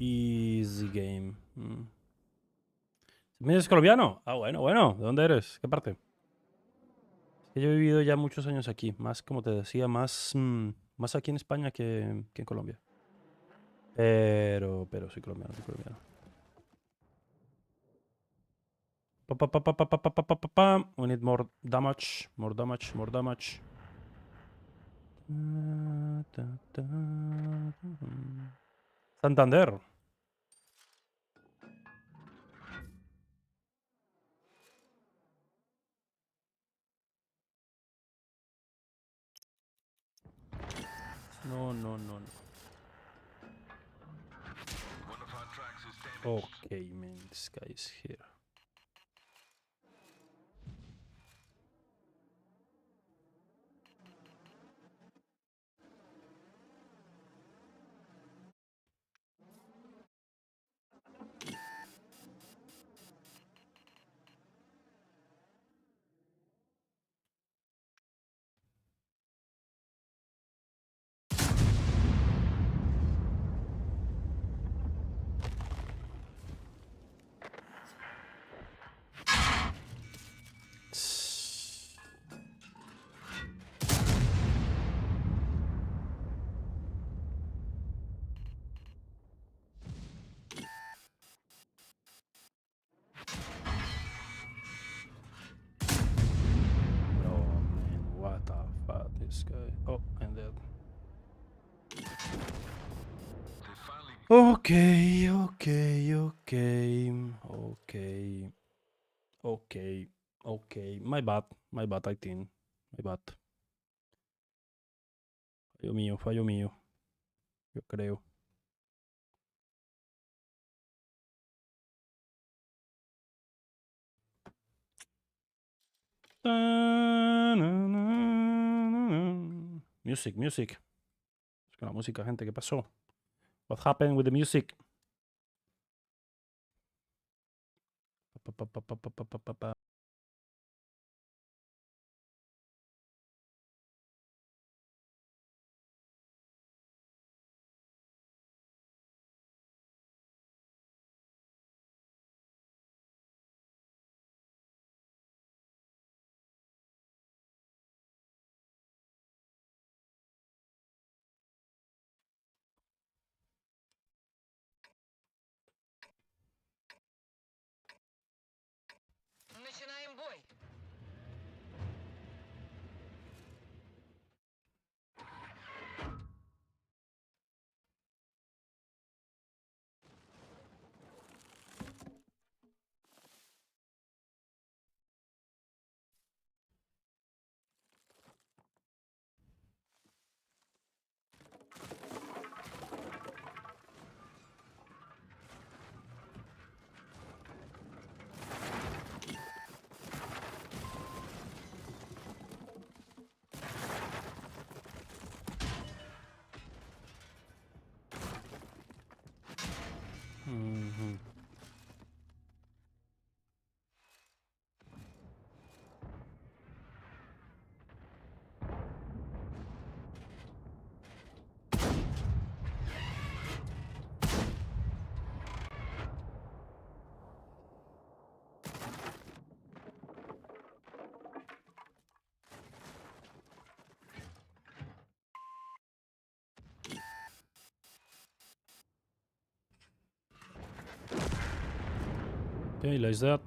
Easy game. ¿Me eres colombiano? Ah, bueno. ¿De dónde eres? ¿Qué parte? Es que yo he vivido ya muchos años aquí. Más, como te decía, más aquí en España que en Colombia. Pero soy colombiano. We need more damage. Santander. No. Okay, man, this guy is here. This guy. Oh, and dead. Okay. My bad, I think. My bad. Fallo mío. Yo creo. Music. Es que la música, gente, ¿qué pasó? What happened with the music? Okay, like that.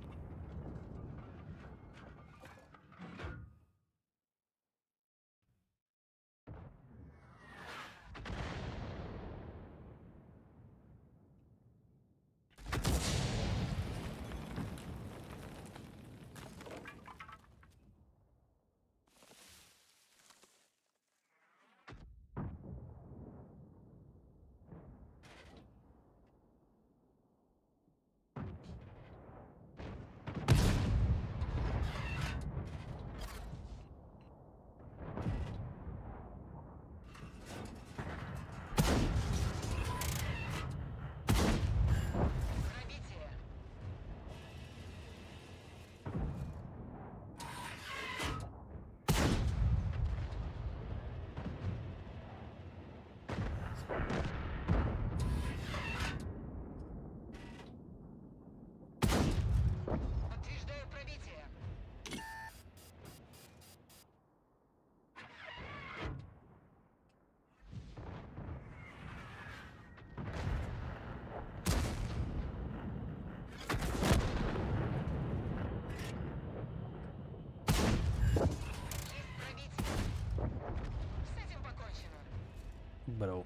Bro.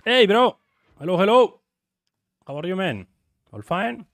Hey, bro. Hello, hello. How are you, man? All fine?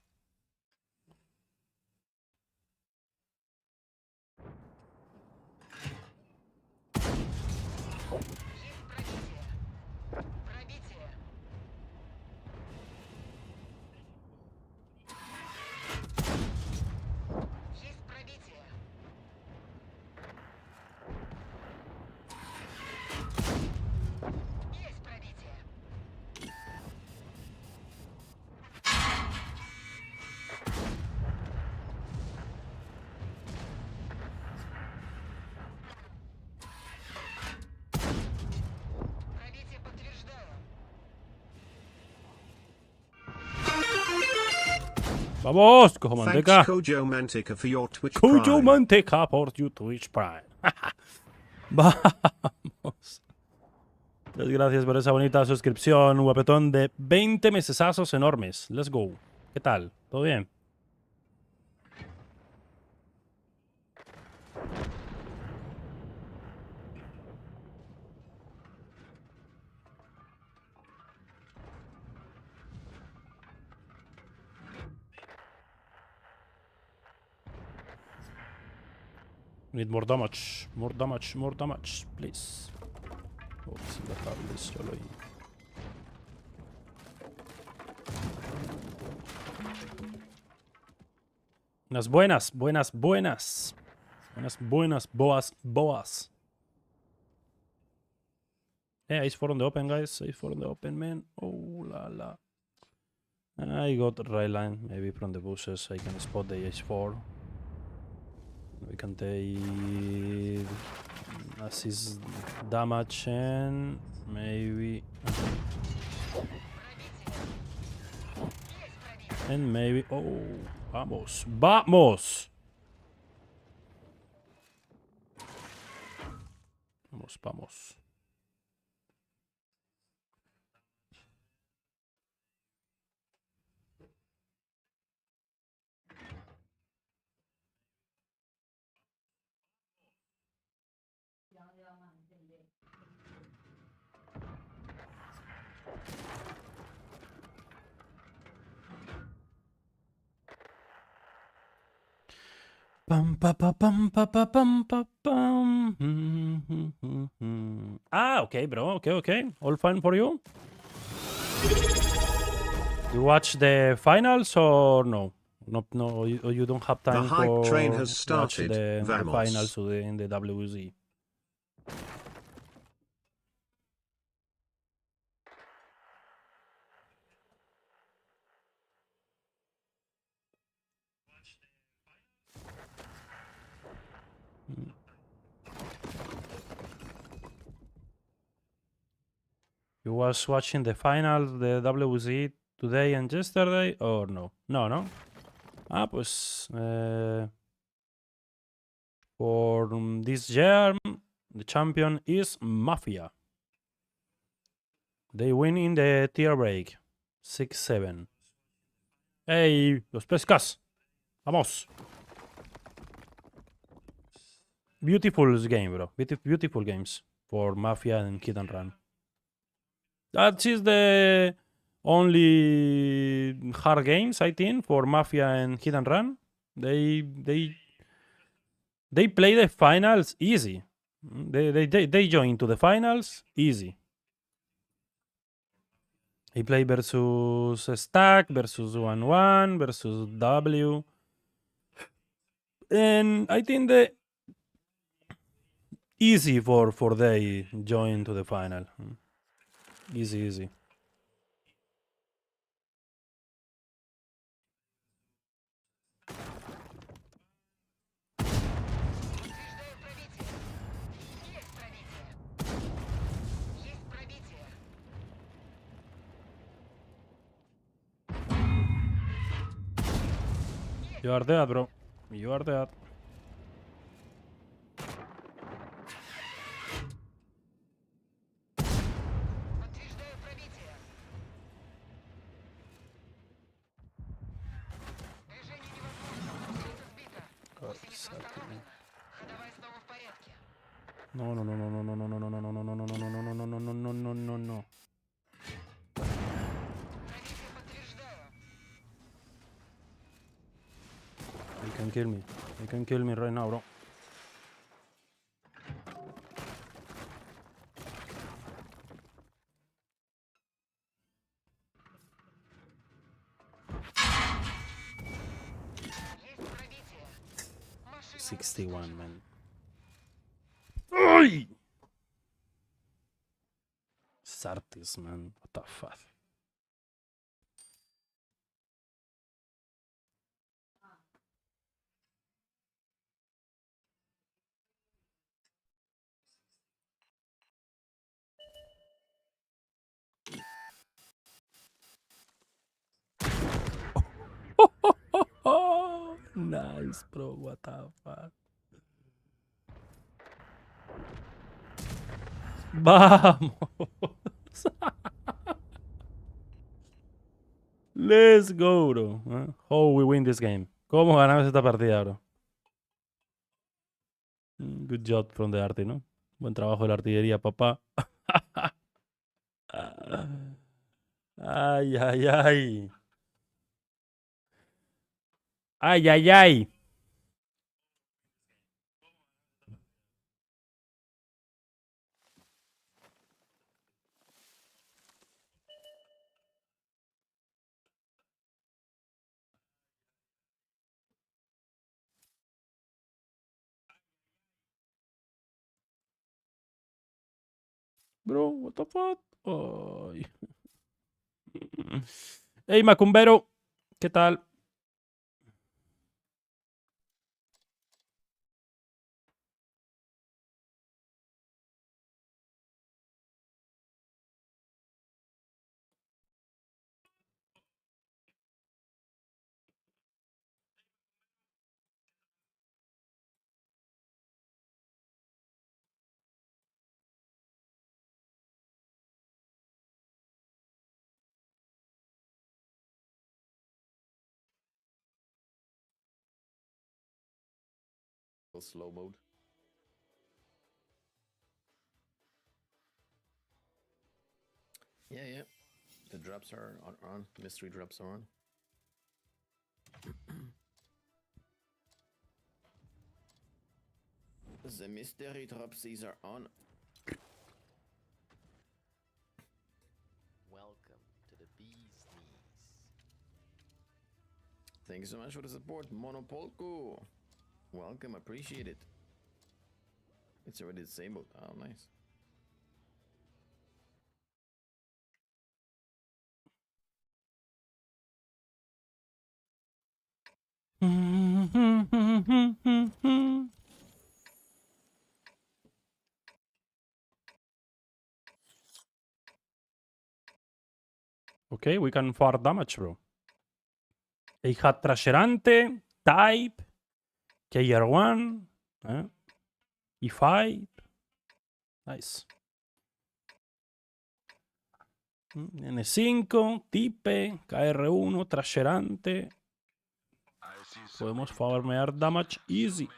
Vamos, cojo manteca. Thanks, Kojo Manteca, for your Twitch Kojo Prime. Manteca por tu Twitch Prime. Vamos. Muchas gracias por esa bonita suscripción, guapetón de 20 mesesazos enormes. Let's go. ¿Qué tal? ¿Todo bien? Need more damage, more damage, more damage, please. Ups, la tabla solo ahí. Unas buenas, buenas, buenas. Unas buenas, boas. Yeah, ace 4 on the open, guys. Ace 4 on the open, man. Oh, la la. I got right line. Maybe from the bushes I can spot the ace 4. We can take assist damage and maybe oh, vamos, vamos, vamos. Pam, pa, pa, pam, pa, pa, pam, pa, pam. Ah, okay, bro. Okay. All fine for you? You watch the finals or no? No, you don't have time The hype for train has started. watch the Vamos. finals in the WZ. You was watching the finals, the WC today and yesterday, or no? No, no. Ah, pues for this year, the champion is Mafia. They win in the tier break, 6-7. Hey, los pescas. Vamos. Beautiful game, bro. Beautiful games for Mafia and Hit and Run. That is the only hard games, I think, for Mafia and Hit and Run. They play the finals easy. They join to the finals easy. He play versus Stack, versus 1-1, versus W. And I think the easy for they join to the final. Easy. You are dead, bro. You are dead. No. They can kill me. They can kill me right now, bro. $61, man. Oi! Sartis, man. What the fuck? Nice, bro. What the fuck? Vamos. Let's go, bro. How we win this game? ¿Cómo ganamos esta partida, bro? Good job from the arty, ¿no? Buen trabajo de la artillería, papá. Ay. Bro, what the fuck? Ay. Hey, Macumbero, ¿qué tal? Slow mode. Yeah. The drops are on. Mystery drops are on. The mystery dropsies are on. Welcome to the bee's knees. Thank you so much for the support, Monopolku. Welcome, appreciate it. It's already disabled. Oh, nice. Okay, we can far damage, bro. He had Trasherante, Type, KR1, E5. Nice. N5, Tipe, KR1, Trasherante. Podemos farmear damage easily.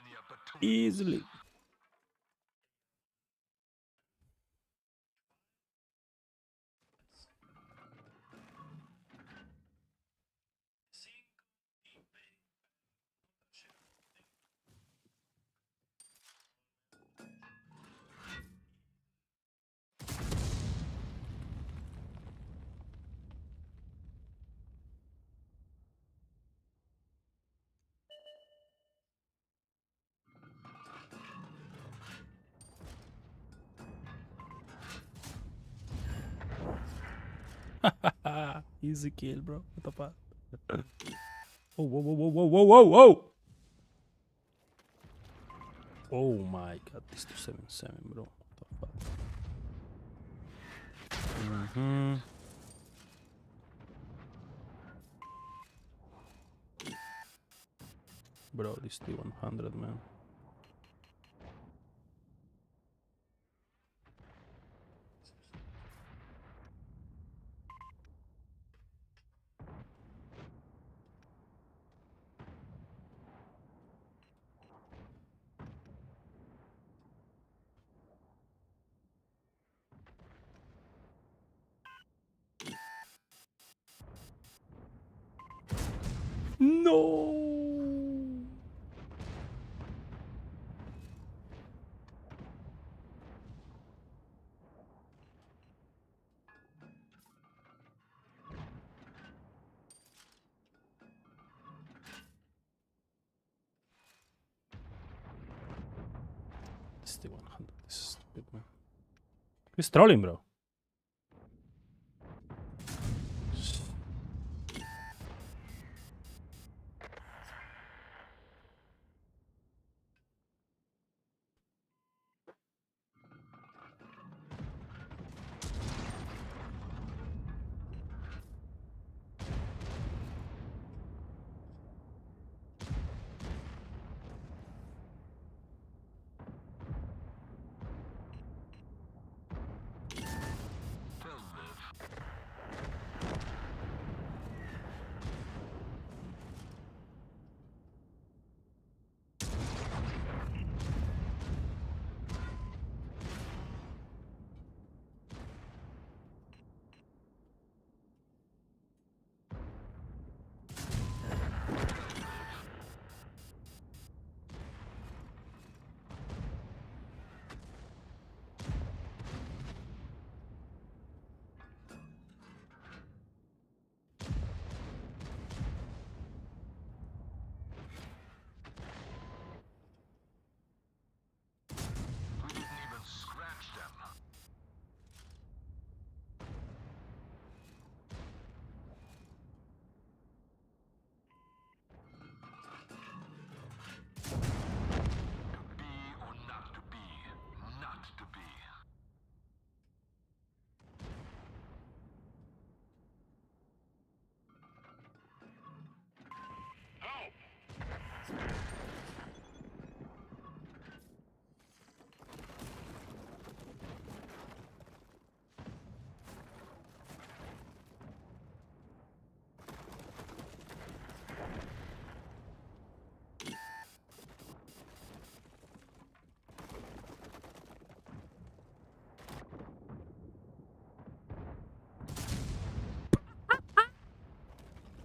Easy kill, bro. What the fuck? Oh, whoa. Oh my god, this 277, bro. What the fuck? Bro, this T100, man. No. This T100, this is stupid, man. He's trolling, bro.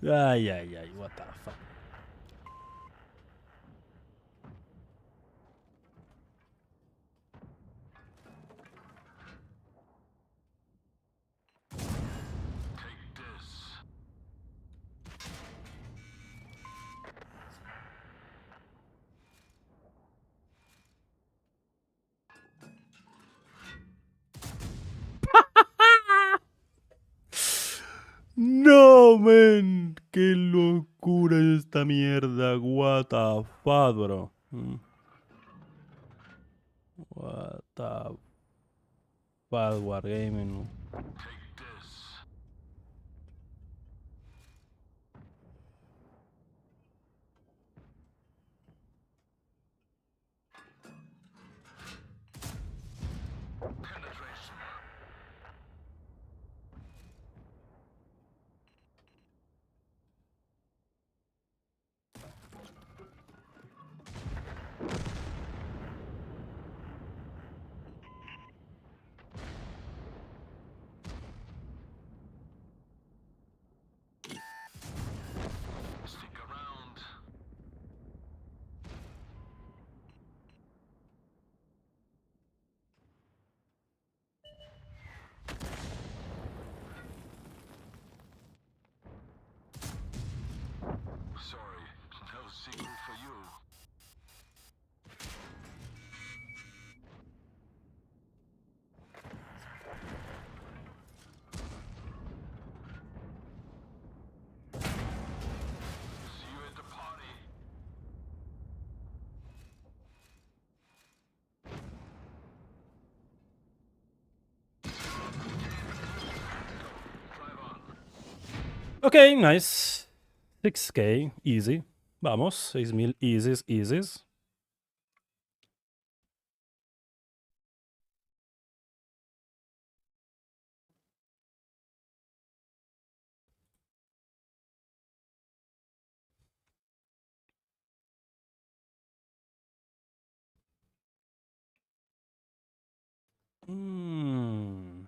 Ay, what the fuck. No, man. Qué locura es esta mierda. What the fuck, bro. What the fuck, Wargaming. Ok, nice. 6K, easy. Vamos, 6.000 easies, easies. Hmm.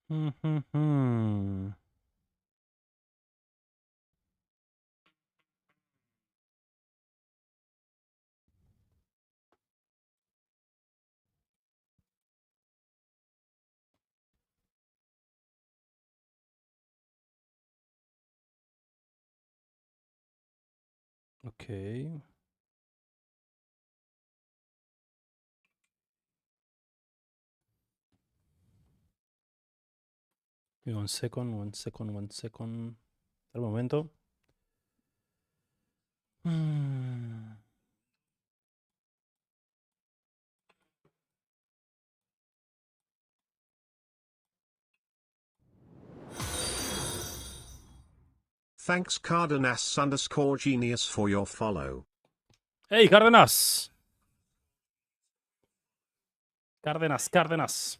Hmm. Okay. One second. Un momento. Thanks Cardenas_genius for your follow. Hey, Cárdenas. Cárdenas.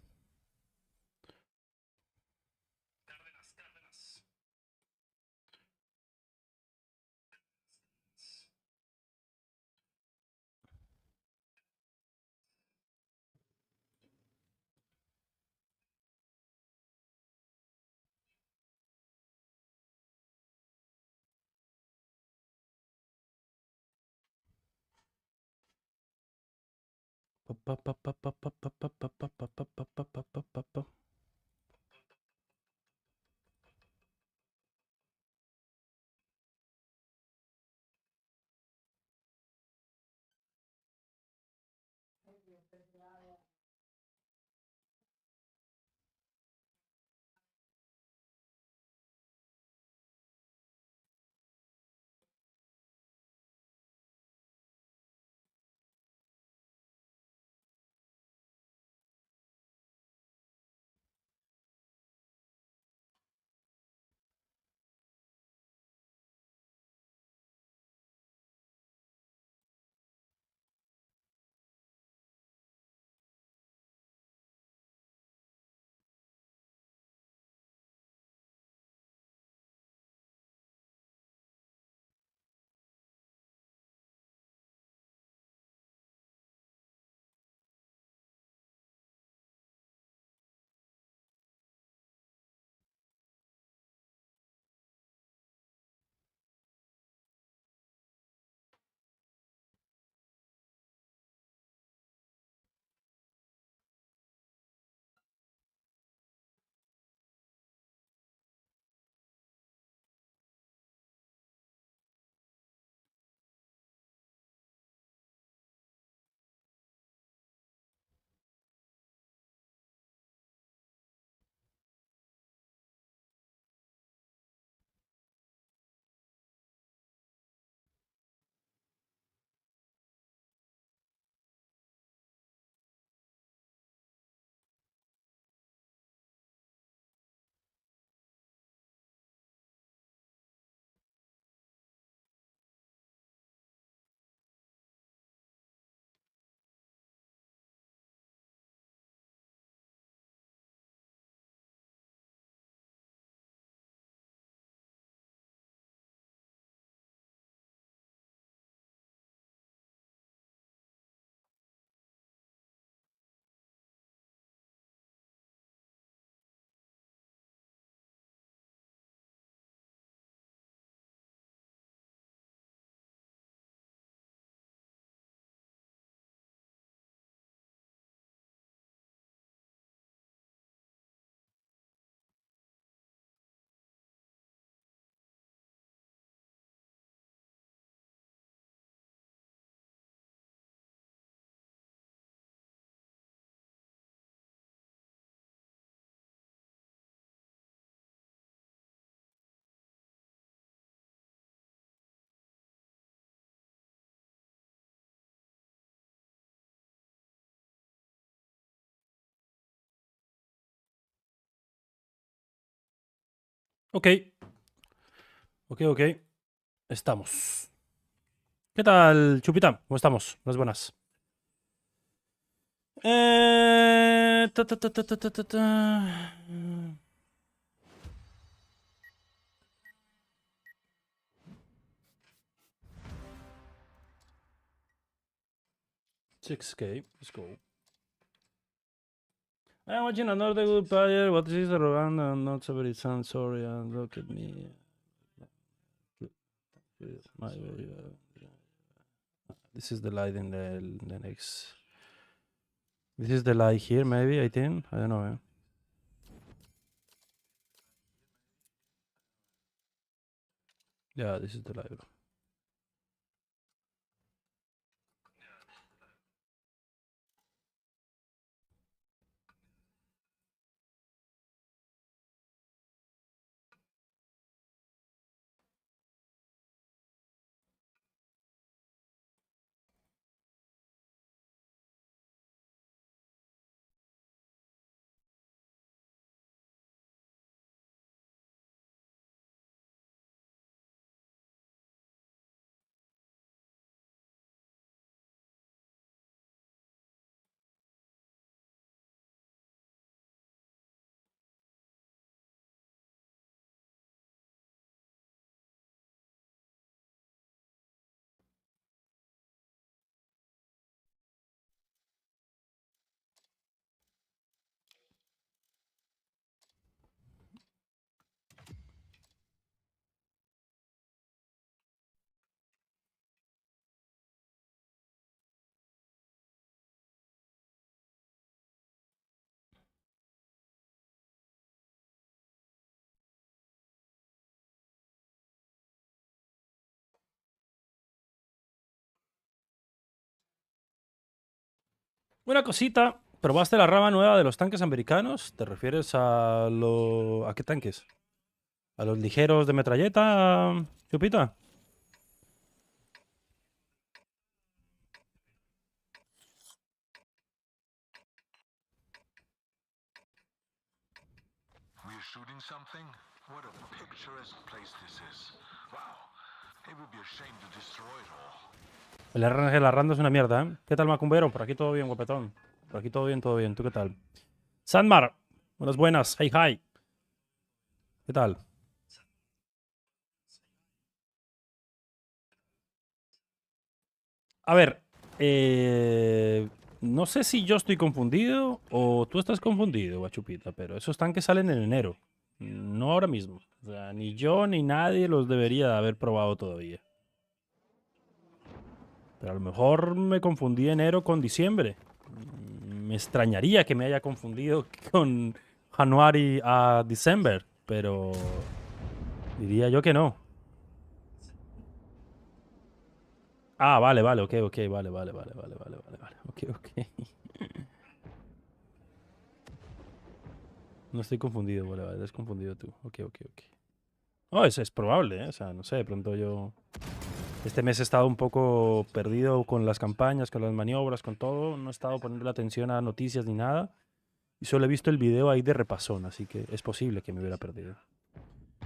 Ok. Ok. Estamos. ¿Qué tal, Chupita? ¿Cómo estamos? Unas buenas. Ta, ta, ta, ta, ta, ta, ta, ta. 6K, let's go. I'm watching another good player. What is the Rwanda? I'm not so very sorry. And look at me. This is the light in the next. This is the light here, maybe, I think. I don't know. Yeah, this is the light. Una cosita. ¿Probaste la rama nueva de los tanques americanos? ¿Te refieres a ¿A qué tanques? ¿A los ligeros de metralleta, Chupita? We're shooting something? What a picturesque place this is. Wow. It would be a shame to destroy it all. El RNG la randa es una mierda, ¿eh? ¿Qué tal, Macumbero? Por aquí todo bien, guapetón. Por aquí todo bien, todo bien. ¿Tú qué tal? Sandmar, buenas. Hey, hi. ¿Qué tal? A ver, no sé si yo estoy confundido o tú estás confundido, Guachupita, pero esos tanques salen en enero. No ahora mismo. O sea, ni yo ni nadie los debería de haber probado todavía. Pero a lo mejor me confundí enero con diciembre. Me extrañaría que me haya confundido con January a December, pero diría yo que no. Ah, vale, ok, vale. Ok. No estoy confundido, vale, eres confundido tú. Ok. Oh, es probable, ¿eh? O sea, no sé, de pronto yo... Este mes he estado un poco perdido con las campañas, con las maniobras, con todo. No he estado poniendo atención a noticias ni nada. Y solo he visto el video ahí de repasón, así que es posible que me hubiera perdido.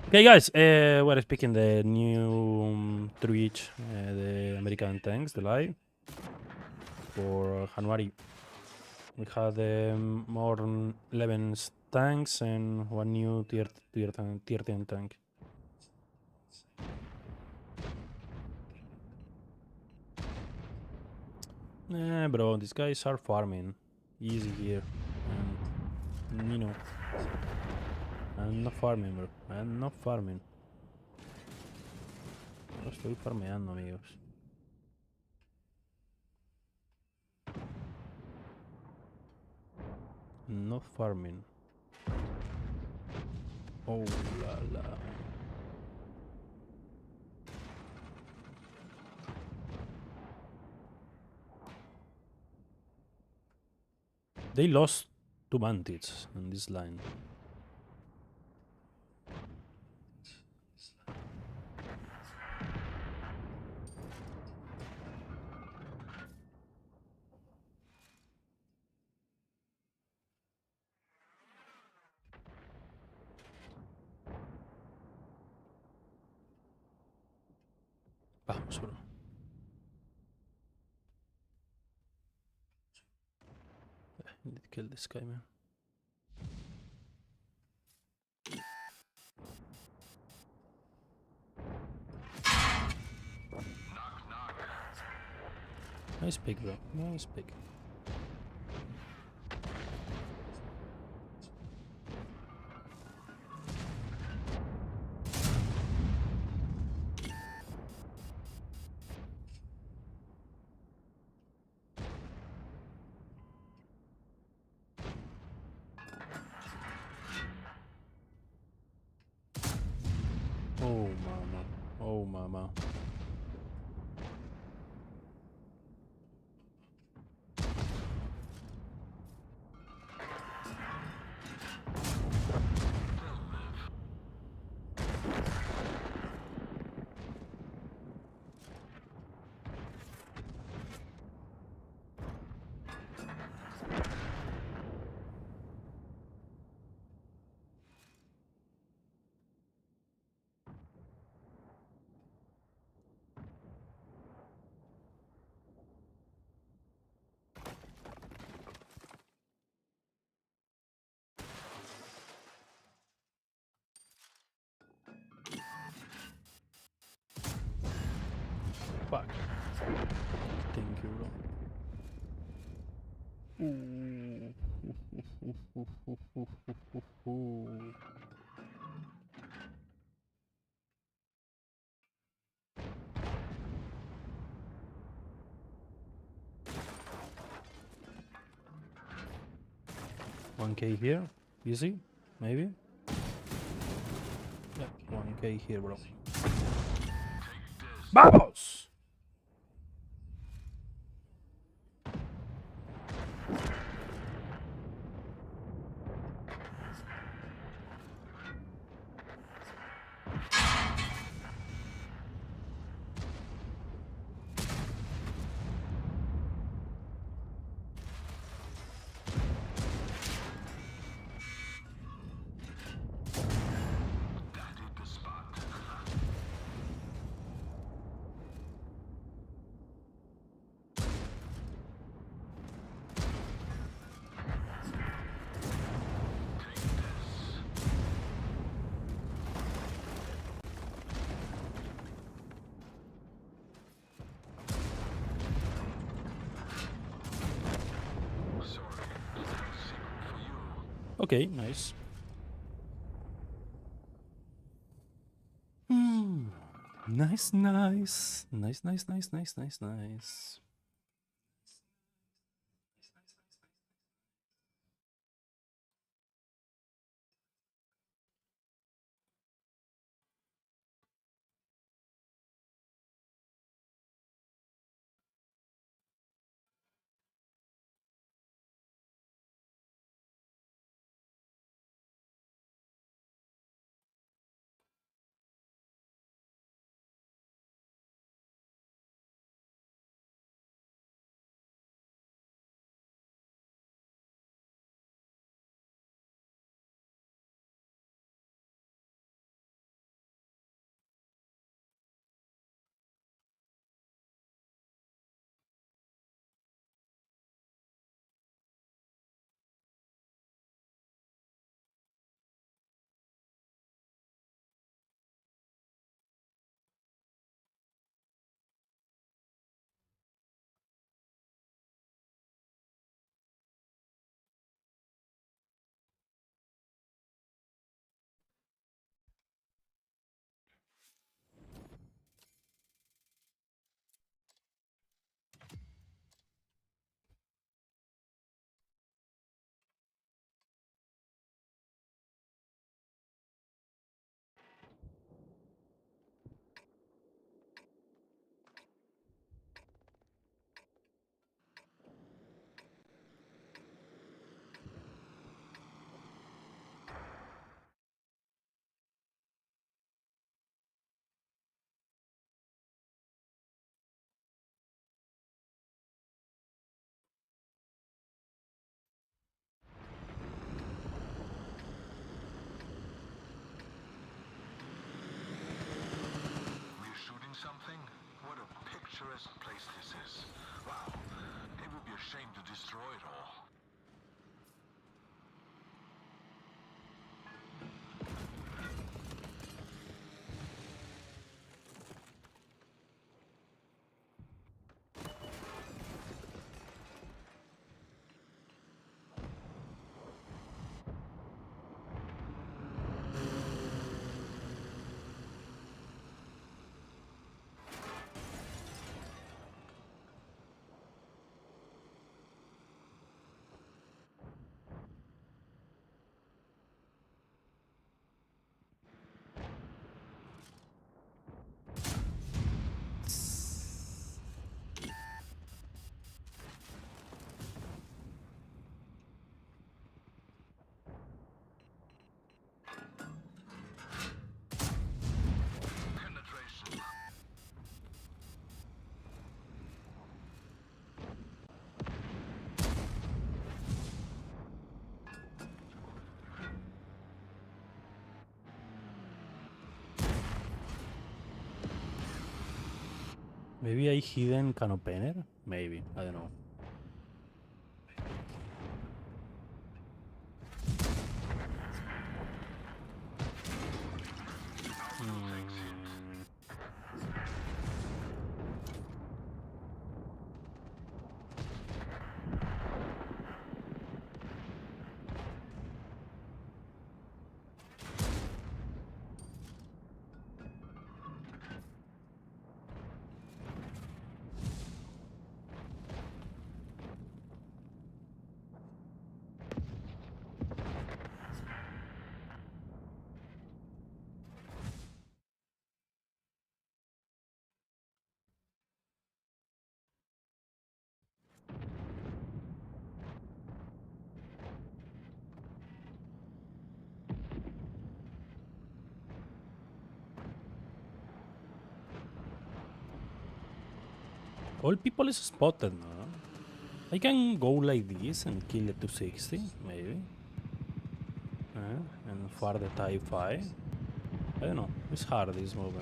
Okay, guys, we're speaking the new Twitch, the American tanks, the live for January. We had more 11 tanks and one new tier 10 tank. Bro, these guys are farming. Easy here. And, you know, I'm not farming, bro. I'm not farming. No estoy farmeando, amigos. No farming. Oh la la. They lost 2 bandits on this line. bro. I need to kill this guy, man. Nice pick, bro. Nice pick. Oh, mama. Oh, mama. Fuck. Thank you, bro. $1K here, easy, maybe. Yeah, $1K here, bro. ¡Vamos! Okay, nice. Nice, nice. Nice, nice, nice, nice, nice, nice. destroy it all. Maybe I hidden can opener? Maybe, I don't know. All people is spotted, no? I can go like this and kill the 260, maybe. And far the type 5. I don't know, it's hard this move.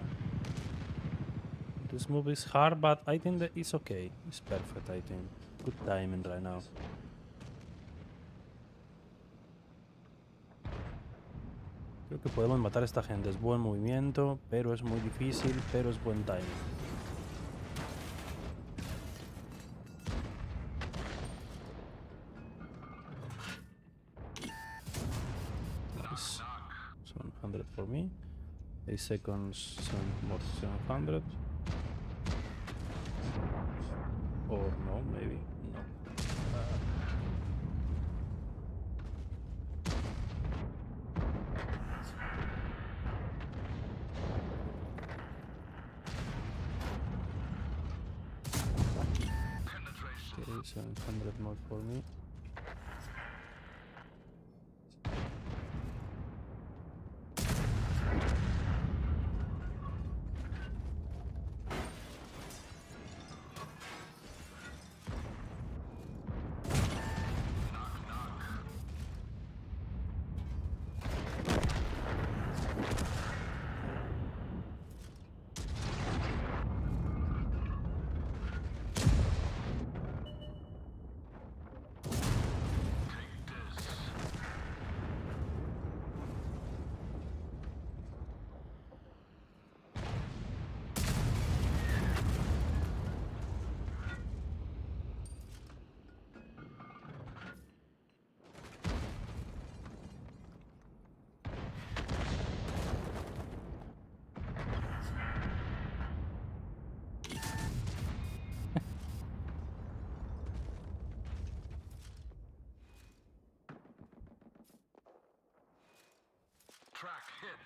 This move is hard, but I think that it's okay. It's perfect, I think. Good timing right now. Creo que podemos matar a esta gente. Es buen movimiento, pero es muy difícil, pero es buen timing. Nice. 700 for me. 8 seconds, more 700. Or no, maybe. No. Okay, 700 more for me. Track hit.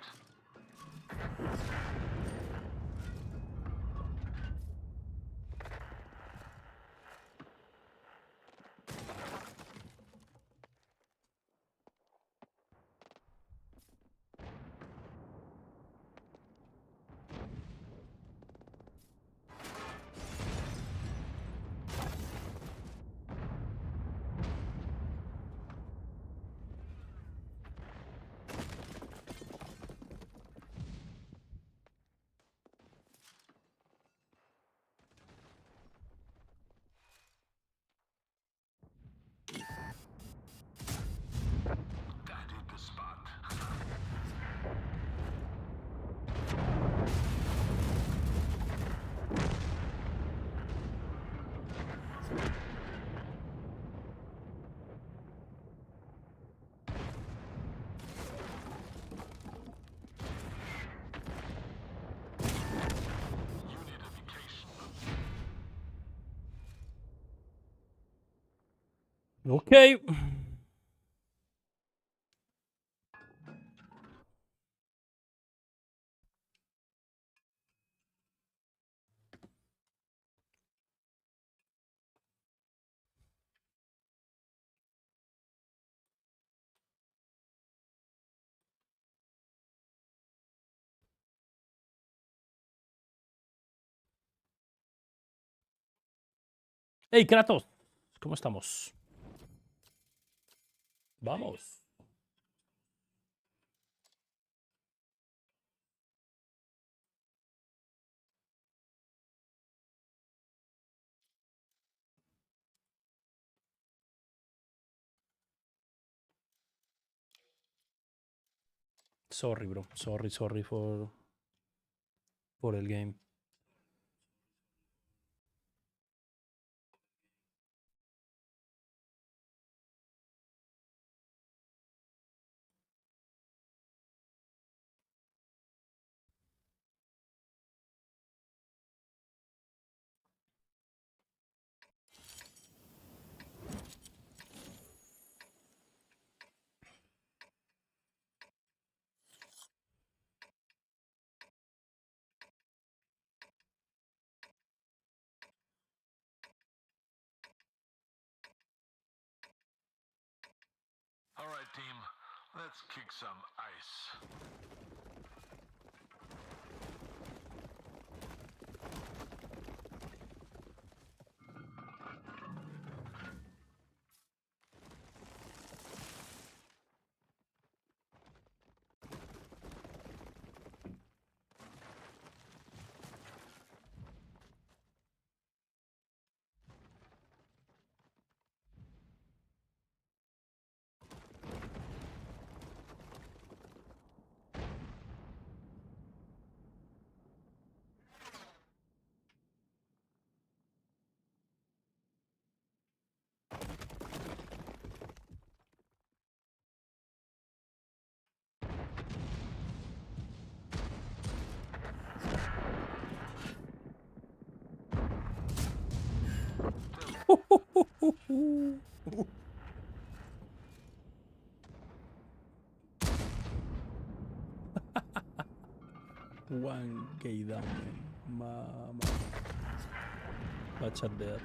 Ok. Hey, Kratos. ¿Cómo estamos? Vamos. Sorry, bro. Sorry for el game. All right, team. Let's kick some ice. One gay down, mama. Va a chatear.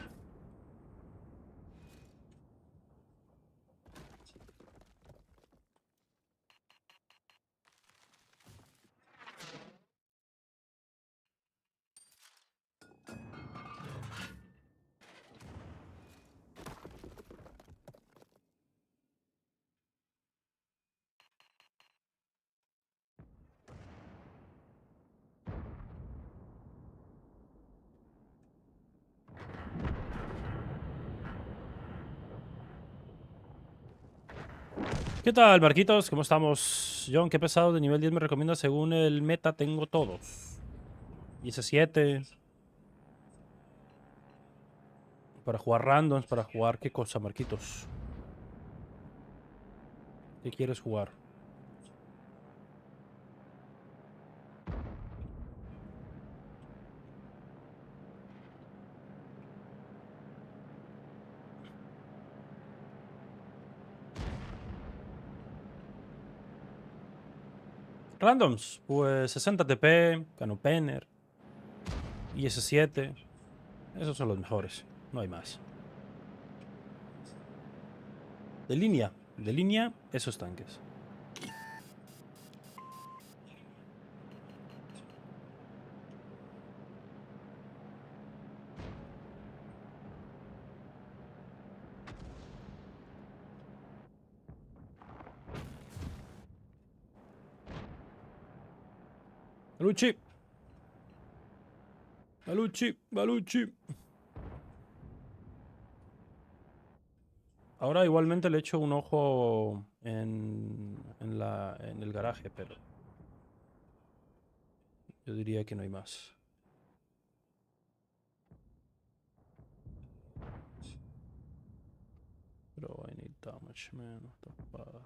¿Qué tal, Marquitos? ¿Cómo estamos? John, ¿qué pesado de nivel 10 me recomienda? Según el meta tengo todos. Y ese 7. Para jugar randoms, para jugar qué cosa, Marquitos. ¿Qué quieres jugar? Randoms, pues 60 TP, Canopener, IS-7. Esos son los mejores, no hay más. De línea, esos tanques. Baluchi. Ahora igualmente le echo un ojo en el garaje, pero yo diría que no hay más. Pero I need damage, man. What the fuck?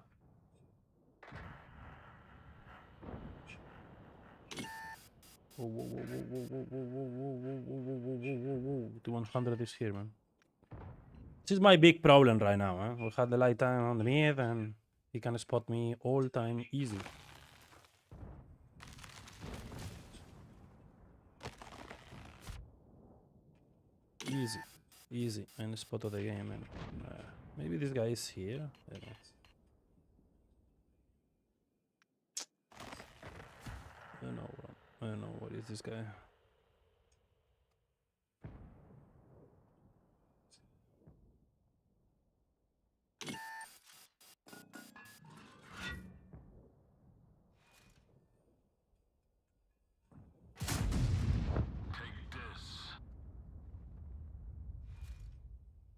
Whoa. The 100 is here, man. This is my big problem right now. We have the light time on the mid, and he can spot me all time easy. Easy, and spot of the game. And maybe this guy is here. I don't know. I don't know what is this guy.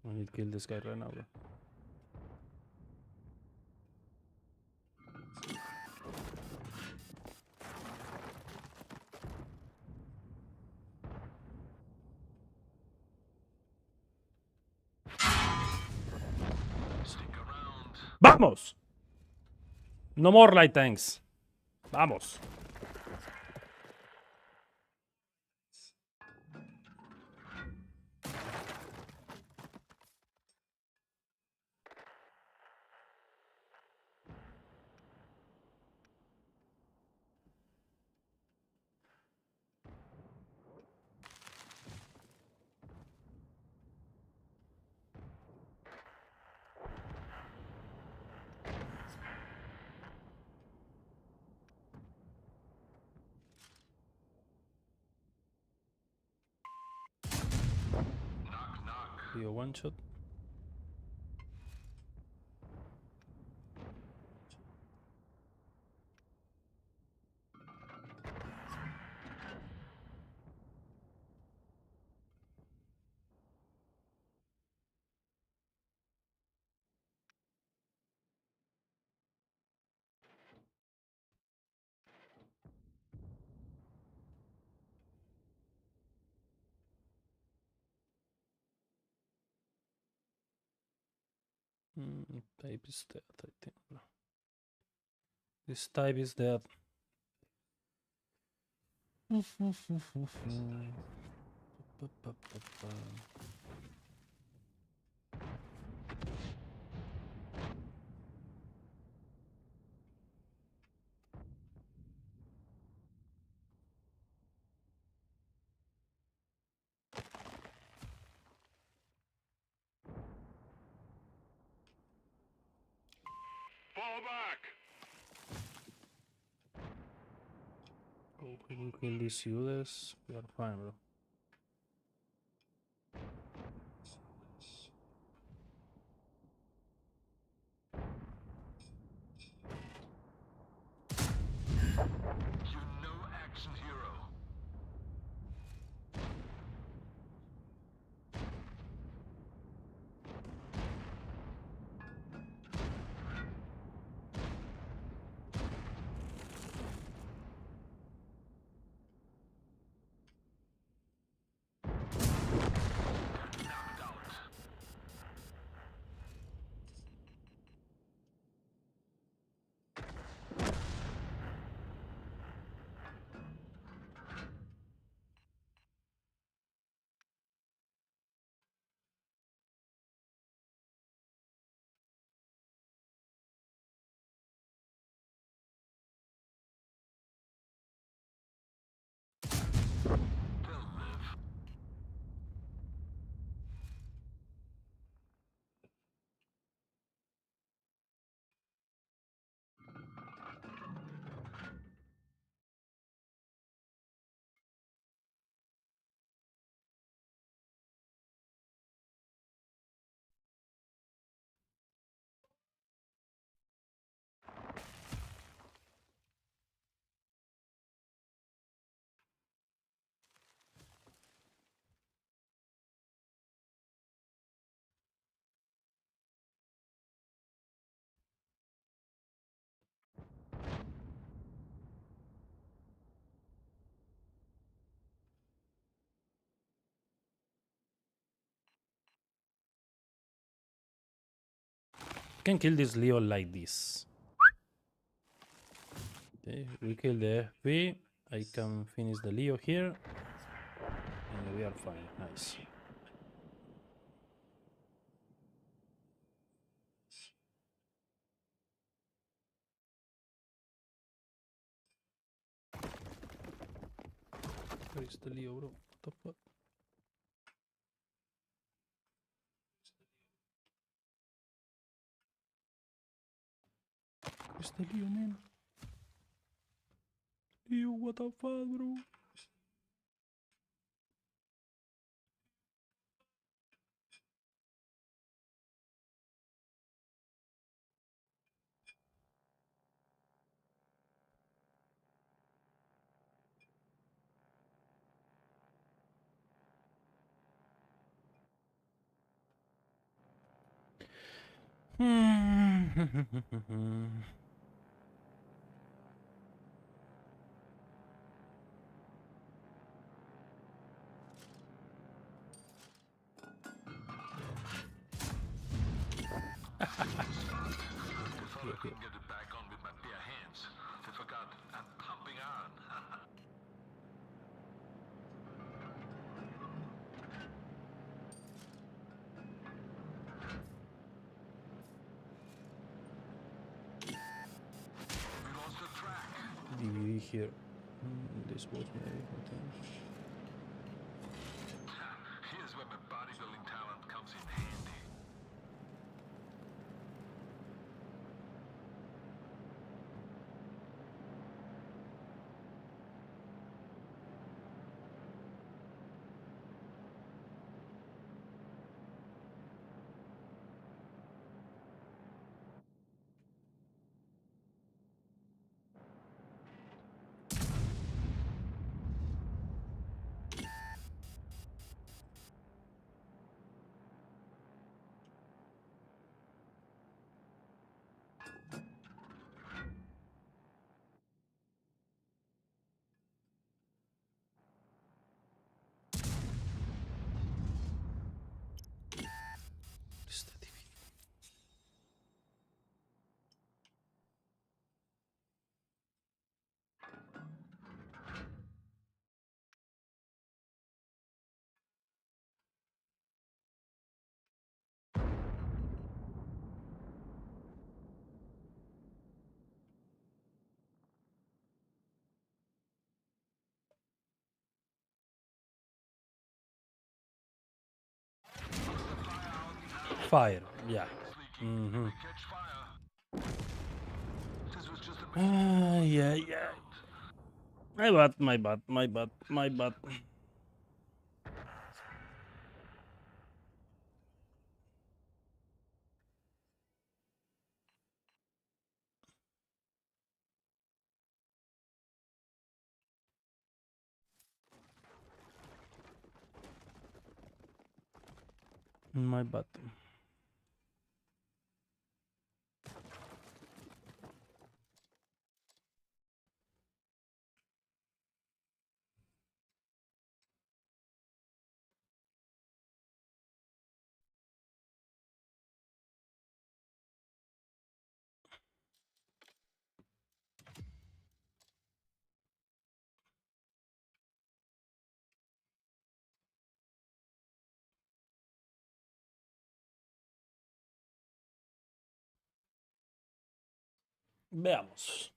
I need to kill this guy right now, bro. ¡Vamos! No more light tanks. Vamos. A one shot. Type is dead, I think. This type is dead. Fall back! Oh, we will kill these Judas. We are fine, bro. You no action hero. Knocked out. They'll live. Can kill this Leo like this. Okay, we kill the FP. I can finish the Leo here. And we are fine. Nice. Este lío, bro. What the fuck? Este lío, man. Lío, what the fuck, bro? If I couldn't get it back on with my bare hands, they forgot I'm pumping on. We lost the track. DVD here. This was maybe. Here's where my bodybuilding talent comes in handy. Fire, yeah. Yeah, yeah. My bad, my bad, my bad, my bad. My bad. Veamos.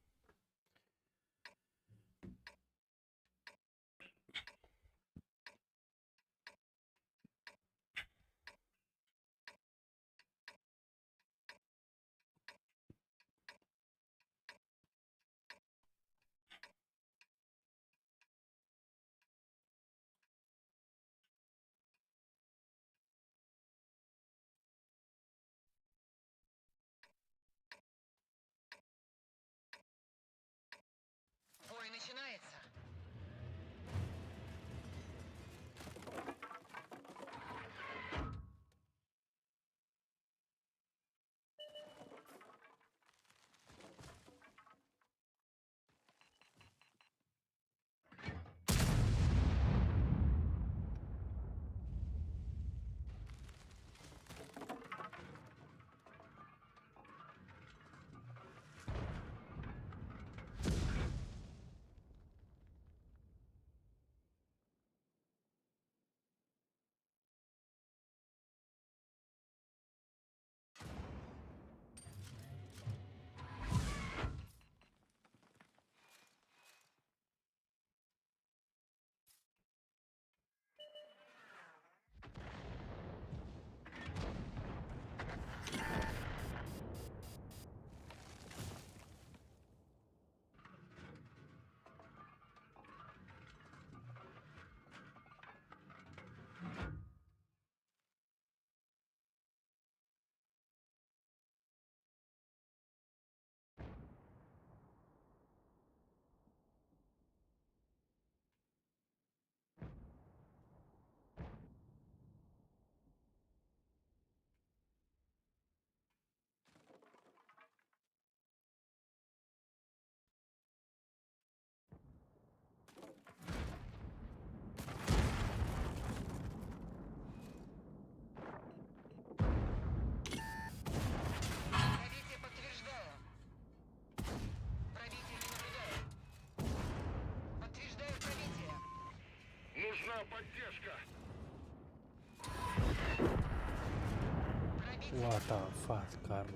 What the fuck, carro.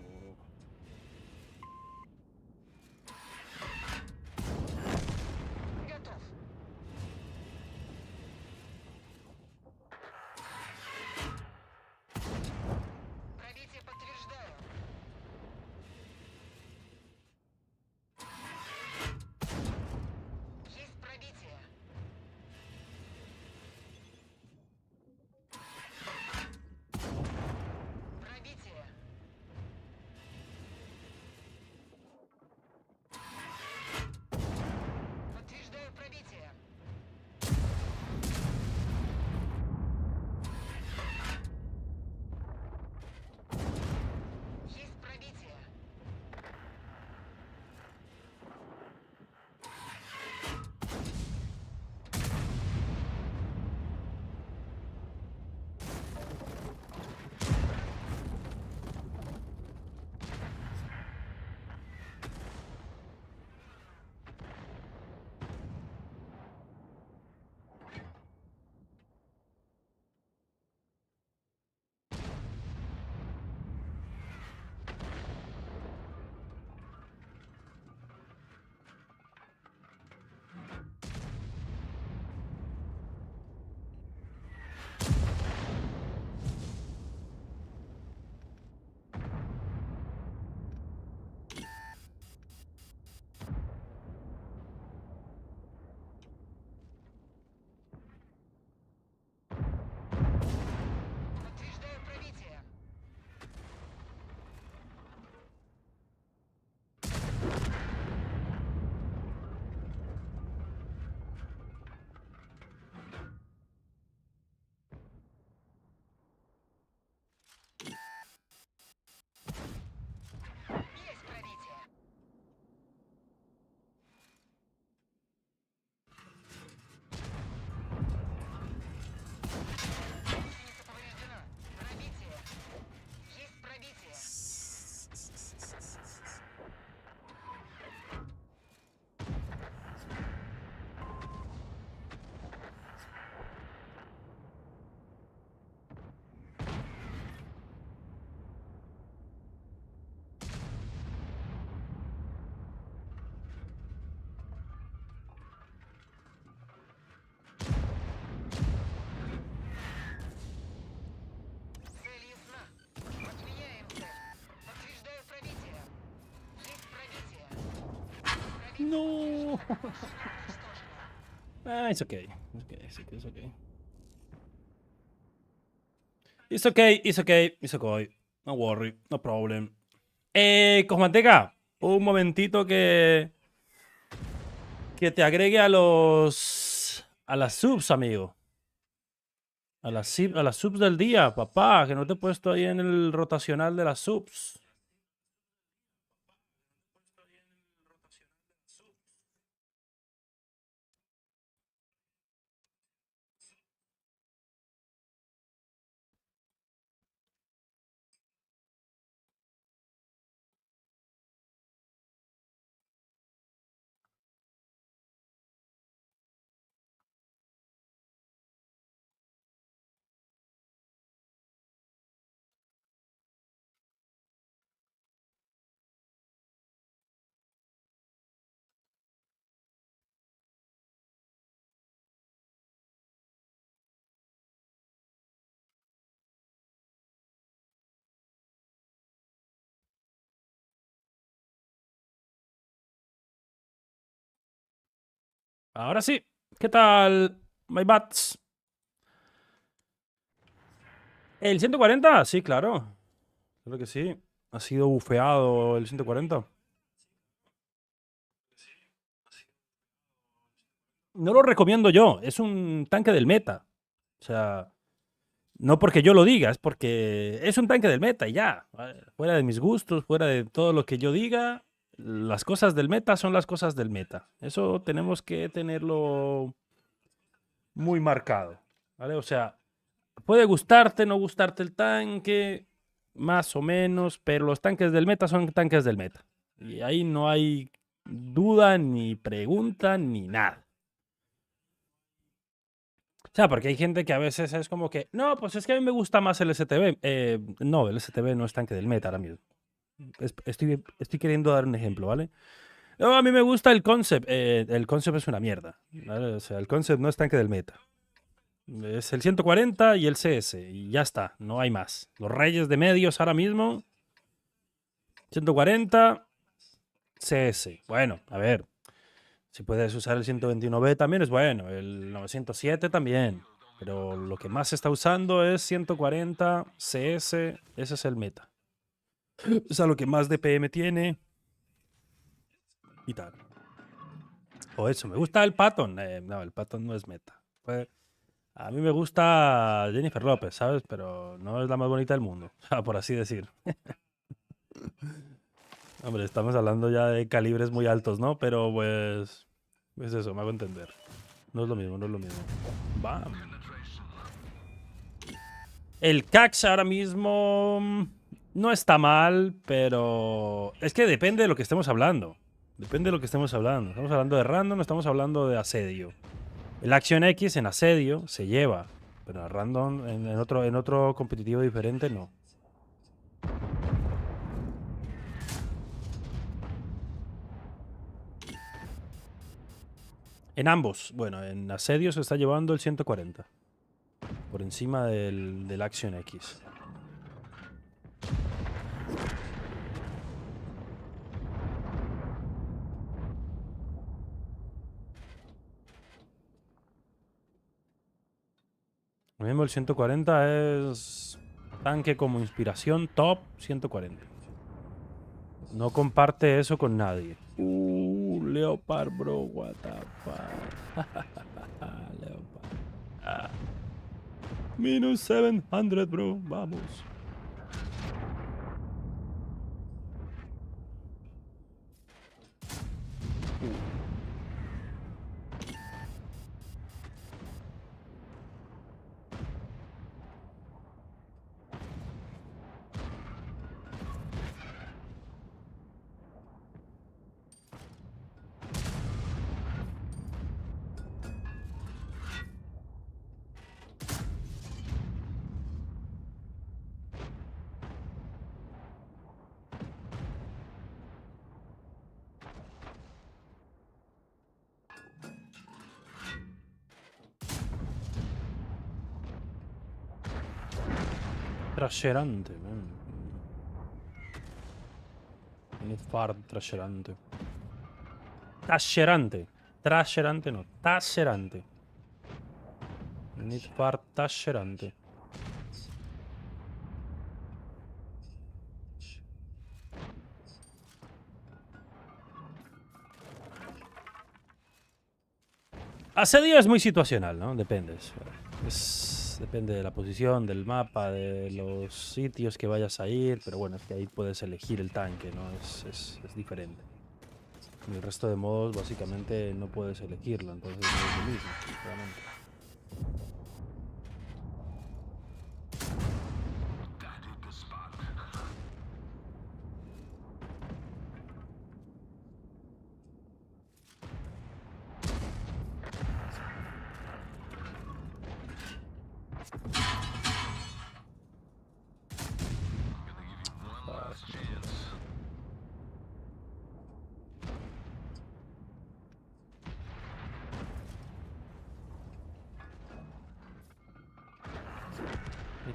No. It's okay. It's okay. It's okay. It's okay. It's okay. No worry. No problem. Cosmanteca, un momentito que te agregue a las subs, amigo. A las subs del día, papá, que no te he puesto ahí en el rotacional de las subs. Ahora sí. ¿Qué tal, my bats? ¿El 140? Sí, claro. Creo que sí. Ha sido bufeado el 140. No lo recomiendo yo. Es un tanque del meta. O sea, no porque yo lo diga, es porque es un tanque del meta y ya. Fuera de mis gustos, fuera de todo lo que yo diga, las cosas del meta son las cosas del meta. Eso tenemos que tenerlo muy marcado, ¿vale? O sea, puede gustarte, no gustarte el tanque, más o menos, pero los tanques del meta son tanques del meta. Y ahí no hay duda, ni pregunta, ni nada. sea, porque hay gente que a veces es como que, no, pues es que a mí me gusta más el STB. No, el STB no es tanque del meta ahora mismo. Estoy queriendo dar un ejemplo, ¿vale? No, a mí me gusta el concept. El concept es una mierda, ¿vale? O sea, el concept no es tanque del meta. Es el 140 y el CS. Y ya está, no hay más. Los reyes de medios ahora mismo. 140, CS. Bueno, a ver. Si puedes usar el 121B también es bueno. El 907 también. Pero lo que más se está usando es 140, CS. Ese es el meta. O sea, lo que más DPM tiene. Y tal. O eso, me gusta el Patton. No, el Patton no es meta. Pues, a mí me gusta Jennifer López, ¿sabes? Pero no es la más bonita del mundo, por así decir. Hombre, estamos hablando ya de calibres muy altos, ¿no? Pero pues... es eso, me hago entender. No es lo mismo, no es lo mismo. ¡Bam! El Cax ahora mismo... no está mal, pero... es que depende de lo que estemos hablando. Depende de lo que estemos hablando. Estamos hablando de random, estamos hablando de asedio. El Action X en asedio se lleva, pero en random, en otro competitivo diferente, no. En ambos, bueno, en asedio se está llevando el 140. Por encima del Action X. Lo mismo el 140 es tanque como inspiración top 140. No comparte eso con nadie. Leopard, bro, what the fuck. Leopard. Minus 700, bro, vamos. Trascerante, man. Need far trascerante. Trascerante. Trascerante no. Trascerante. Need far trascerante. Asedio es muy situacional, ¿no? Depende. Depende de la posición, del mapa, de los sitios que vayas a ir, pero bueno, es que ahí puedes elegir el tanque, ¿no? Es diferente. En el resto de modos, básicamente, no puedes elegirlo, entonces no es lo mismo, sinceramente.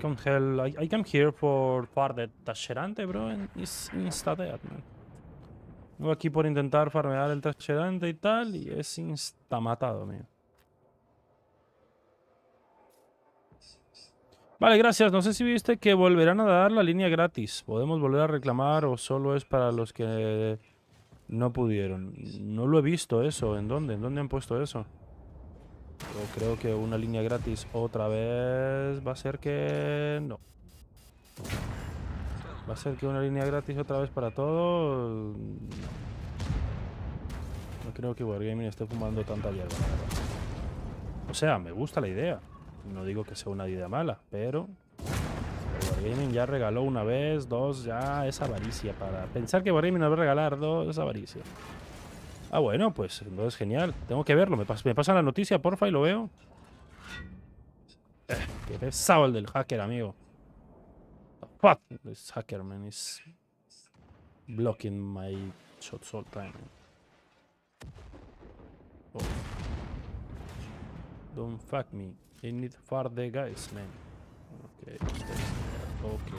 I come here for de Trascerante, bro, and it's insta-dead, man. Vengo aquí por intentar farmear el Trascerante y tal, y es insta-matado, mío. Vale, gracias. No sé si viste que volverán a dar la línea gratis. ¿Podemos volver a reclamar o solo es para los que no pudieron? No lo he visto eso. ¿En dónde? ¿En dónde han puesto eso? Yo creo que una línea gratis otra vez va a ser que... no. Va a ser que una línea gratis otra vez para todo... no creo que Wargaming esté fumando tanta hierba. O sea, me gusta la idea. No digo que sea una idea mala, pero... Wargaming ya regaló una vez, dos, ya es avaricia. Para pensar que Wargaming nos va a regalar dos es avaricia. Ah, bueno, pues entonces genial. Tengo que verlo. Me pasan la noticia, porfa, y lo veo. Qué pesado el del hacker, amigo. The fuck, this hacker, man, is blocking my shots all time. Oh. Don't fuck me. I need for the guys, man. Okay. Okay.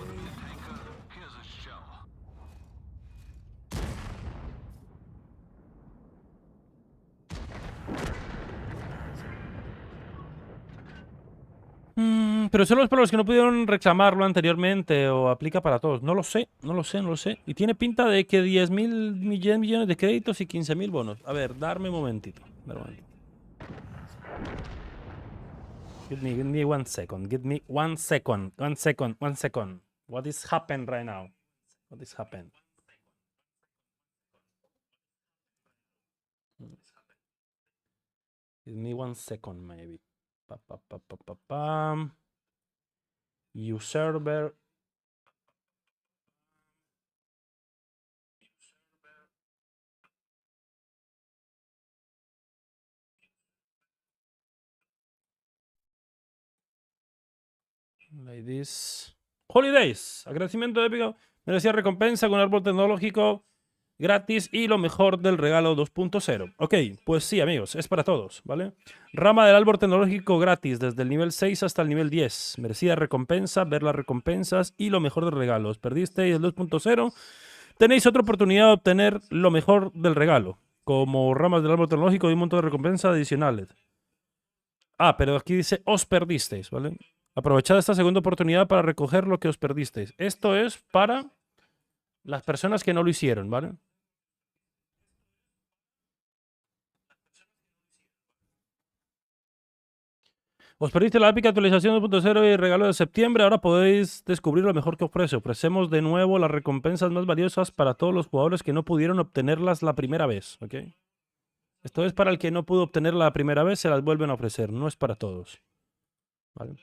Pero solo es para los que no pudieron reclamarlo anteriormente o aplica para todos. No lo sé, no lo sé, no lo sé. Y tiene pinta de que 10.000 millones de créditos y 15.000 bonos. A ver, darme un momentito. Darme un momentito. Give me 1 second. Give me 1 second. 1 second. 1 second. What is happening right now? What is happening? Give me 1 second, maybe. You server. Like this. Holidays. Agradecimiento épico. Merecía recompensa con árbol tecnológico gratis y lo mejor del regalo 2.0. Ok, pues sí, amigos, es para todos, ¿vale? Rama del árbol tecnológico gratis desde el nivel 6 hasta el nivel 10. Merecida recompensa, ver las recompensas y lo mejor del regalo. ¿Os perdisteis el 2.0? Tenéis otra oportunidad de obtener lo mejor del regalo, como ramas del árbol tecnológico y un montón de recompensas adicionales. Ah, pero aquí dice os perdisteis, ¿vale? Aprovechad esta segunda oportunidad para recoger lo que os perdisteis. Esto es para las personas que no lo hicieron, ¿vale? Os perdiste la épica actualización 2.0 y regalo de septiembre. Ahora podéis descubrir lo mejor que ofrece. Ofrecemos de nuevo las recompensas más valiosas para todos los jugadores que no pudieron obtenerlas la primera vez, ¿ok? Esto es para el que no pudo obtenerla la primera vez, se las vuelven a ofrecer. No es para todos, ¿vale?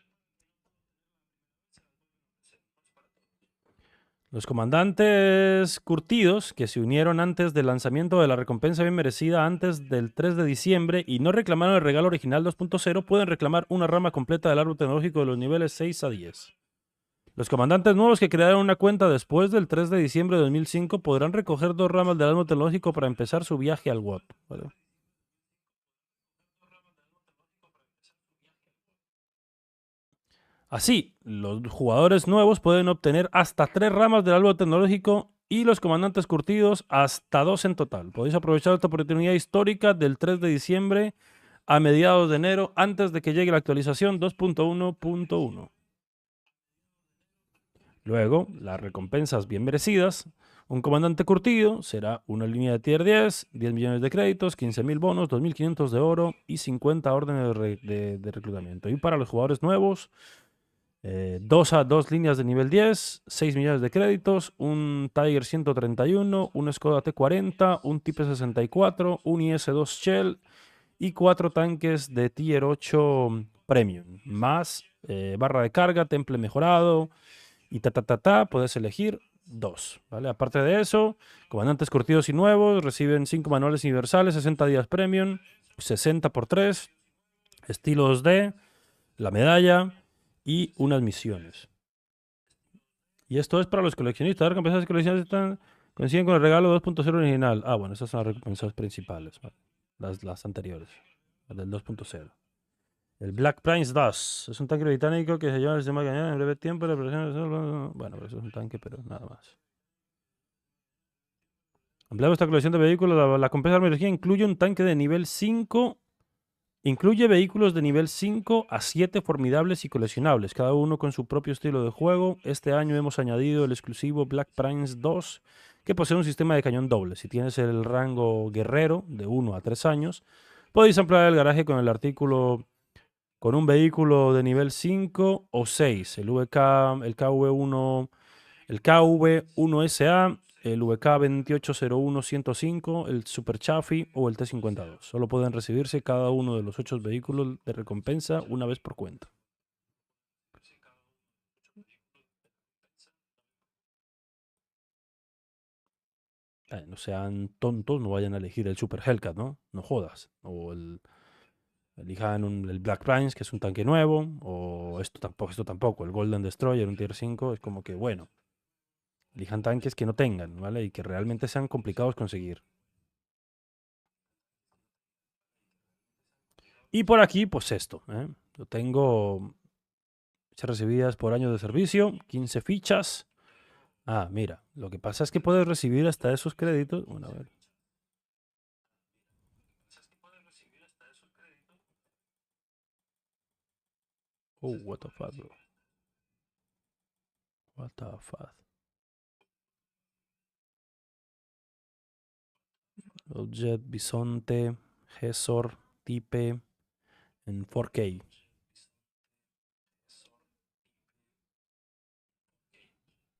Los comandantes curtidos que se unieron antes del lanzamiento de la recompensa bien merecida antes del 3 de diciembre y no reclamaron el regalo original 2.0 pueden reclamar una rama completa del árbol tecnológico de los niveles 6 a 10. Los comandantes nuevos que crearon una cuenta después del 3 de diciembre de 2005 podrán recoger 2 ramas del árbol tecnológico para empezar su viaje al WOT, ¿vale? Así, los jugadores nuevos pueden obtener hasta 3 ramas del árbol tecnológico y los comandantes curtidos hasta 2 en total. Podéis aprovechar esta oportunidad histórica del 3 de diciembre a mediados de enero antes de que llegue la actualización 2.1.1. Luego, las recompensas bien merecidas. Un comandante curtido será una línea de tier 10, 10 millones de créditos, 15.000 bonos, 2.500 de oro y 50 órdenes de reclutamiento. Y para los jugadores nuevos, 2 líneas de nivel 10, 6 millones de créditos, un Tiger 131, un Skoda T40, un Type 64, un IS-2 Shell y 4 tanques de Tier 8 Premium, más barra de carga, temple mejorado y puedes elegir 2, ¿vale? Aparte de eso, comandantes curtidos y nuevos reciben 5 manuales universales, 60 días Premium, 60 por 3, estilo 2D, la medalla y unas misiones. Y esto es para los coleccionistas. Las recompensas de coleccionistas consiguen con el regalo 2.0 original. Ah, bueno, esas son las recompensas principales, ¿vale? Las anteriores, las del 2.0. El Black Prince 2 es un tanque británico que se lleva el sistema de cañón en breve tiempo. Bueno, eso es un tanque, pero nada más. Ampliamos esta colección de vehículos. La compensa de energía incluye un tanque de nivel 5. Incluye vehículos de nivel 5 a 7 formidables y coleccionables, cada uno con su propio estilo de juego. Este año hemos añadido el exclusivo Black Prince 2, que posee un sistema de cañón doble. Si tienes el rango guerrero de 1 a 3 años, podéis ampliar el garaje con el artículo con un vehículo de nivel 5 o 6, el KV1, el KV1SA, el VK2801105, el Super Chaffee o el T52. Solo pueden recibirse cada uno de los 8 vehículos de recompensa una vez por cuenta. No sean tontos, no vayan a elegir el Super Hellcat, ¿no? No jodas. O el Elijan el Black Prince, que es un tanque nuevo, o esto tampoco, el Golden Destroyer, un tier 5, es como que, bueno, elijan tanques que no tengan, ¿vale? Y que realmente sean complicados conseguir. Y por aquí, pues esto, ¿eh? Yo tengo fichas recibidas por año de servicio, 15 fichas. Ah, mira, lo que pasa es que puedes recibir hasta esos créditos. Bueno, a ver. Oh, what the fuck, bro. What the fuck. Objekt, Bisonte, Gesor, Type, en 4K.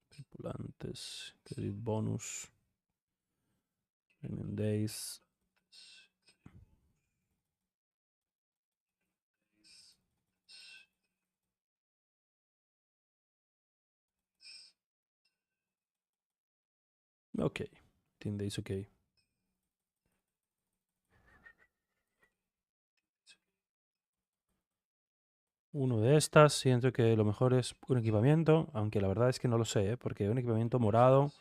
Tripulantes, Credit Bonus, Premium Days. Ok, 10 days, ok. Uno de estas, siento que lo mejor es un equipamiento, aunque la verdad es que no lo sé, ¿eh? Porque un equipamiento morado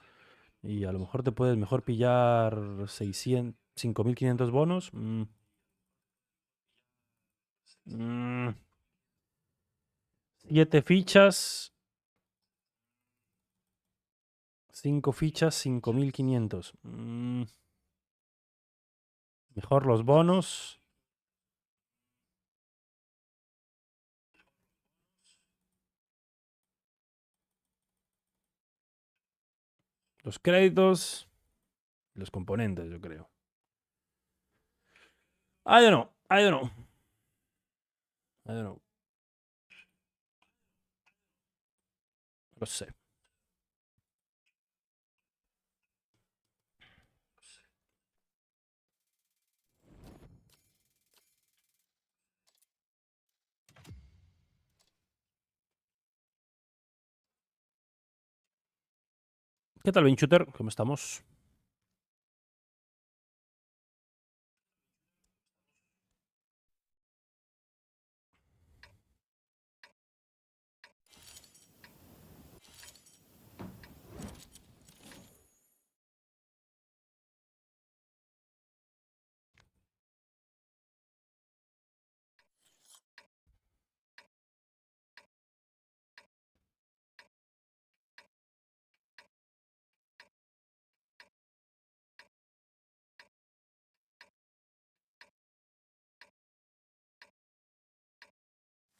y a lo mejor te puedes mejor pillar 5.500 bonos. 7 fichas. 5 fichas, 5.500. Mejor los bonos. Los créditos. Los componentes, yo creo. I don't know. I don't know. I don't know. Lo sé. ¿Qué tal, Shooter? ¿Cómo estamos?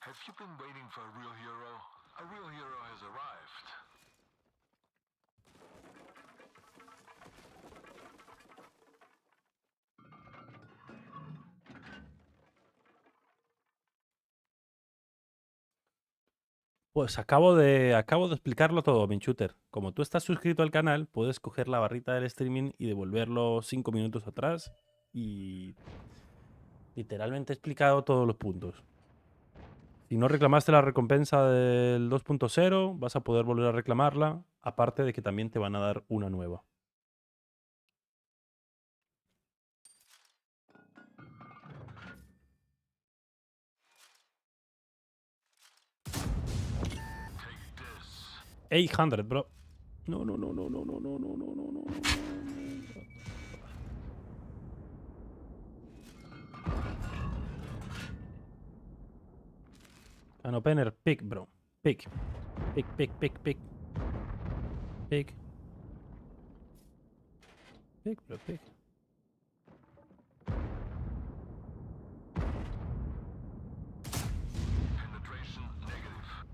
Have you been waiting for a real hero? A real hero has arrived. Pues acabo de explicarlo todo, Shooter. Como tú estás suscrito al canal, puedes coger la barrita del streaming y devolverlo 5 minutos atrás. Y literalmente he explicado todos los puntos. Si no reclamaste la recompensa del 2.0, vas a poder volver a reclamarla. Aparte de que también te van a dar una nueva. $800, bro. No. An opener, pick, bro. Pick, bro, pick. Penetration negative.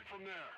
From there.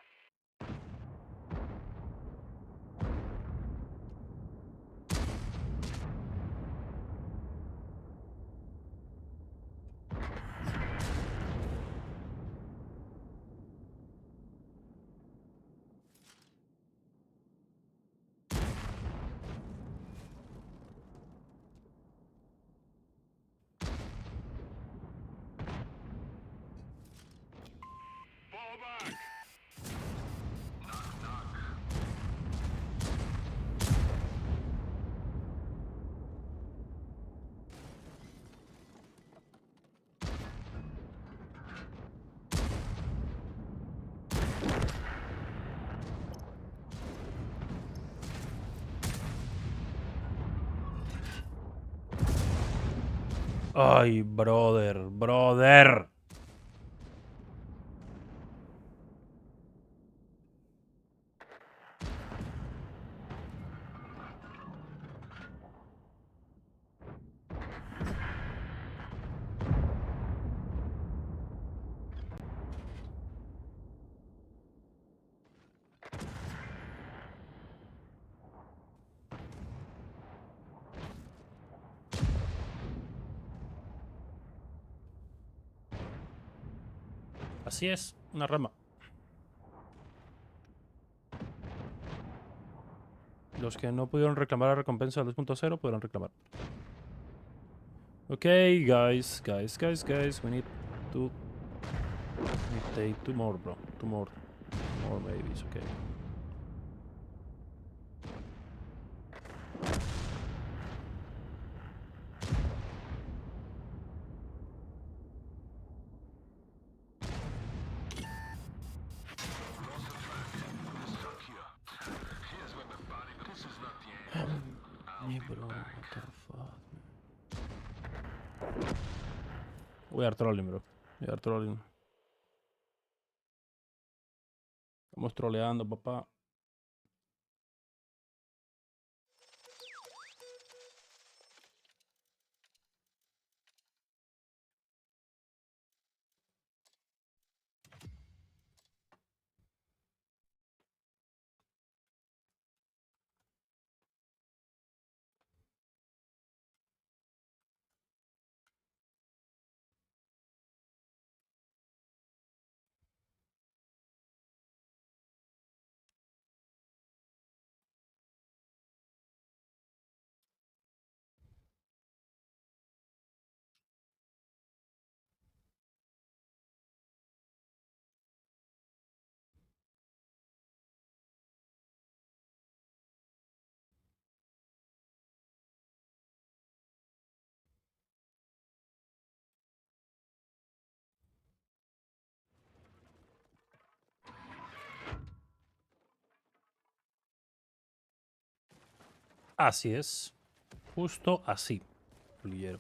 Ay, brother. Así es, una rama. Los que no pudieron reclamar la recompensa del 2.0 podrán reclamar. Okay, guys, we need to take 2 more, bro. 2 more. More maybe, it's okay. Bro, what the fuck? We are trolling, bro. We are trolling. Estamos troleando, papá. Así es. Justo así. Fluyero.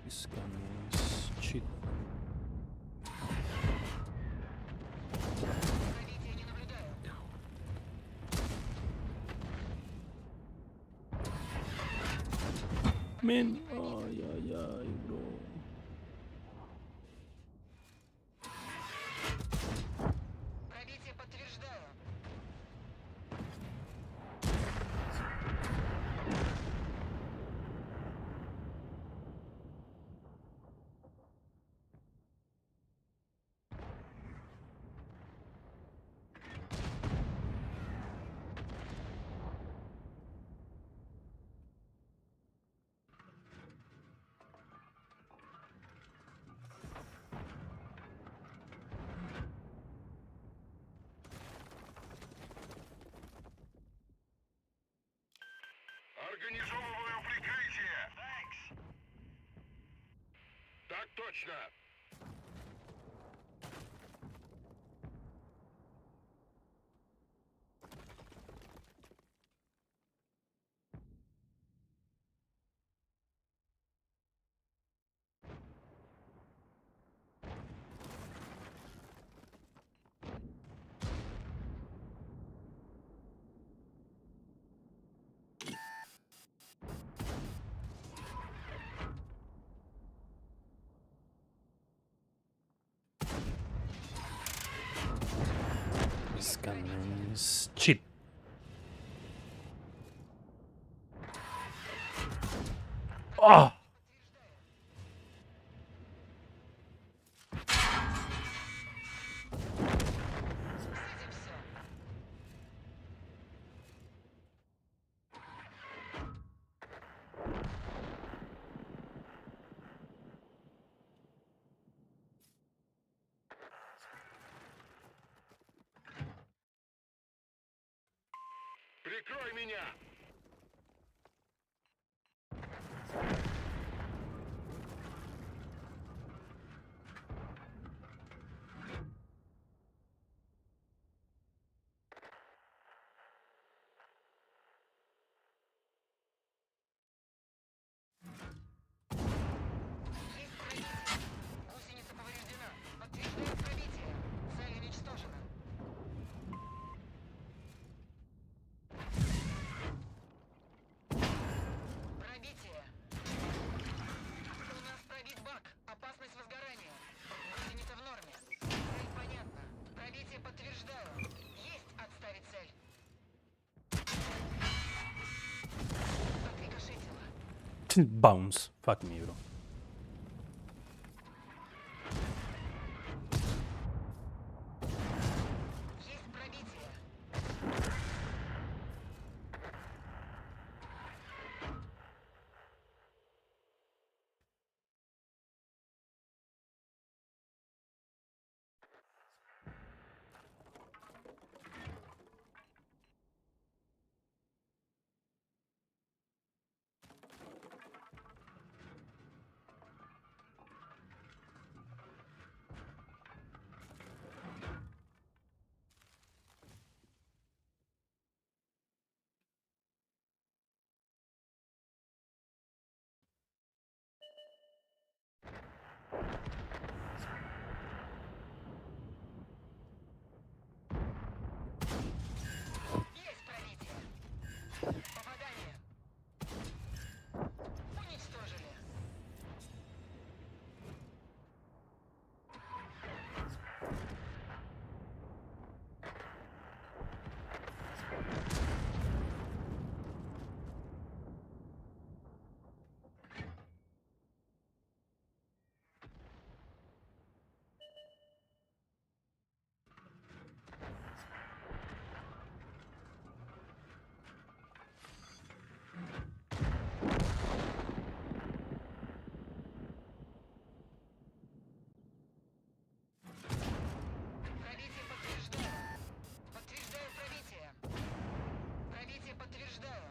This gun is cheap. Man, ay, ay, ay, bro. Организовываю прикрытие. Так точно. This gun is cheap. Oh! Прикрой меня! Гусеница повреждена. Подтверждает пробитие. Цель уничтожена. Пробитие. У нас пробит бак. Опасность возгорания. Гусеница в норме. Цель понятна. Пробитие подтверждаю. Есть отставить цель. Отрикошетила. Bounce. Fuck me, bro. Есть пробитие. Есть пробитие. Попадание. Уничтожили. Пробитие подтверждаю. Подтверждаю пробитие. Пробитие подтверждаю.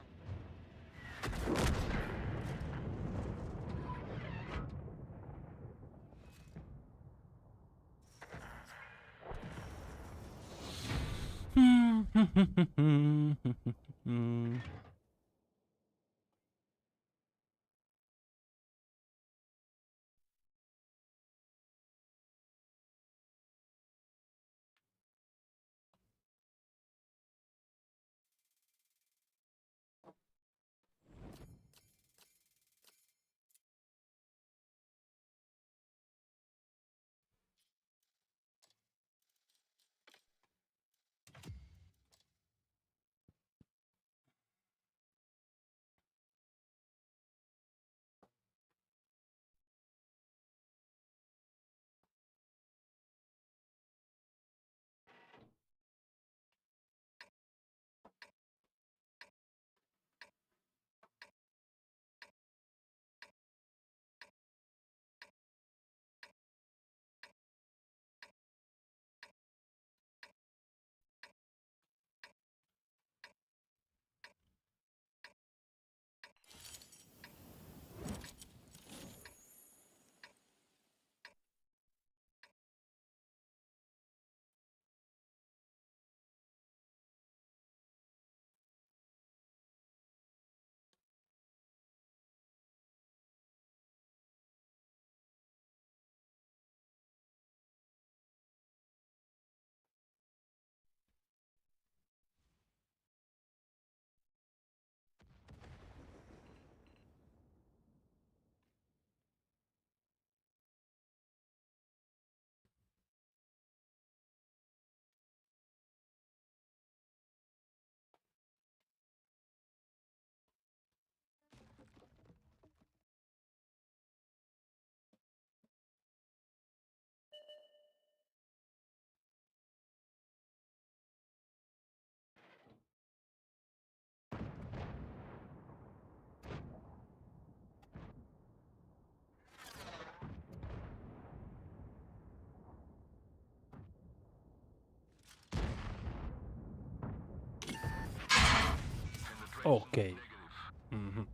Ok. Ujú.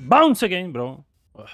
Bounce again, bro. Ugh.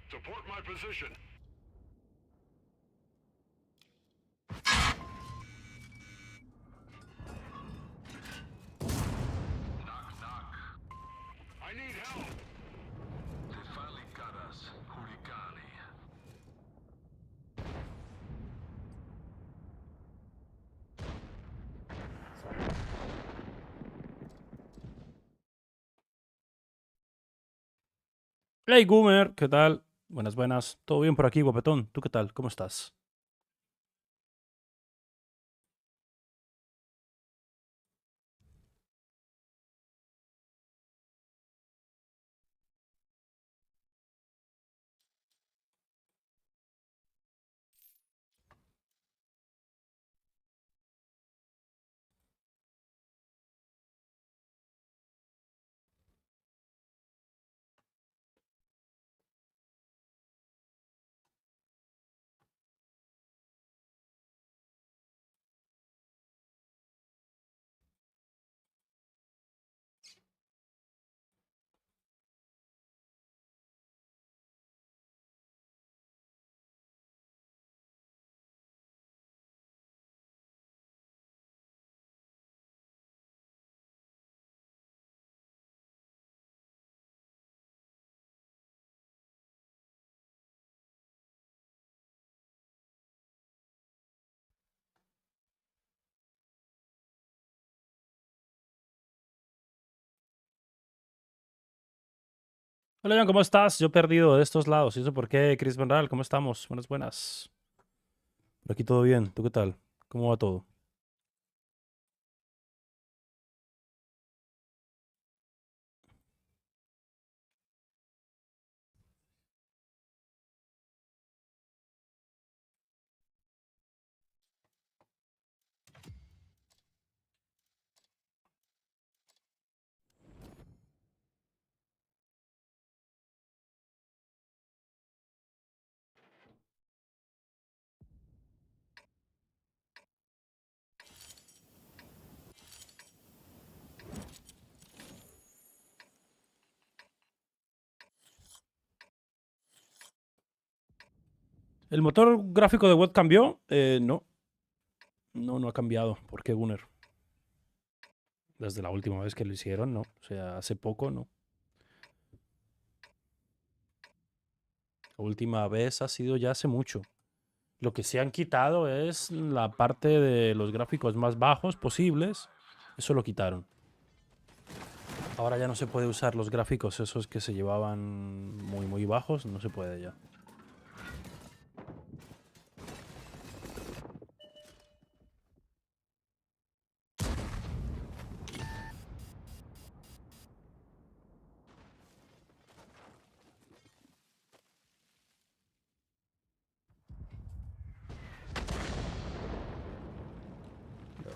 Support my position. Knock, knock. I need help. They finally Hey, Goomer, ¿qué tal? Buenas, buenas. ¿Todo bien por aquí, guapetón? ¿Tú qué tal? ¿Cómo estás? Hola, Jan, ¿cómo estás? Yo perdido de estos lados. ¿Y eso por qué, Chris Benral? ¿Cómo estamos? Buenas, buenas. Por aquí todo bien. ¿Tú qué tal? ¿Cómo va todo? ¿El motor gráfico de web cambió? No. No ha cambiado. ¿Por qué, Gunner? Desde la última vez que lo hicieron, no. O sea, hace poco, no. La última vez ha sido ya hace mucho. Lo que se han quitado es la parte de los gráficos más bajos posibles. Eso lo quitaron. Ahora ya no se puede usar los gráficos esos que se llevaban muy bajos. No se puede ya.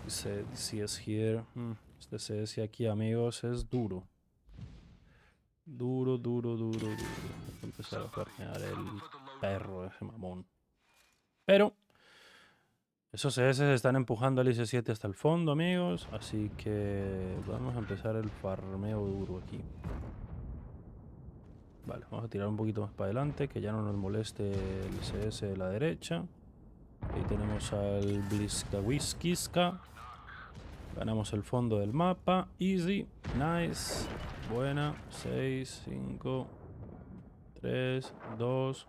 Dice CS here. Este CS aquí, amigos, es duro. Duro. Voy a empezar a farmear el perro ese mamón. Pero esos CS están empujando al IC7 hasta el fondo, amigos. Así que vamos a empezar el farmeo duro aquí. Vale, vamos a tirar un poquito más para adelante, que ya no nos moleste el CS de la derecha. Ahí tenemos al Bliskawiskiska. Ganamos el fondo del mapa. Easy. Nice. Buena. 6, 5, 3, 2.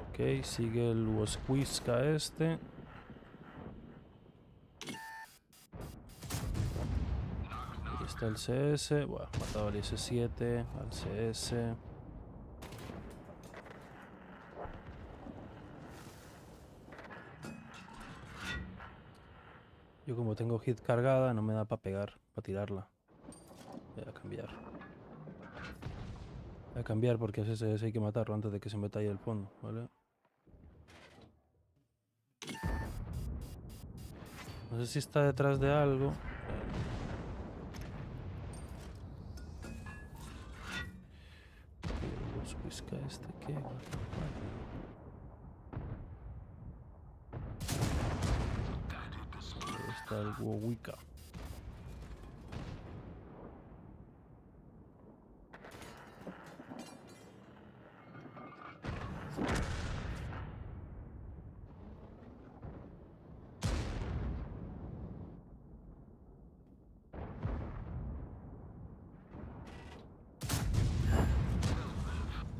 Ok, sigue el Woskwiska este. Aquí está el CS. Bueno, matado al S7, al CS. Yo como tengo hit cargada no me da para pegar, para tirarla. Voy a cambiar. Voy a cambiar porque ese hay que matarlo antes de que se meta ahí el fondo, ¿vale? No sé si está detrás de algo. Busca este que... Ahí está el Wowika.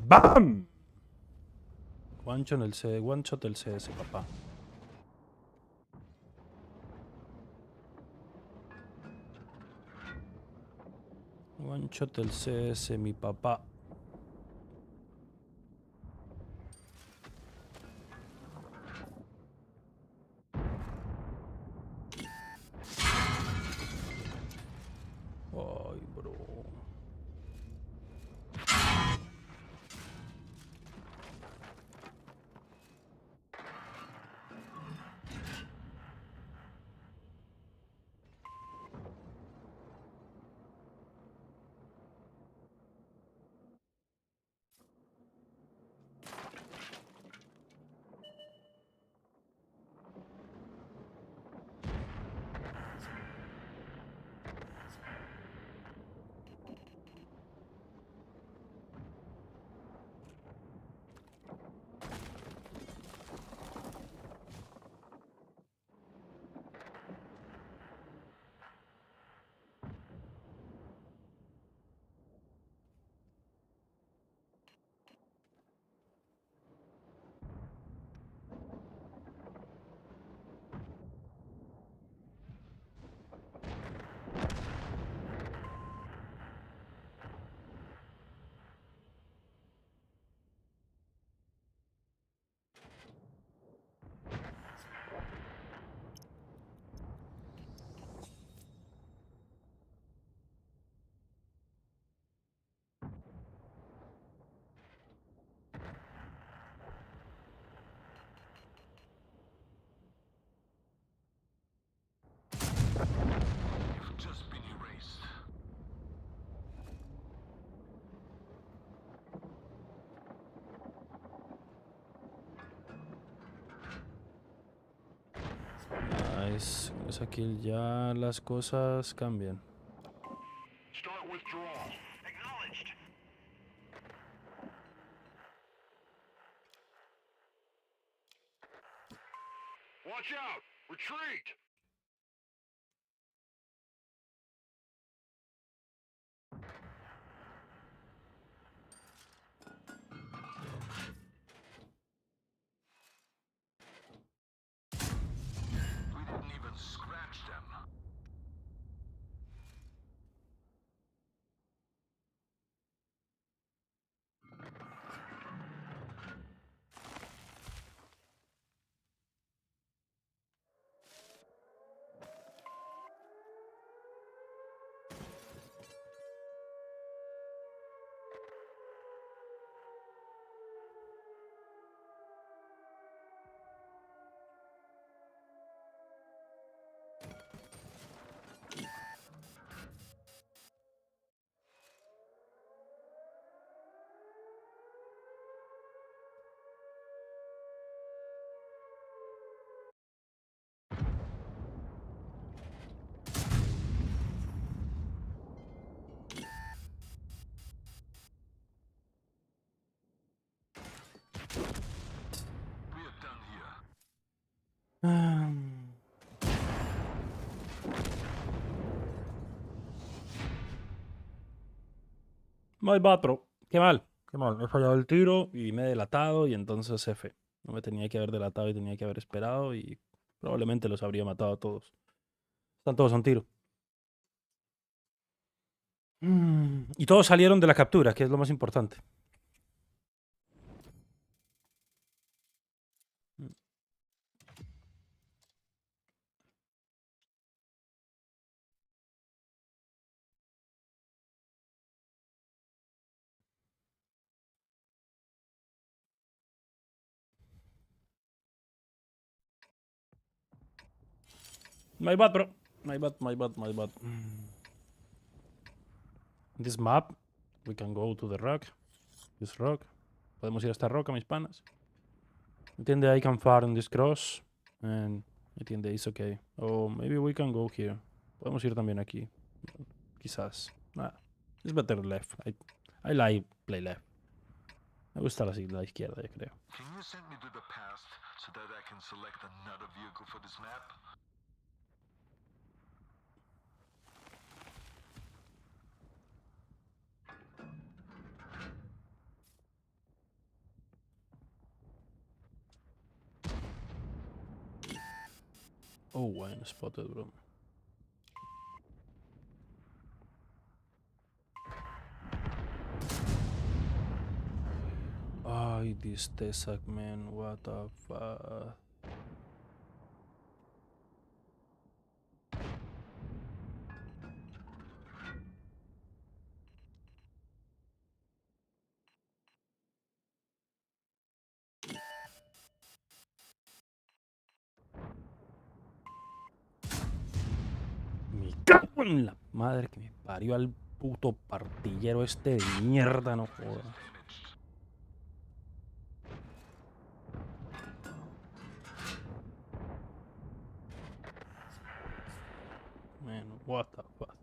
¡Bam! One shot el CS, papá. One shot el CS, mi papá. Ay, bro. You've just been erased. Nice. Con esa kill ya las cosas cambian. Start withdrawal. Acknowledged. Watch out! Retreat! We didn't even scratch them. We are done here. My bad, bro. Qué mal. Qué mal. Me he fallado el tiro y me he delatado y entonces F. No me tenía que haber delatado y tenía que haber esperado y probablemente los habría matado a todos. Están todos a un tiro. Y todos salieron de la captura, que es lo más importante. My bad, bro. My bad, my bad, my bad. This map, we can go to the rock. This rock. Podemos ir a esta roca, mis panas. Entiende, I can farm this cross. And entiende, it's okay. Oh, maybe we can go here. Podemos ir también aquí. Quizás. Nah, it's better left. I like play left. Me gusta la izquierda, yo creo. Can you send me to the past so that I can select another vehicle for this map? Oh, bueno, spotted, bro. Ay, this Tesak, man. What the fuck? Me cago en la madre que me parió al puto partillero este de mierda, no jodas. Man, what the fuck?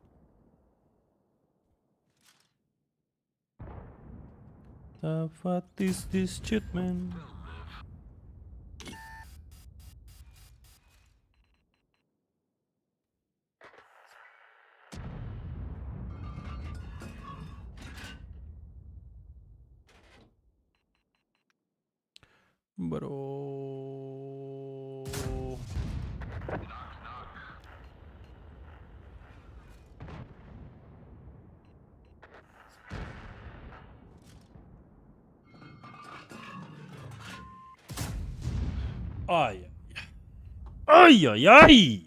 The fuck is this shit, man? Bro. Ay, ay, ay, ay.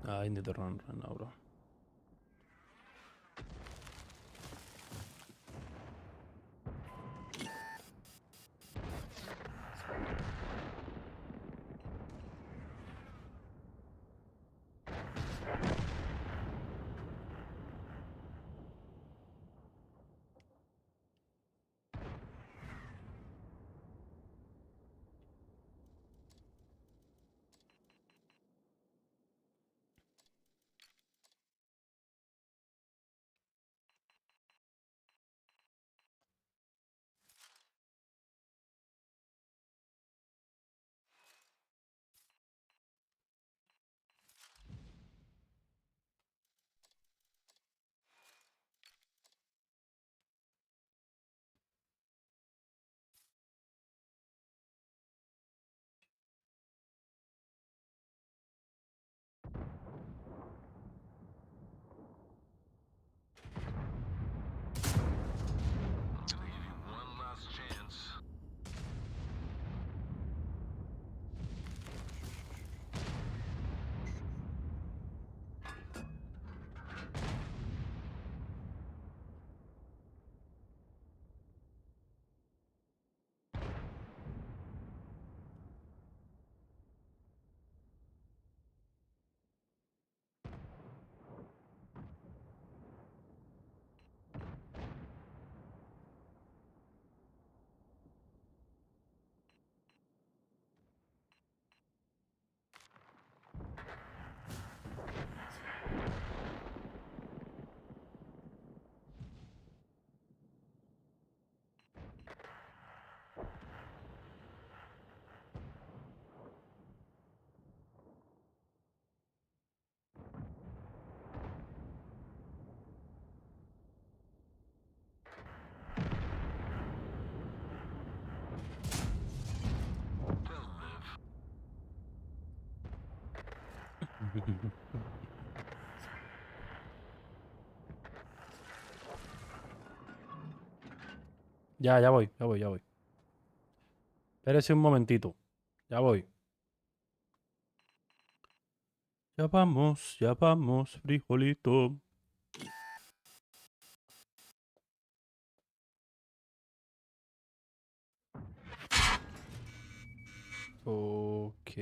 I need to run now, bro. Ya voy. Espérese un momentito. Ya voy. Ya vamos, frijolito. Ok.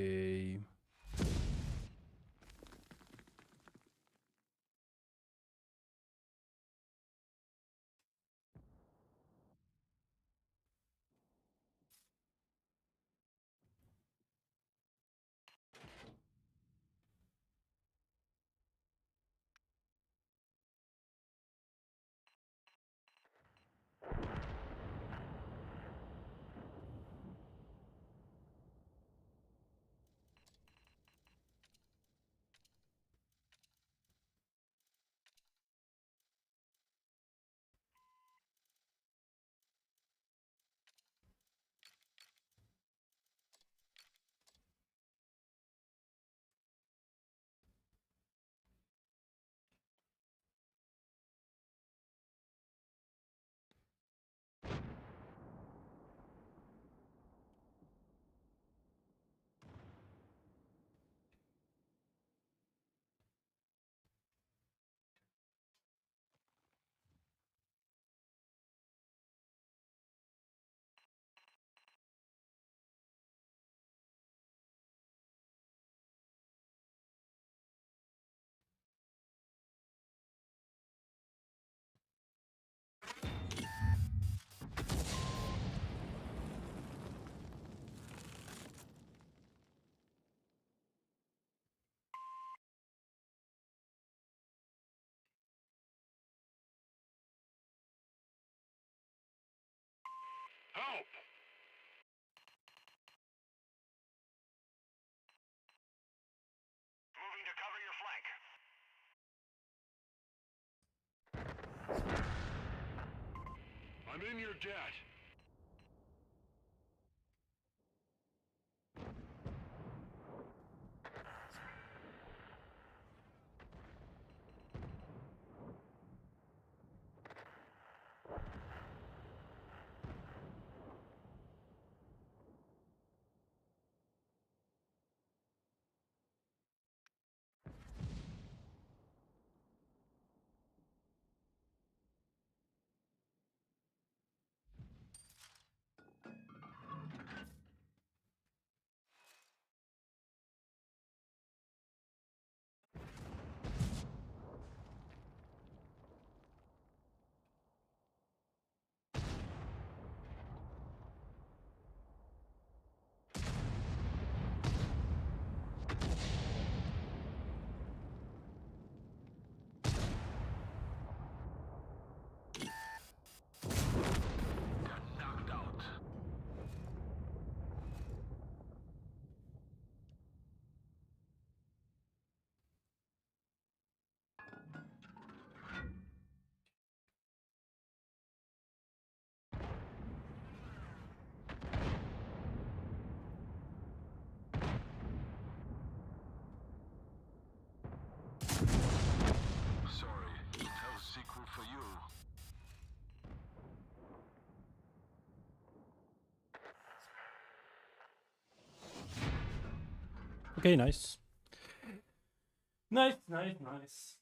Help! Moving to cover your flank. I'm in your debt. Okay, nice. Nice, nice, nice.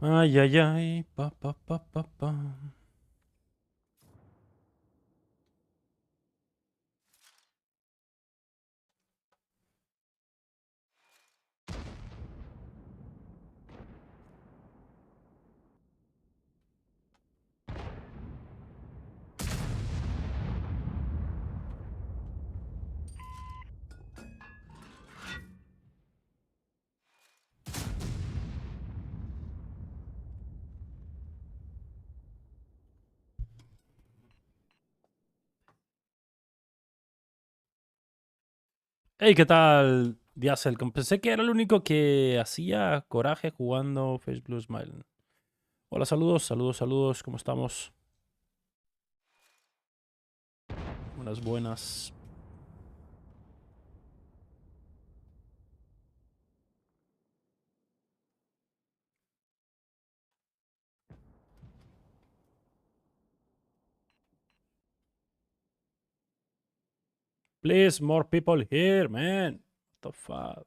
Ay, ay, ay. Pa, pa, pa, pa, pa. Hey, ¿qué tal, Diasel? Pensé que era el único que hacía coraje jugando Face Blue Smile. Hola, saludos, saludos, saludos. ¿Cómo estamos? Buenas, buenas. Please, more people here, man. What the fuck?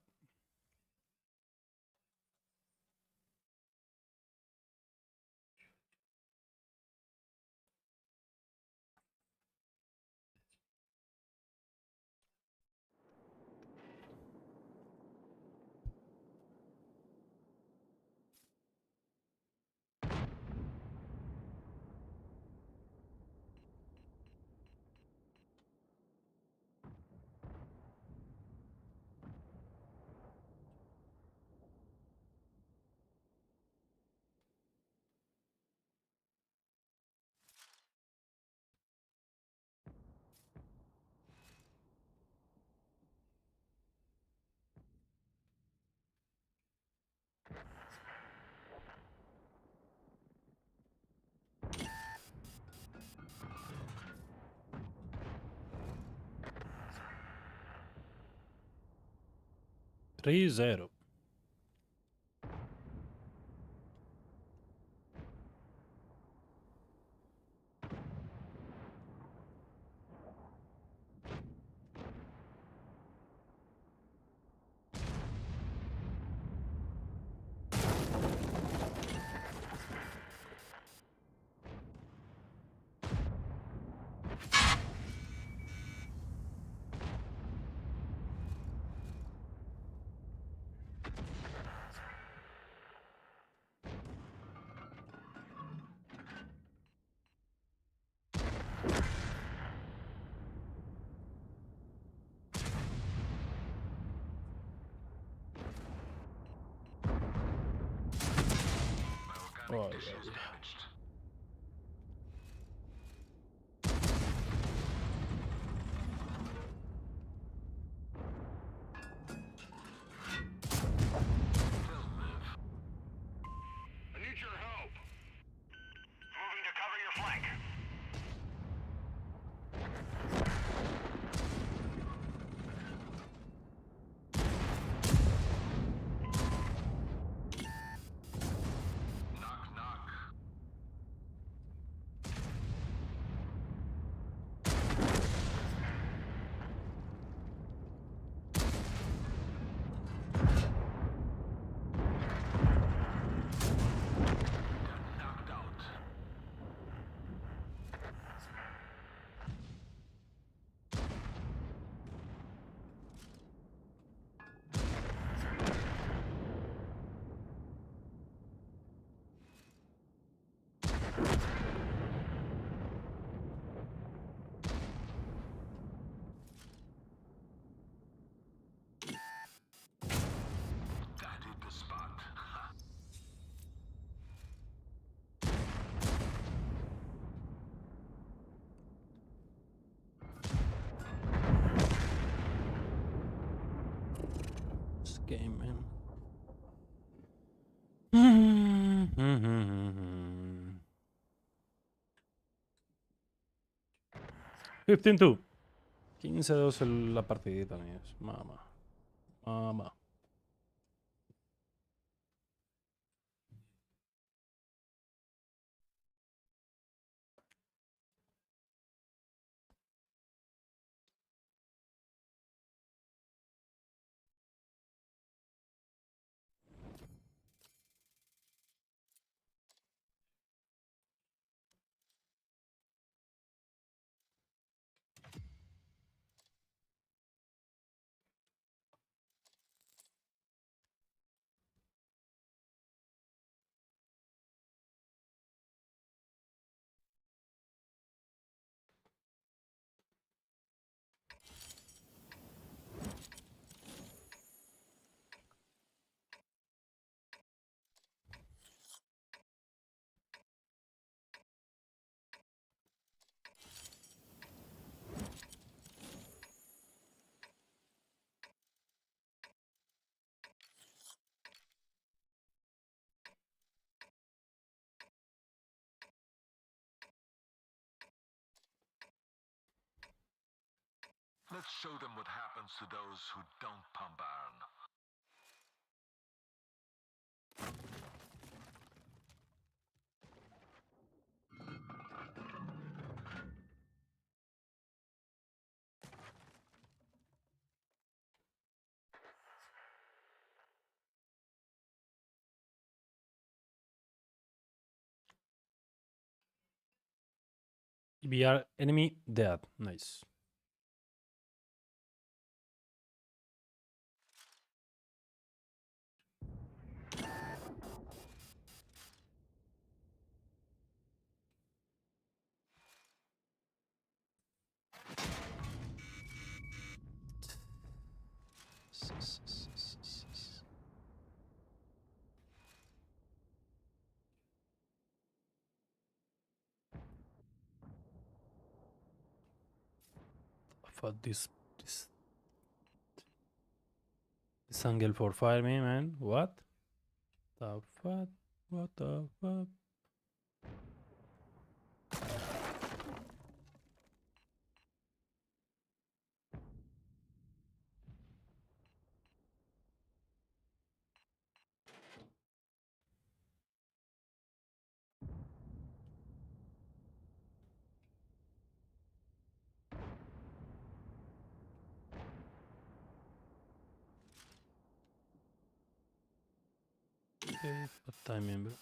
Three zero. Oh, yeah, yeah. Game, man. 15-2. 15-2 la partidita, amigos. Mamá. Mamá. Let's show them what happens to those who don't pump iron. EBR enemy dead. Nice. For this angle for fire me, man. What the fuck? What the fuck? Okay, what timing, bro?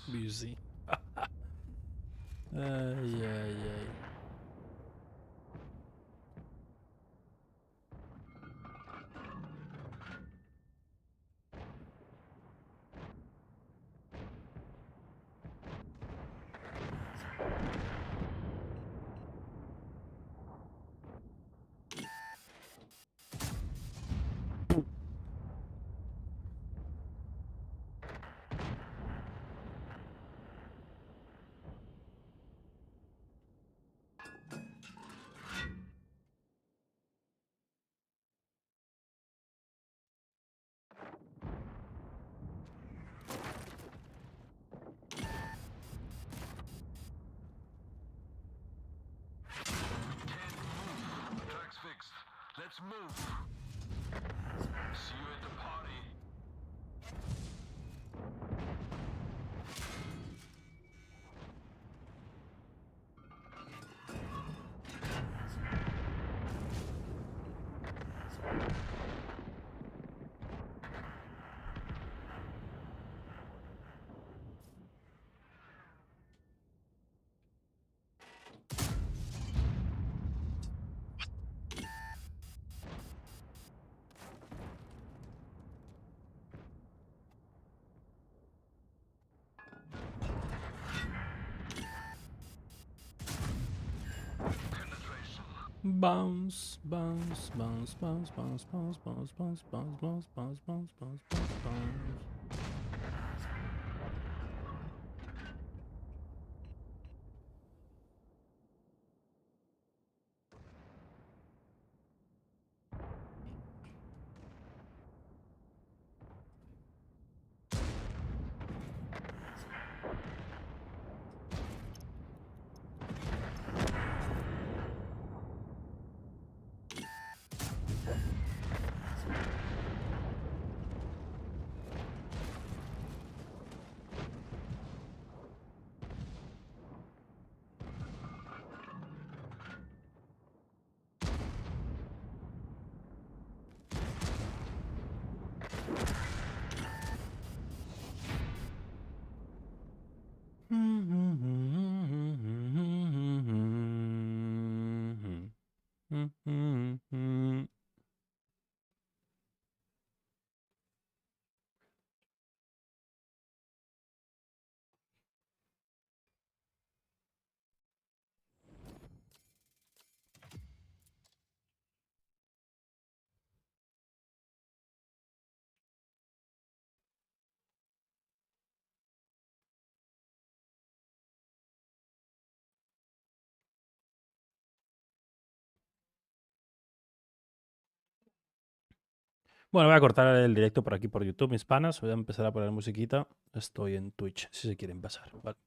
Busy. Yeah. Let's move. See you at the party. Bounce, bounce, bounce, bounce, bounce, bounce, bounce, bounce, bounce, bounce, bounce, bounce, bounce, bounce, bounce. Bueno, voy a cortar el directo por aquí por YouTube, mis panas. Voy a empezar a poner musiquita. Estoy en Twitch, si se quieren pasar. Vale.